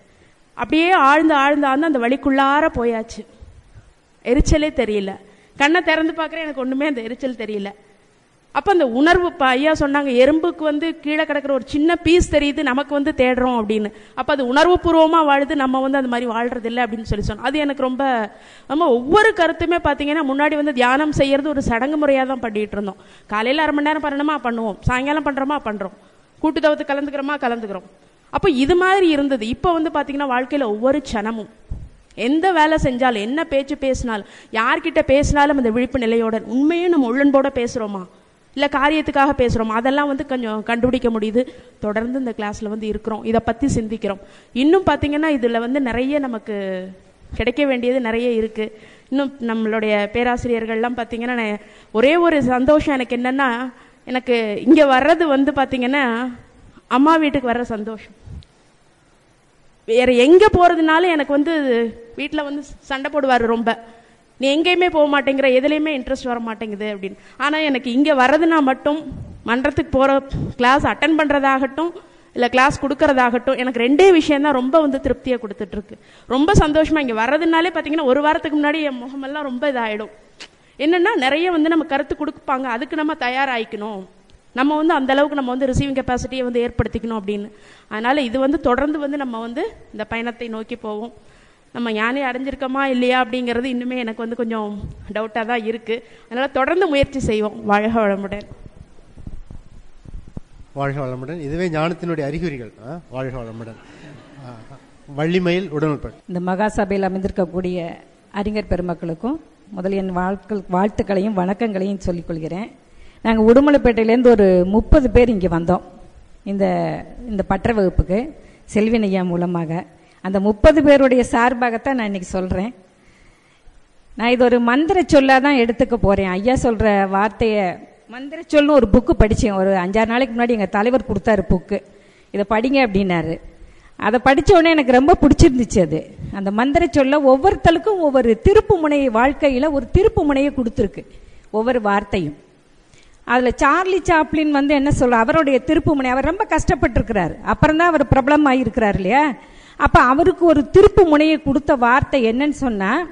அப்படியே ஆழ்ந்து அந்த வலிக்குள்ளார போயாச்சு, எரிச்சலே தெரியல. கண்ணை திறந்து பார்க்குறேன், எனக்கு ஒன்றுமே அந்த எரிச்சல் தெரியல. அப்போ அந்த உணர்வு, இப்போ ஐயா சொன்னாங்க எறும்புக்கு கீழே கிடக்கிற ஒரு சின்ன பீஸ் தெரியுது, நமக்கு தேடுறோம் அப்படின்னு. அப்போ அது உணர்வு பூர்வமாக வாழுது, நம்ம அந்த மாதிரி வாழ்றதில்லை அப்படின்னு சொல்லி சொன்னோம். அது எனக்கு ரொம்ப நம்ம ஒவ்வொரு கருத்துமே பார்த்தீங்கன்னா முன்னாடி தியானம் செய்யறது ஒரு சடங்கு முறையாக தான் பண்ணிட்டு இருந்தோம். காலையில் 1/2 மணி நேரம் பண்ணணுமா பண்ணுவோம், சாயங்காலம் பண்ணுறோமா பண்ணுறோம், கூட்டுத்தவத்து கலந்துக்கிறோம். அப்போ இது மாதிரி இருந்தது. இப்போ பார்த்தீங்கன்னா வாழ்க்கையில் ஒவ்வொரு க்ஷணமும் எந்த வேலை செஞ்சாலும், என்ன பேச்சு பேசினாலும், யார்கிட்ட பேசினாலும் அந்த விழிப்பு நிலையோட உண்மையும் நம்ம உள்ளன்போட பேசுகிறோமா இல்லை காரியத்துக்காக பேசுகிறோமா, அதெல்லாம் கொஞ்சம் கண்டுபிடிக்க முடியுது. தொடர்ந்து இந்த கிளாஸில் இருக்கிறோம், இதை பற்றி சிந்திக்கிறோம். இன்னும் பார்த்தீங்கன்னா இதில் நிறைய நமக்கு கிடைக்க வேண்டியது நிறைய இருக்குது. இன்னும் நம்மளுடைய பேராசிரியர்கள்லாம் பார்த்தீங்கன்னா ஒரே ஒரு சந்தோஷம் எனக்கு என்னென்னா, எனக்கு இங்கே வர்றது பார்த்தீங்கன்னா அம்மா வீட்டுக்கு வர்ற சந்தோஷம். வேறு எங்கே போகிறதுனாலும் எனக்கு வீட்டில் சண்டை போடுவார் ரொம்ப, நீ எங்கேயுமே போக மாட்டேங்கிற, எதுலேயுமே இன்ட்ரெஸ்ட் வர மாட்டேங்குது அப்படின்னு. ஆனால் எனக்கு இங்கே வர்றதுனா மட்டும், மன்றத்துக்கு போகிற கிளாஸ் அட்டன் பண்ணுறதாகட்டும் இல்லை கிளாஸ் கொடுக்கறதாகட்டும், எனக்கு ரெண்டே விஷயந்தான் ரொம்ப திருப்தியை கொடுத்துட்ருக்கு. ரொம்ப சந்தோஷமாக இங்கே வர்றதுனாலே பார்த்தீங்கன்னா ஒரு வாரத்துக்கு முன்னாடி என் முகமெல்லாம் ரொம்ப இதாகிடும். என்னென்னா நிறைய நம்ம கருத்து கொடுப்பாங்க, அதுக்கு நம்ம தயாராகிக்கணும், நம்ம அந்த அளவுக்கு நம்ம ரிசீவிங் கெப்பாசிட்டியை ஏற்படுத்திக்கணும் அப்படின்னு. அதனால் இது தொடர்ந்து நம்ம இந்த பயணத்தை நோக்கி போவோம். நம்ம ஞானி அடைஞ்சிருக்கோமா இல்லையா அப்படிங்கிறது இன்னுமே எனக்கு கொஞ்சம் டவுட்டாக தான் இருக்குது. அதனால் தொடர்ந்து முயற்சி செய்வோம். வாழ்க வளமுடன். வாழ்க வளமுடன். இதுவே ஞானத்தினுடைய அறிகுறிகள். வாழ்க வளமுடன். வள்ளிமயில் உடன்பட். இந்த மகாசபையில் அமைந்திருக்கக்கூடிய அறிஞர் பெருமக்களுக்கும் முதல் என் வாழ்த்துக்களையும் வணக்கங்களையும் சொல்லிக்கொள்கிறேன். நாங்கள் உடுமலைப்பேட்டையிலேருந்து ஒரு 30 பேர் இங்கே வந்தோம் இந்த பற்ற வகுப்புக்கு, செல்வின் ஐயா மூலமாக. அந்த 30 பேருடைய சார்பாகத்தான் நான் இன்னைக்கு சொல்கிறேன். நான் இது ஒரு மந்திர சொல்லாக தான் எடுத்துக்க போகிறேன். ஐயா சொல்கிற வார்த்தையை மந்திர சொல்னு ஒரு புக்கு படித்தேன். ஒரு 5-6 நாளைக்கு முன்னாடி எங்கள் தலைவர் கொடுத்தாரு புக்கு, இதை படிங்க அப்படின்னாரு. அதை படித்த உடனே எனக்கு ரொம்ப பிடிச்சிருந்துச்சு. அது அந்த மந்திர சொல்ல ஒவ்வொருத்தருக்கும் ஒவ்வொரு திருப்பு முனையை, வாழ்க்கையில் ஒரு திருப்பு முனையை கொடுத்துருக்கு ஒவ்வொரு வார்த்தையும். அதில் சார்லி சாப்ளின் என்ன சொல்ற, அவருடைய திருப்பு முனை, அவர் ரொம்ப கஷ்டப்பட்டிருக்கிறார், அப்புறம் தான் அவர் பிரபலம் ஆகியிருக்கிறார் இல்லையா. அப்போ அவருக்கு ஒரு திருப்பு முனையை கொடுத்த வார்த்தை என்னன்னு சொன்னால்,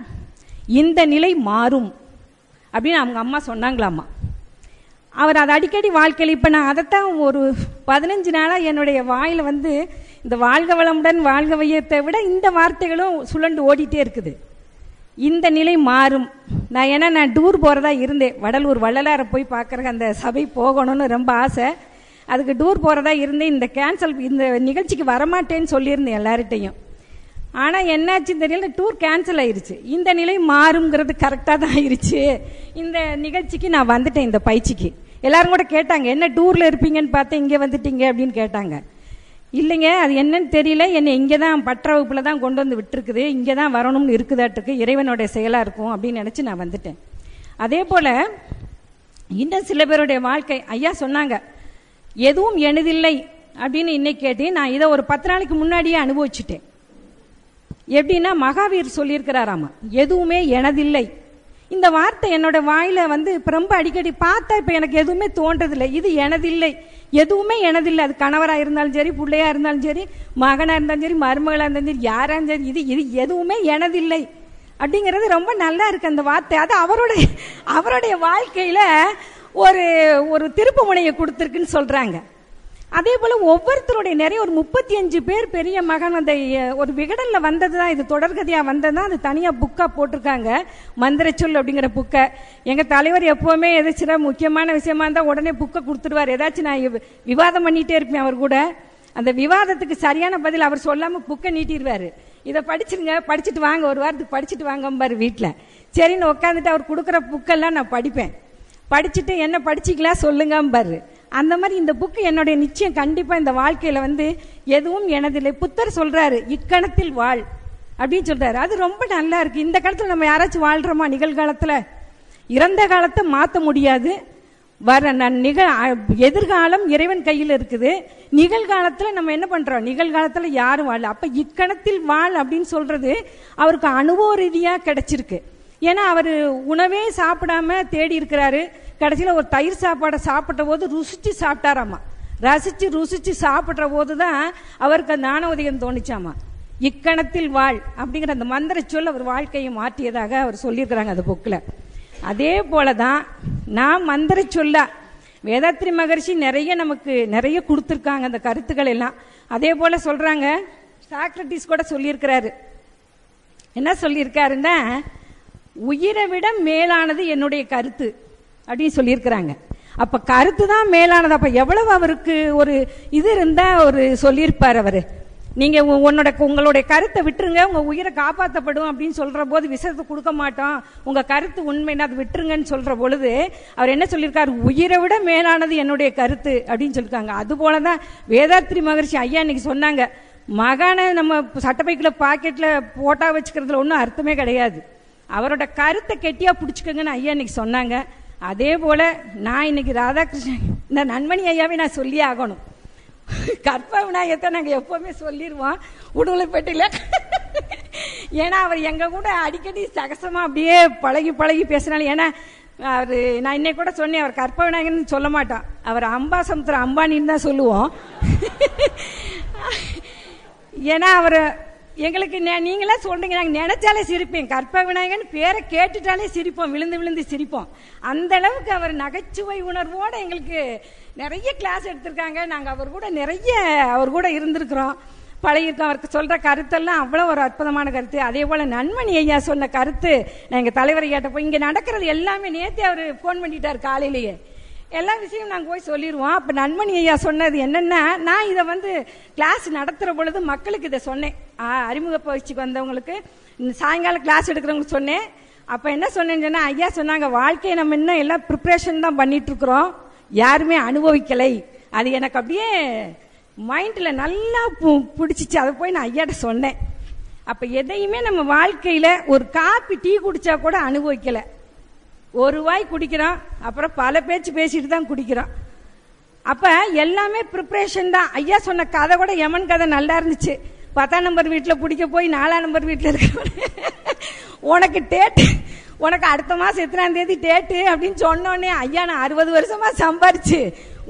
இந்த நிலை மாறும் அப்படின்னு அவங்க அம்மா சொன்னாங்களாம்மா. அவர் அதை அடிக்கடி வாழ்க்கையில், இப்போ நான் அதைத்தான் ஒரு 15 நாளாக என்னுடைய வாயில் இந்த வாழ்க வளமுடன் வாழ்க வையத்தை விட இந்த வார்த்தைகளும் சுழண்டு ஓடிட்டே இருக்குது. இந்த நிலை மாறும். நான் டூர் போகிறதா இருந்தேன், வடலூர் வள்ளலாரை போய் பார்க்குறக்கு அந்த சபை போகணும்னு ரொம்ப ஆசை. அதுக்கு டூர் போகிறதா இருந்தேன். இந்த நிகழ்ச்சிக்கு வரமாட்டேன்னு சொல்லியிருந்தேன் எல்லார்கிட்டையும். ஆனால் என்னாச்சுன்னு தெரியல, டூர் கேன்சல் ஆயிருச்சு. இந்த நிலை மாறுங்கிறது கரெக்டாக தான் ஆயிடுச்சு. இந்த நிகழ்ச்சிக்கு நான் வந்துட்டேன், இந்த பயிற்சிக்கு. எல்லாரும் கூட கேட்டாங்க, என்ன டூரில் இருப்பீங்கன்னு பார்த்தேன், இங்கே வந்துட்டீங்க அப்படின்னு கேட்டாங்க. இல்லைங்க, அது என்னன்னு தெரியல, என்னை இங்கே தான் பற்ற வகுப்பில் தான் கொண்டு வந்து விட்டுருக்குது, இங்கே தான் வரணும்னு இருக்குதாட்டுக்கு, இறைவனுடைய செயலாக இருக்கும் அப்படின்னு நினச்சி நான் வந்துட்டேன். அதே போல் இன்னும் சில பேருடைய வாழ்க்கை, ஐயா சொன்னாங்க, எதுவும் எனதில்லை அப்படின்னு இன்னைக்கு கேட்டு நான் இதை ஒரு 10 நாளைக்கு முன்னாடியே அனுபவிச்சுட்டேன். எப்படின்னா மகாவீர் சொல்லியிருக்கிறாராமா, எதுவுமே எனதில்லை. இந்த வார்த்தை என்னோட வாயில வந்து ரொம்ப அடிக்கடி பார்த்தா இப்ப எனக்கு எதுவுமே தோன்றதில்லை. இது எனதில்லை, எதுவுமே எனதில்லை. அது கணவரா இருந்தாலும் சரி, பிள்ளையா இருந்தாலும் சரி, மகனா இருந்தாலும் சரி, மருமகளா இருந்தாலும் சரி, யாரா இருந்தாலும் சரி, இது எதுவுமே எனதில்லை அப்படிங்கிறது ரொம்ப நல்லா இருக்கு அந்த வார்த்தை. அது அவருடைய வாழ்க்கையில ஒரு திருப்பு முனையை கொடுத்துருக்குன்னு சொல்றாங்க. அதே போல ஒவ்வொருத்தருடைய நிறைய ஒரு 35 பேர் பெரிய மகன் அந்த ஒரு விகடன்ல வந்ததுதான், இது தொடர்கதையா வந்ததுதான். அது தனியா புக்கா போட்டிருக்காங்க, மந்திரச்சொல் அப்படிங்கிற புக்கை. எங்க தலைவர் எப்பவுமே எதாச்சும் முக்கியமான விஷயமா இருந்தா உடனே புக்கை கொடுத்துருவார். ஏதாச்சும் நான் விவாதம் பண்ணிட்டே இருப்பேன் அவர் கூட. அந்த விவாதத்துக்கு சரியான பதில் அவர் சொல்லாம புக்கை நீட்டிடுவாரு. இதை படிச்சிருங்க, படிச்சுட்டு வாங்க, ஒரு வாரத்துக்கு படிச்சுட்டு வாங்கம்பாரு வீட்டுல. சரின்னு உட்காந்துட்டு அவர் கொடுக்குற புக்கெல்லாம் நான் படிப்பேன். படிச்சுட்டு என்ன படிச்சிக்கலாம் சொல்லுங்கம்பாரு. அந்த மாதிரி இந்த புக்கு என்னுடைய நிச்சயம் கண்டிப்பா இந்த வாழ்க்கையில வந்து எதுவும் எனதில்லை. புத்தர் சொல்றாரு, இக்கணத்தில் வாழ் அப்படின்னு சொல்றாரு. அது ரொம்ப நல்லா இருக்கு. இந்த காலத்துல நம்ம யாராச்சும் வாழ்றோமா? நிகழ்காலத்துல இறந்த காலத்தை மாற்ற முடியாது. எதிர்காலம் இறைவன் கையில் இருக்குது. நிகழ்காலத்துல நம்ம என்ன பண்றோம்? நிகழ்காலத்துல யாரும் வாழ. அப்ப இக்கணத்தில் வாழ் அப்படின்னு சொல்றது அவருக்கு அனுபவ ரீதியா கிடைச்சிருக்கு. ஏன்னா அவர் உணவே சாப்பிடாம தேடி இருக்கிறாரு. கடைசியில ஒரு தயிர் சாப்பாடை சாப்பிட்ட போது ருசிச்சு சாப்பிட்டாராமா. ருசிச்சு சாப்பிட்ற போதுதான் அவருக்கு அந்த ஞானோதயம் தோணிச்சாமா. இக்கணத்தில் வாழ் அப்படிங்கிற அந்த மந்திர சொல் அவர் வாழ்க்கையை மாற்றியதாக அவர் சொல்லியிருக்கிறாங்க அந்த புக்கில். அதே போலதான் நான் மந்திர சொல்ல வேதாத்ரி மகர்ஷி நமக்கு நிறைய கொடுத்துருக்காங்க அந்த கருத்துக்கள் எல்லாம். அதே போல சொல்றாங்க, சாக்ரட்டிஸ் கூட சொல்லியிருக்கிறாரு. என்ன சொல்லியிருக்காருன்னா, உயிரை விட மேலானது என்னுடைய கருத்து அப்படின்னு சொல்லியிருக்கிறாங்க. அப்ப கருத்து தான் மேலானது. அப்ப எவ்வளவு அவருக்கு ஒரு இது இருந்தா ஒரு சொல்லியிருப்பார் அவரு. நீங்க உங்களுடைய கருத்தை விட்டுருங்க, உங்க உயிரை காப்பாற்றப்படும் அப்படின்னு சொல்ற போது விஷத்தை கொடுக்க மாட்டோம், உங்க கருத்து உண்மைன்னா அது விட்டுருங்கன்னு சொல்ற பொழுது அவர் என்ன சொல்லியிருக்காரு? உயிரை விட மேலானது என்னுடைய கருத்து அப்படின்னு சொல்லியிருக்காங்க. அது போலதான் வேதாத்ரி மகர்ஷி ஐயா இன்னைக்கு சொன்னாங்க, மகானை நம்ம சட்டப்பைக்குள்ள பாக்கெட்ல போட்டா வச்சுக்கிறதுல ஒன்றும் அர்த்தமே கிடையாது, அவரோட கருத்தை கெட்டியா பிடிச்சுக்கோங்கன்னு ஐயா இன்னைக்கு சொன்னாங்க. அதே போல நான் இன்னைக்கு ராதாகிருஷ்ணன் இந்த நன்மணி ஐயாவே நான் சொல்லி ஆகணும். கற்ப விநாயகத்தை நாங்கள் எப்பவுமே சொல்லிடுவோம் உடுமலைப்பேட்டையில். ஏன்னா அவர் எங்க கூட அடிக்கடி சகசமா அப்படியே பழகி பேசினாலும். ஏன்னா அவர் நான் இன்னைக்கு கூட சொன்னேன், அவர் கற்ப விநாயகன் சொல்ல மாட்டான், அவர் அம்பாசமுத்திரம் அம்பானின்னு தான் சொல்லுவோம். ஏன்னா அவர் எங்களுக்கு நீங்களே சொல்றீங்க, நாங்கள் நினைச்சாலே சிரிப்பேன். கற்ப விநாயகன் பேரை கேட்டுட்டாலே சிரிப்போம், விழுந்து சிரிப்போம். அந்த அளவுக்கு அவர் நகைச்சுவை உணர்வோட எங்களுக்கு நிறைய கிளாஸ் எடுத்திருக்காங்க. நாங்கள் அவர் கூட இருந்திருக்கிறோம், பழகிருக்கோம். அவருக்கு சொல்ற கருத்தெல்லாம் அவ்வளோ ஒரு அற்புதமான கருத்து. அதே போல நன்மணி ஐயா சொன்ன கருத்து நான் எங்கள் தலைவரை கேட்டப்போ, இங்கே நடக்கிறது எல்லாமே நேற்றே அவர் ஃபோன் பண்ணிட்டார் காலையிலேயே, எல்லா விஷயம் நாங்கள் போய் சொல்லிடுவோம். அப்போ நன்மணி ஐயா சொன்னது என்னென்னா, நான் இதை கிளாஸ் நடத்துகிற பொழுது மக்களுக்கு இதை சொன்னேன், அறிமுக பயிற்சிக்கு வந்தவங்களுக்கு சாயங்காலம் கிளாஸ் எடுக்கிறவங்களுக்கு சொன்னேன். அப்போ என்ன சொன்னேன்னு சொன்னால், ஐயா சொன்னாங்க, வாழ்க்கையை நம்ம இன்னும் எல்லாம் ப்ரிப்ரேஷன் தான் பண்ணிட்டு இருக்கிறோம், யாருமே அனுபவிக்கலை. அது எனக்கு அப்படியே மைண்டில் நல்லா பிடிச்சிச்சு. அதை போய் நான் ஐயாட்ட சொன்னேன். அப்போ எதையுமே நம்ம வாழ்க்கையில் ஒரு காப்பி டீ குடிச்சா கூட அனுபவிக்கலை, ஒரு வாய் குடிக்கிறோம், அப்புறம் பல பேச்சு பேசிட்டு தான் குடிக்கிறோம். அப்ப எல்லாமே ப்ரிப்பரேஷன் தான். ஐயா சொன்ன கதை கூட யமன் கதை நல்லா இருந்துச்சு. 10ஆம் நம்பர் வீட்டில் பிடிக்க போய் 4ஆம் நம்பர் வீட்டில் இருக்க உனக்கு டேட்டு, உனக்கு அடுத்த மாசம் எத்தனாம் தேதி டேட்டு அப்படின்னு சொன்னோடனே, ஐயா நான் 60 வருஷமா சம்பாரிச்சு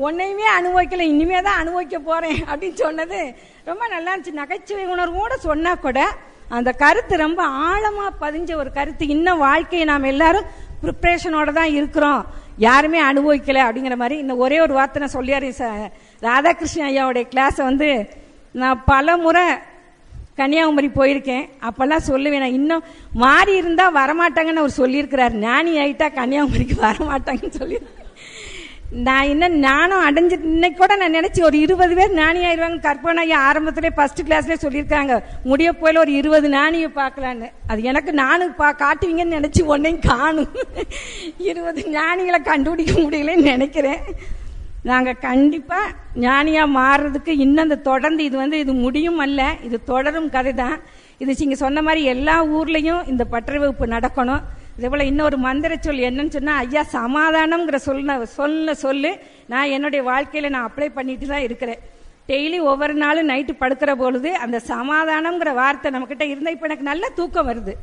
உன்னையுமே அனுபவிக்கல, இனிமே தான் அனுபவிக்க போறேன் அப்படின்னு சொன்னது ரொம்ப நல்லா இருந்துச்சு. நகைச்சுவை உணர்வோட சொன்னா கூட அந்த கருத்து ரொம்ப ஆழமா பதிஞ்ச ஒரு கருத்து. இன்னும் வாழ்க்கையை நாம் எல்லாரும் ப்ரிப்ரேஷனோட தான் இருக்கிறோம், யாருமே அனுபவிக்கல அப்படிங்கிற மாதிரி. இன்னும் ஒரே ஒரு வார்த்தை நான் சொல்லியாரு. ராதாகிருஷ்ணன் ஐயாவுடைய கிளாஸை நான் பல முறை கன்னியாகுமரி போயிருக்கேன். அப்பெல்லாம் சொல்லுவேன், நான் இன்னும் மாறி இருந்தா வரமாட்டாங்கன்னு அவர் சொல்லியிருக்கிறார், ஞானி ஆயிட்டா கன்னியாகுமரிக்கு வரமாட்டாங்கன்னு சொல்லியிருக்கேன். நானும் அடைஞ்சு இன்னைக்கு கூட நான் நினைச்சு ஒரு 20 பேர் ஞானி ஆயிடுவாங்க. கற்பனை ஆரம்பத்திலே ஃபர்ஸ்ட் கிளாஸ்ல சொல்லியிருக்காங்க, முடிய போயில ஒரு 20 ஞானியை பார்க்கலான்னு. அது எனக்கு நானும் காட்டுவீங்கன்னு நினைச்சு ஒன்னையும் காணும். 20 ஞானிகளை கண்டுபிடிக்க முடியலன்னு நினைக்கிறேன். நாங்க கண்டிப்பா ஞானியா மாறுறதுக்கு இன்னும் அந்த தொடர்ந்து இது முடியும் அல்ல, இது தொடரும் கதை தான். இது நீங்க சொன்ன மாதிரி எல்லா ஊர்லயும் இந்த பட்டறை வகுப்பு நடக்கணும். இதே போல இன்னொரு மந்திர சொல் என்னன்னு சொன்னா, ஐயா சமாதானம்ங்கிற சொல்லு நான் என்னுடைய வாழ்க்கையில நான் அப்ளை பண்ணிட்டு தான் இருக்கிறேன். டெய்லி ஒவ்வொரு நாளும் நைட்டு படுக்கிற பொழுது அந்த சமாதானம்ங்கிற வார்த்தை நம்மக்கிட்ட இருந்தால் இப்போ எனக்கு நல்ல தூக்கம் வருது.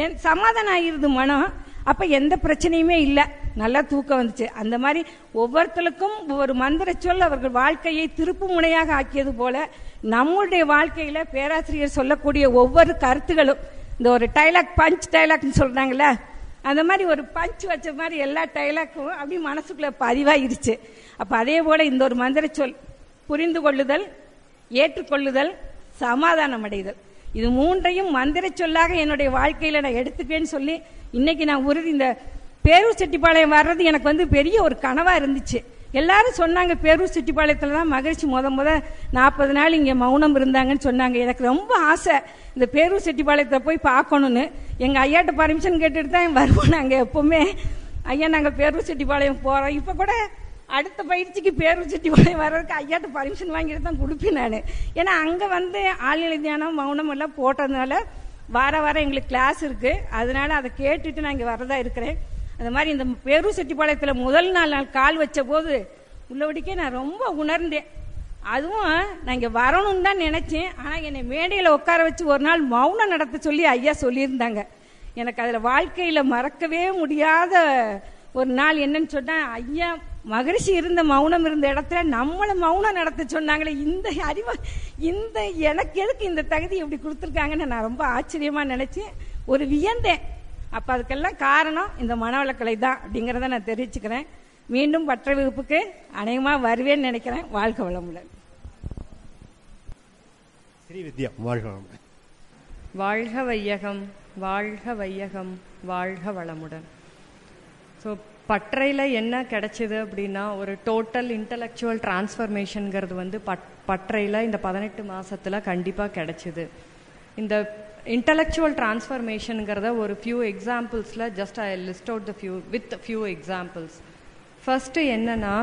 என் சமாதானம் ஆகிருது மனம். அப்போ எந்த பிரச்சனையுமே இல்லை, நல்லா தூக்கம் வந்துச்சு. அந்த மாதிரி ஒவ்வொருத்தருக்கும் ஒவ்வொரு மந்திர சொல் அவர்கள் வாழ்க்கையை திருப்பு முனையாக ஆக்கியது போல நம்முடைய வாழ்க்கையில பேராசிரியர் சொல்லக்கூடிய ஒவ்வொரு கருத்துகளும், இந்த ஒரு டைலாக் பஞ்ச் டைலாக்னு சொல்றாங்கல்ல, அந்த மாதிரி ஒரு பஞ்ச் வச்ச மாதிரி எல்லா டைலாக்கும் அப்படி மனசுக்குள்ள பதிவாயிருச்சு. அப்ப அதே போல இந்த ஒரு மந்திர சொல் புரிந்து கொள்ளுதல், ஏற்றுக்கொள்ளுதல், சமாதானம் அடைதல், இது மூன்றையும் மந்திர சொல்லாக என்னுடைய வாழ்க்கையில நான் எடுத்துக்கேன்னு சொல்லி இன்னைக்கு நான் இந்த பேரூர் செட்டிப்பாளையம் வர்றது எனக்கு பெரிய ஒரு கனவா இருந்துச்சு. எல்லாரும் சொன்னாங்க பேரூர் செட்டிப்பாளையத்துல தான் மகிழ்ச்சி முத 40 நாள் இங்க மௌனம் இருந்தாங்கன்னு சொன்னாங்க. எனக்கு ரொம்ப ஆசை இந்த பேரூர் செட்டிப்பாளையத்தை போய் பார்க்கணும்னு. எங்க ஐயாட்ட பர்மிஷன் கேட்டுட்டு தான் வருவோம் நாங்க எப்பவுமே. ஐயா நாங்க பேரூர் செட்டிப்பாளையம் போறோம். இப்ப கூட அடுத்த பயிற்சிக்கு பேரூர் செட்டிப்பாளையம் வர்றதுக்கு ஐயாட்ட பர்மிஷன் வாங்கிட்டு தான் கொடுப்பேன் நான். ஏன்னா அங்க ஆழ்நிலை தியானம் மௌனம் எல்லாம் போட்டதுனால வார எங்களுக்கு கிளாஸ் இருக்கு. அதனால அதை கேட்டுட்டு நான் இங்க வரதா இருக்கிறேன். அந்த மாதிரி இந்த பேரூர் செட்டிப்பாளையத்துல முதல் நாள் கால் வச்ச போது உள்ளபடிக்கே நான் ரொம்ப உணர்ந்தேன். அதுவும் நான் இங்க வரணும்னு தான் நினைச்சேன். ஆனா என்னை மேடையில உட்கார வச்சு ஒரு நாள் மௌனம் நடத்த சொல்லி ஐயா சொல்லியிருந்தாங்க. எனக்கு அதுல வாழ்க்கையில மறக்கவே முடியாத ஒரு நாள் என்னன்னு சொன்னா, ஐயா மகரிஷி இருந்த மௌனம் இருந்த இடத்துல நம்மள மௌனம் நடத்த சொன்னாங்களே, இந்த அறிவு இந்த எனக்கு எதுக்கு இந்த தகுதி இப்படி கொடுத்துருக்காங்கன்னு நான் ரொம்ப ஆச்சரியமா நினைச்சேன், ஒரு வியந்தேன். அப்ப அதுக்கெல்லாம் காரணம் இந்த மனவளக்கலை தான் அப்படிங்கறத நான் தெரிவிச்சுக்கிறேன். மீண்டும் பற்ற வகுப்புக்கு அநேகமா வருவேன்னு நினைக்கிறேன். வாழ்க வளமுடன். ஸ்ரீவித்யா வாழ்க வளமுடன். வாழ்க வையகம், வாழ்க வையகம், வாழ்க வளமுடன். ஸோ பற்றையில் என்ன கிடைச்சிது அப்படின்னா, ஒரு டோட்டல் இன்டலெக்சுவல் டிரான்ஸ்ஃபர்மேஷனுங்கிறது பற்றையில் இந்த 18 மாதத்தில் கண்டிப்பாக கிடைச்சிது. இந்த இன்டலெக்சுவல் டிரான்ஸ்ஃபர்மேஷனுங்கிறத ஒரு ஃபியூ எக்ஸாம்பிள்ஸில் just I list out with few examples. First என்னன்னா,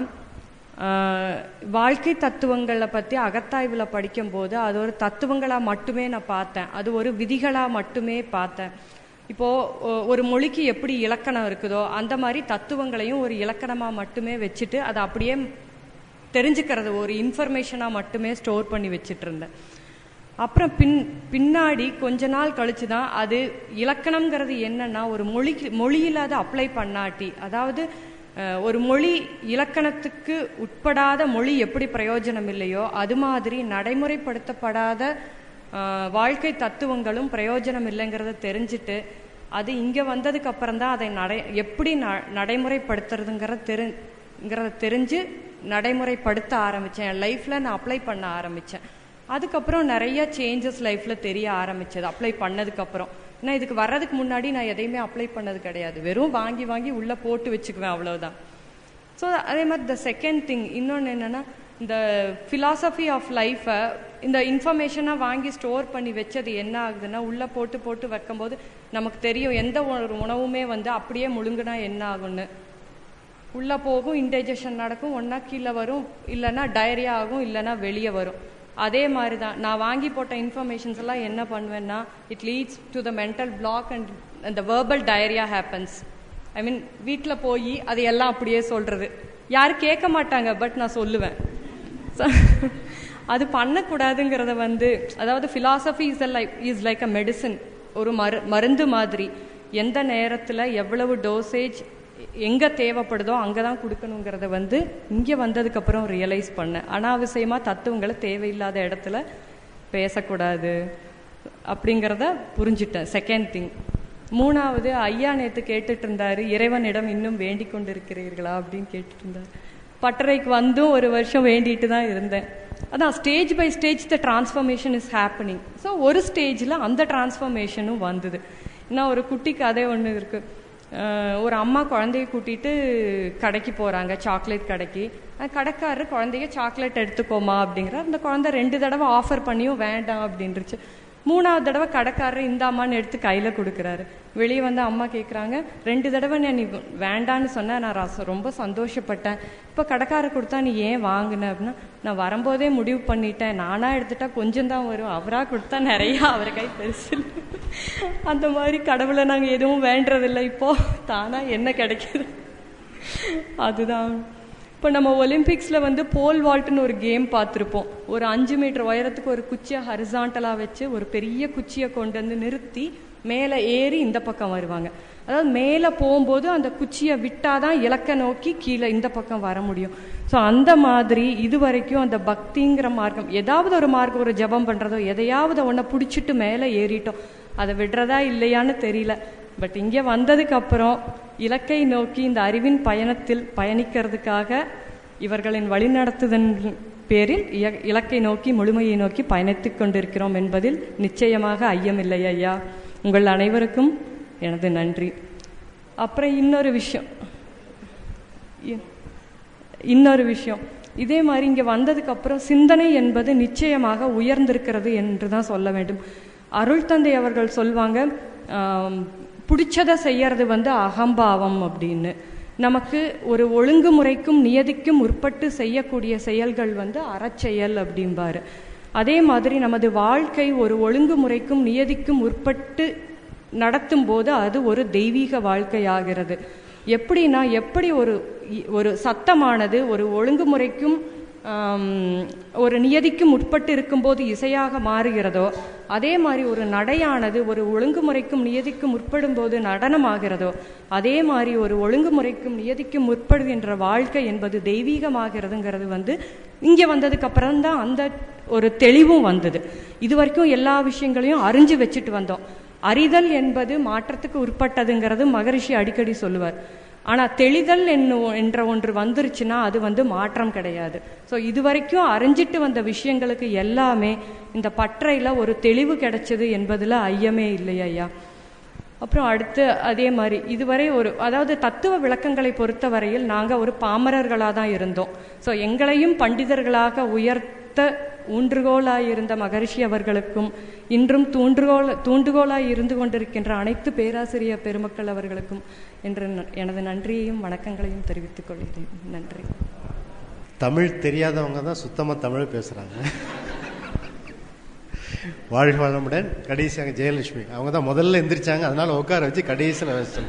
வாழ்க்கை தத்துவங்களை பற்றி அகத்தாய்வில் படிக்கும்போது அது ஒரு தத்துவங்களாக மட்டுமே நான் பார்த்தேன், அது ஒரு விதிகளாக மட்டுமே பார்த்தேன். இப்போது ஒரு மொழிக்கு எப்படி இலக்கணம் இருக்குதோ அந்த மாதிரி தத்துவங்களையும் ஒரு இலக்கணமாக மட்டுமே வச்சுட்டு அதை அப்படியே தெரிஞ்சுக்கிறது ஒரு இன்ஃபர்மேஷனாக மட்டுமே ஸ்டோர் பண்ணி வச்சுட்டு இருந்தேன். அப்புறம் பின்னாடி கொஞ்ச நாள் கழிச்சு தான் அது இலக்கணம்ங்கிறது என்னன்னா, ஒரு மொழியில் அதை அப்ளை பண்ணாட்டி, அதாவது ஒரு மொழி இலக்கணத்துக்கு உட்படாத மொழி எப்படி பிரயோஜனம் இல்லையோ அது மாதிரி நடைமுறைப்படுத்தப்படாத வாழ்க்கை தத்துவங்களும் பிரயோஜனம் இல்லைங்கிறத தெரிஞ்சுட்டு அது இங்கே வந்ததுக்கு அப்புறம் தான் அதை எப்படி நடைமுறைப்படுத்துறதுங்கிறத தெரிஞ்சு நடைமுறைப்படுத்த ஆரம்பித்தேன். என் லைஃப்பில் நான் அப்ளை பண்ண ஆரம்பித்தேன். அதுக்கப்புறம் நிறைய சேஞ்சஸ் லைஃப்பில் தெரிய ஆரம்பிச்சது அப்ளை பண்ணதுக்கப்புறம். ஏன்னா இதுக்கு வர்றதுக்கு முன்னாடி நான் எதையுமே அப்ளை பண்ணது கிடையாது, வெறும் வாங்கி உள்ளே போட்டு வச்சுக்குவேன், அவ்வளோதான். ஸோ அதே மாதிரி த செகண்ட் திங் இன்னொன்று என்னென்னா, இந்த ஃபிலாசபி ஆஃப் லைஃப்பை இந்த இன்ஃபர்மேஷனாக வாங்கி ஸ்டோர் பண்ணி வச்சது என்ன ஆகுதுன்னா, உள்ளே போட்டு வைக்கும்போது நமக்கு தெரியும் எந்த ஒரு உணவுமே அப்படியே முழுங்குனா என்ன ஆகும்னு. உள்ளே போகும், இன்டைஜஷன் நடக்கும், ஒன்றா கீழே வரும், இல்லைன்னா டயரியா ஆகும், இல்லைன்னா வெளியே வரும். அதே மாதிரி தான் நான் வாங்கி போட்ட இன்ஃபர்மேஷன்ஸ் எல்லாம் என்ன பண்ணுவேன்னா, it leads to the mental block and the verbal diarrhoea happens. I mean வீட்டில் போய் அதையெல்லாம் அப்படியே சொல்கிறது, யாரும் கேட்க மாட்டாங்க, பட் நான் சொல்லுவேன். அது பண்ணக்கூடாதுங்கிறத அதாவது philosophy is like a medicine, ஒரு மருந்து மாதிரி. எந்த நேரத்தில் எவ்வளவு டோசேஜ் எங்கே தேவைப்படுதோ அங்கே தான் கொடுக்கணுங்கிறத இங்கே வந்ததுக்கப்புறம் ரியலைஸ் பண்ணேன். அனாவசியமாக தத்துவங்களை தேவையில்லாத இடத்துல பேசக்கூடாது அப்படிங்கிறத புரிஞ்சுட்டேன். Second thing. மூணாவது, ஐயா நேற்று கேட்டுட்டு இருந்தார், இறைவனிடம் இன்னும் வேண்டிக் கொண்டு இருக்கிறீர்களா அப்படின்னு கேட்டுட்டு இருந்தார். பட்டறைக்கு ஒரு வருஷம் வேண்டிட்டு தான் இருந்தேன். அதான் stage by stage the transformation is happening. So ஒரு ஸ்டேஜில் அந்த டிரான்ஸ்ஃபர்மேஷனும் வந்தது. இன்னும் ஒரு குட்டி கதை ஒன்று இருக்குது. ஒரு அம்மா குழந்தைய கூட்டிகிட்டு கடைக்கு போகிறாங்க, சாக்லேட் கடைக்கு. கடைக்காரர் குழந்தைய சாக்லேட் எடுத்துக்கோமா அப்படிங்கிறார். அந்த குழந்தை 2 தடவை ஆஃபர் பண்ணியும் வேண்டாம் அப்படின்ருச்சு. 3ஆவது தடவை கடைக்காரர் இந்தாமான்னு எடுத்து கையில் கொடுக்குறாரு. வெளியே அம்மா கேட்குறாங்க, 2 தடவை நீ வேண்டான்னு சொன்ன, நான் ரொம்ப சந்தோஷப்பட்டேன், இப்போ கடைக்காரர் கொடுத்தா நீ ஏன் வாங்கின அப்படின்னா, நான் வரும்போதே முடிவு பண்ணிட்டேன், நானாக எடுத்துட்டா கொஞ்சம் தான் வரும், அவராக கொடுத்தா நிறையா, அவர் கை பெருசு. அந்த மாதிரி கடவுளை நாங்கள் எதுவும் வேண்டதில்லை, இப்போ தானா என்ன கிடைக்குது அதுதான். இப்போ நம்ம ஒலிம்பிக்ஸில் வந்து போல் வால்ட்னு ஒரு கேம் பார்த்துருப்போம். ஒரு 5 மீட்டர் உயரத்துக்கு ஒரு குச்சியை ஹரிசாண்டலாக வச்சு ஒரு பெரிய குச்சியை கொண்டு வந்து நிறுத்தி மேலே ஏறி இந்த பக்கம் வருவாங்க. அதாவது மேலே போகும்போது அந்த குச்சியை விட்டாதான் இலக்கை நோக்கி கீழே இந்த பக்கம் வர முடியும். ஸோ அந்த மாதிரி இது வரைக்கும் அந்த பக்திங்கிற மார்க்கம், ஏதாவது ஒரு மார்க்கம், ஒரு ஜபம் பண்ணுறதோ எதையாவது ஒன்றை பிடிச்சிட்டு மேலே ஏறிட்டோம், அதை விடுறதா இல்லையான்னு தெரியல. பட் இங்கே வந்ததுக்கு அப்புறம் இலக்கை நோக்கி இந்த அறிவின் பயணத்தில் பயணிக்கிறதுக்காக இவர்களின் வழிநடத்துதன் பேரில் இலக்கை நோக்கி முழுமையை நோக்கி பயணித்துக் கொண்டிருக்கிறோம் என்பதில் நிச்சயமாக ஐயமில்லை ஐயா. உங்கள் அனைவருக்கும் எனது நன்றி. அப்புறம் இன்னொரு விஷயம் இதே மாதிரி இங்கே வந்ததுக்கு அப்புறம் சிந்தனை என்பது நிச்சயமாக உயர்ந்திருக்கிறது என்று தான் சொல்ல வேண்டும். அருள் தந்தை அவர்கள் சொல்வாங்க, பிடிச்சதை செய்யறது வந்து அகம்பாவம் அப்படின்னு. நமக்கு ஒரு ஒழுங்குமுறைக்கும் நியதிக்கும் உட்பட்டு செய்யக்கூடிய செயல்கள் வந்து அறச்செயல் அப்படிம்பாரு. அதே மாதிரி நமது வாழ்க்கை ஒரு ஒழுங்குமுறைக்கும் நியதிக்கும் உட்பட்டு நடத்தும் போது அது ஒரு தெய்வீக வாழ்க்கையாகிறது. எப்படின்னா, எப்படி ஒரு சத்தமானது ஒரு ஒழுங்குமுறைக்கும் ஒரு நியதிக்கும் உட்பட்டு இருக்கும்போது இசையாக மாறுகிறதோ, அதே மாதிரி ஒரு நடையானது ஒரு ஒழுங்குமுறைக்கும் நியதிக்கும் உட்படும் போது நடனமாகிறதோ, அதே மாதிரி ஒரு ஒழுங்குமுறைக்கும் நியதிக்கும் உட்படுகின்ற வாழ்க்கை என்பது தெய்வீகமாகிறதுங்கிறது வந்து இங்கே வந்ததுக்கு அப்புறம்தான் அந்த ஒரு தெளிவும் வந்தது. இது வரைக்கும் எல்லா விஷயங்களையும் அறிஞ்சு வச்சுட்டு வந்தோம். அறிதல் என்பது மாற்றத்துக்கு உட்பட்டதுங்கிறது மகரிஷி அடிக்கடி சொல்லுவார். ஆனால் தெளிதல் என்ற ஒன்று வந்துருச்சுன்னா அது வந்து மாற்றம் கிடையாது. ஸோ இது வரைக்கும் அறிஞ்சிட்டு வந்த விஷயங்களுக்கு எல்லாமே இந்த பற்றையில் ஒரு தெளிவு கிடைச்சது என்பதில் ஐயமே இல்லை ஐயா. அப்புறம் அடுத்து அதே மாதிரி இதுவரை அதாவது தத்துவ விளக்கங்களை பொறுத்த வரையில் நாங்கள் ஒரு பாமரர்களாக தான் இருந்தோம். ஸோ எங்களையும் பண்டிதர்களாக உயர்த்த ஊன்றுகோலாய் இருந்த மகரிஷி அவர்களுக்கும் இன்றும் தூண்டுகோலாய் இருந்து கொண்டிருக்கின்ற அனைத்து பேராசிரியர் பெருமக்கள் அவர்களுக்கும் என்று எனது நன்றியையும் வணக்கங்களையும் தெரிவித்துக் கொள்கிறேன். நன்றி. தமிழ் தெரியாதவங்க தான் சுத்தமாக தமிழ் பேசுகிறாங்க. வாழ்க வளமுடன். கடைசியாக ஜெயலட்சுமி அவங்க தான் முதல்ல எந்திரிச்சாங்க, அதனால உட்கார வச்சு கடைசியில் வச்சு.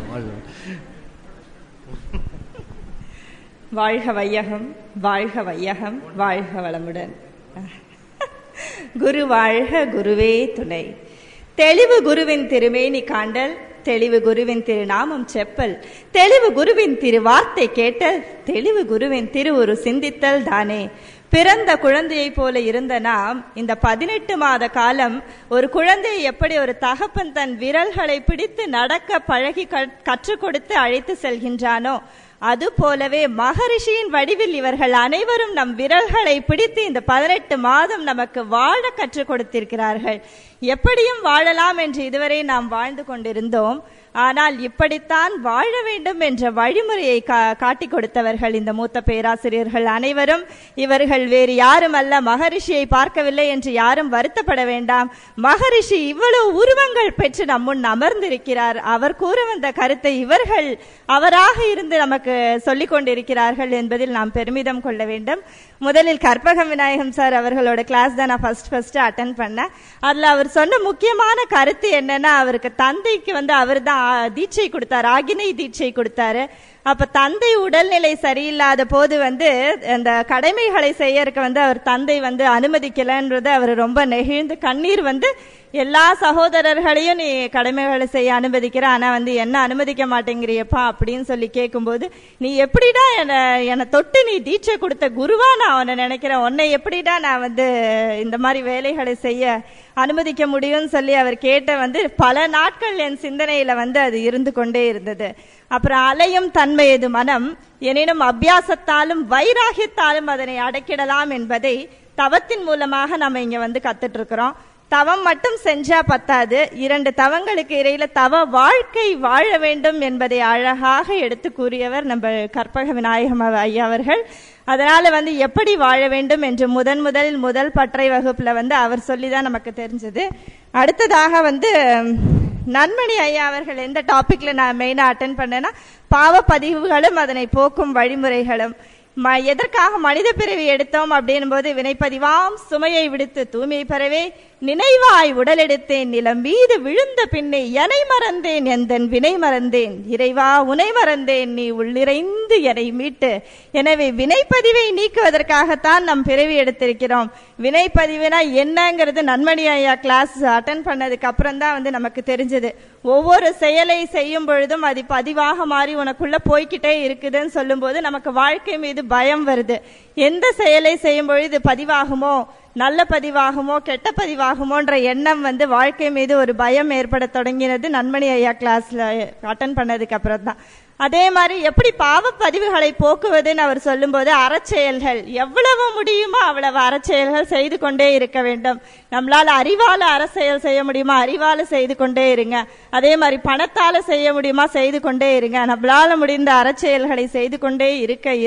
வாழ்க வையகம், வாழ்க வையகம், வாழ்க வளமுடன். குரு வாழ்க, குருவே துணை. தெளிவு குருவின் திருமேனி காண்டல், தெளிவு குருவின் திருநாமம் செப்பல், தெளிவு குருவின் திருவார்த்தை கேட்டல், தெளிவு குருவின் திருவுரு சிந்தித்தல் தானே. பிறந்த குழந்தையை போல இருந்த நாம் இந்த 18 மாத காலம் ஒரு குழந்தையை எப்படி ஒரு தகப்பன் தன் விரல்களை பிடித்து நடக்க பழகி கற்றுக் கொடுத்து அழைத்து செல்கின்றானோ, அது போலவே மகரிஷியின் வடிவில் இவர்கள் அனைவரும் நம் விரல்களை பிடித்து இந்த 18 மாதம் நமக்கு வாழ கற்றுக் கொடுத்திருக்கிறார்கள். எப்படியும் வாழலாம் என்று இதுவரை நாம் வாழ்ந்து கொண்டிருந்தோம். ஆனால் இப்படித்தான் வாழ வேண்டும் என்ற வழிமுறையை காட்டிக் கொடுத்தவர்கள் இந்த மூத்த பேராசிரியர்கள் அனைவரும். இவர்கள் வேறு யாரும் அல்ல, மகரிஷியை பார்க்கவில்லை என்று யாரும் வருத்தப்பட வேண்டாம். மகரிஷி இவ்வளவு உருவங்கள் பெற்று நம் முன் அமர்ந்திருக்கிறார். அவர் கூற வந்த கருத்தை இவர்கள் அவராக இருந்து நமக்கு சொல்லிக் கொண்டிருக்கிறார்கள் என்பதில் நாம் பெருமிதம் கொள்ள வேண்டும். முதலில் கற்பகம் விநாயகம் சார் அவர்களோட கிளாஸ் தான் நான் ஃபர்ஸ்ட் அட்டென்ட் பண்ணேன். அதுல அவர் சொன்ன முக்கியமான கருத்து என்னன்னா, அவருக்கு தந்தைக்கு அவர் தான் தீட்சை கொடுத்தாரு, ஆகினை தீட்சை கொடுத்தாரு. அப்ப தந்தை உடல்நிலை சரியில்லாத போது அந்த கடமைகளை செய்யறதுக்கு அவர் தந்தை அனுமதிக்கலன்றது அவர் ரொம்ப நெகிழ்ந்து கண்ணீர் எல்லா சகோதரர்களையும் நீ கடமைகளை செய்ய அனுமதிக்கிற, ஆனா என்ன அனுமதிக்க மாட்டேங்கிறியப்பா அப்படின்னு சொல்லி கேட்கும்போது, நீ எப்படிடா என்னை தொட்டு நீ தீட்சை கொடுத்த குருவா நான் உன்னை நினைக்கிறேன், உன்னை எப்படிடா நான் இந்த மாதிரி வேலைகளை செய்ய அனுமதிக்க முடியும்னு சொல்லி அவர் கேட்ட பல நாட்கள் என் சிந்தனையில அது இருந்து கொண்டே இருந்தது. அப்புறம் அலையும் தன்மையது மனம், எனினும் அபியாசத்தாலும் வைராகியத்தாலும் அதனை அடக்கிடலாம் என்பதை தவத்தின் மூலமாக நம்ம இங்க கத்துட்டு இருக்கிறோம். தவம் மட்டும் செஞ்சா பத்தாது, 2 தவங்களுக்கு இடையில தவ வாழ்க்கை வாழ வேண்டும் என்பதை அழகாக எடுத்து கூறியவர் நம்ம கற்பக விநாயகம் ஐயா அவர்கள். அதனால எப்படி வாழ வேண்டும் என்று முதல் பற்றை வகுப்புல அவர் சொல்லிதான் நமக்கு தெரிஞ்சது. அடுத்ததாக நன்மணி ஐயா அவர்கள் எந்த டாபிக்ல நான் மெயினா அட்டென்ட் பண்ணேன்னா, பாவ பதிவுகளும் அதனை போக்கும் வழிமுறைகளும். எதற்காக மனித பிறவி எடுத்தோம் அப்படின்னும் போது வினைப்பதிவாம் சுமையை விடுத்து தூய்மை பெறவே நினைவாய் உடல் எடுத்தேன் நிலம் மீது விழுந்த பின்னே எனை மறந்தேன் எந்தன் வினை மறந்தேன் இறைவா உனை மறந்தேன் நீ உள்ளிறைந்து எனை மீட்டு. எனவே வினைப்பதிவை நீக்குவதற்காகத்தான் நம் பிறவி எடுத்திருக்கிறோம். வினைப்பதிவுனா என்னங்கிறது நன்மணி ஐயா கிளாஸ் அட்டன் பண்ணதுக்கு அப்புறம் தான் நமக்கு தெரிஞ்சது. ஒவ்வொரு செயலை செய்யும் பொழுதும் அது பதிவாக மாறி உனக்குள்ள போய்கிட்டே இருக்குதுன்னு சொல்லும் போது நமக்கு வாழ்க்கை மீது பயம் வருது. எந்த செயலை செய்யும் பொழுது பதிவாகுமோ, நல்ல பதிவாகுமோ கெட்ட பதிவாகுமோன்ற எண்ணம் வாழ்க்கை மீது ஒரு பயம் ஏற்பட தொடங்கினது நன்மணி ஐயா கிளாஸ்ல அட்டன் பண்ணதுக்கு அப்புறம் தான். அதே மாதிரி எப்படி பாவ பதிவுகளை போக்குவதுன்னு அவர் சொல்லும் போது அறச்செயல்கள் எவ்வளவு முடியுமோ அவ்வளவு அறச்செயல்கள் செய்து கொண்டே இருக்க வேண்டும். நம்மளால அறிவால அறச்செயல் செய்ய முடியுமா, அறிவால செய்து கொண்டே இருங்க. அதே மாதிரி பணத்தால செய்ய முடியுமா, செய்து கொண்டே இருங்க. நம்மளால முடிந்த அறச்செயல்களை செய்து கொண்டே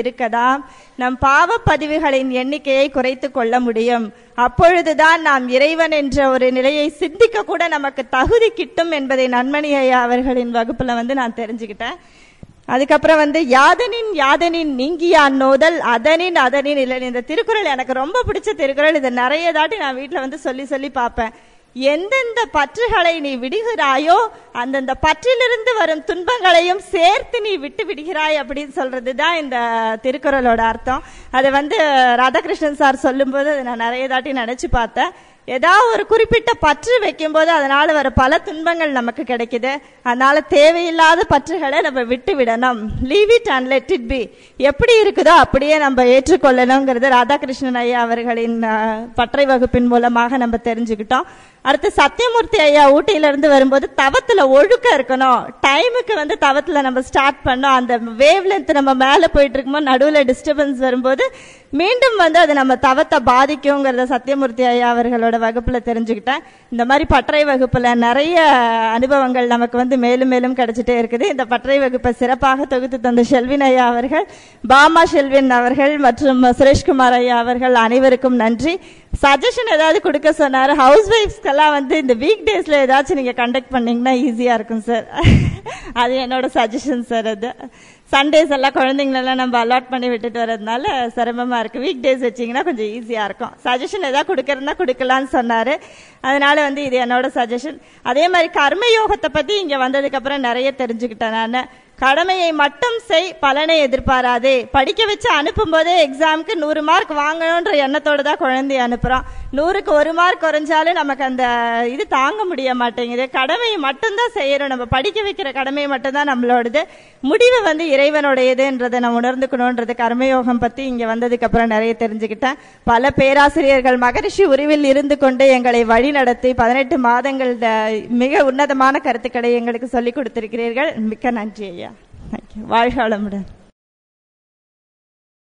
இருக்கதான் நம் பாவ பதிவுகளின் எண்ணிக்கையை குறைத்து கொள்ள முடியும். அப்பொழுதுதான் நாம் இறைவன் என்ற ஒரு நிலையை சிந்திக்க கூட நமக்கு தகுதி கிட்டும் என்பதை நன்மணி ஐயா அவர்களின் வகுப்புல நான் தெரிஞ்சுக்கிட்டேன். அதுக்கப்புறம் யாதனின் நீங்கியான் நோதல் அதனின் இல்லை. இந்த திருக்குறள் எனக்கு ரொம்ப பிடிச்ச திருக்குறள். இதை நிறைய தாட்டி நான் வீட்டுல சொல்லி சொல்லி பார்ப்பேன். எந்தெந்த பற்றுகளை நீ விடுகிறாயோ அந்தந்த பற்றிலிருந்து வரும் துன்பங்களையும் சேர்த்து நீ விட்டு விடுகிறாய் அப்படின்னு சொல்றதுதான் இந்த திருக்குறளோட அர்த்தம். அதை ராதாகிருஷ்ணன் சார் சொல்லும் போது அதை நான் நிறைய தாட்டி நினைச்சு பார்த்தேன். ஏதாவது ஒரு குறிப்பிட்ட பற்று வைக்கும் போது அதனால வர பல துன்பங்கள் நமக்கு கிடைக்குது. அதனால தேவையில்லாத பற்றுகளை நம்ம விட்டு விடணும். Leave it and let it be. எப்படி இருக்குதோ அப்படியே நம்ம ஏற்றுக்கொள்ளணுங்கிறது ராதாகிருஷ்ணன் ஐயா அவர்களின் பற்றை வகுப்பின் மூலமாக நம்ம தெரிஞ்சுக்கிட்டோம். அடுத்து சத்தியமூர்த்தி ஐயா ஊட்டியில இருந்து வரும்போது தவத்துல ஒழுக்கம் இருக்கணும். டைமுக்கு தவத்துல நம்ம ஸ்டார்ட் பண்ணோம். அந்த வேவ் லென்த் நம்ம மேல போயிட்டு இருக்கும்போது நடுவுல டிஸ்டர்பன்ஸ் வரும்போது மீண்டும் அது நம்ம தவத்தை பாதிக்குங்கிறத சத்தியமூர்த்தி ஐயா அவர்களோட வகுப்புல தெரிஞ்சுக்கிட்டேன். இந்த மாதிரி பற்றை வகுப்புல நிறைய அனுபவங்கள் நமக்கு மேலும் மேலும் கிடைச்சிட்டே இருக்குது. இந்த பற்றை வகுப்பை சிறப்பாக தொகுத்து தந்த ஷெல்வின் ஐயா அவர்கள், பாமா ஷெல்வின் அவர்கள் மற்றும் சுரேஷ்குமார் ஐயா அவர்கள் அனைவருக்கும் நன்றி. சஜஷன் ஏதாவது கொடுக்க சொன்னாரு. ஹவுஸ் ஒய்ஃப்ஸ்க்கெல்லாம் இந்த வீக் டேஸ்ல ஏதாச்சும் நீங்க கண்டக்ட் பண்ணீங்கன்னா ஈஸியா இருக்கும் சார். அது என்னோட சஜஷன் சார். அது சண்டேஸ் எல்லாம் குழந்தைங்களெல்லாம் நம்ம அலாட் பண்ணி விட்டுட்டு வர்றதுனால சிரமமா இருக்கு. வீக் டேஸ் வச்சிங்கன்னா கொஞ்சம் ஈஸியா இருக்கும். சஜஷன் ஏதாவது கொடுக்கறதுனா கொடுக்கலான்னு சொன்னாரு. அதனால இது என்னோட சஜஷன். அதே மாதிரி கர்மயோகத்தை பத்தி இங்க வந்ததுக்கு அப்புறம் நிறைய தெரிஞ்சுக்கிட்டேன் நான். கடமையை மட்டும் செய், பலனை எதிர்பாராதே. படிக்க வச்சு அனுப்பும் போதே எக்ஸாமுக்கு 100 மார்க் வாங்கணும்ன்ற எண்ணத்தோட தான் குழந்தைய அனுப்புறோம். 100க்கு 1 மார்க் குறைஞ்சாலும் நமக்கு அந்த இது தாங்க முடிய மாட்டேங்குது. கடமையை மட்டும்தான் செய்யறோம். நம்ம படிக்க வைக்கிற கடமையை மட்டும்தான் நம்மளோடது. முடிவு இறைவனுடையதுன்றதை நம்ம உணர்ந்துக்கணும்ன்றது கர்மயோகம் பத்தி இங்க வந்ததுக்கு அப்புறம் நிறைய தெரிஞ்சுக்கிட்டேன். பல பேராசிரியர்கள் மகரிஷி உருவில் இருந்து கொண்டு எங்களை வழி நடத்தி 18 மாதங்கள் மிக உன்னதமான கருத்துக்களை எங்களுக்கு சொல்லிக் கொடுத்திருக்கிறீர்கள். மிக்க நன்றி ஐயா. வாழ்க வளமுடன்.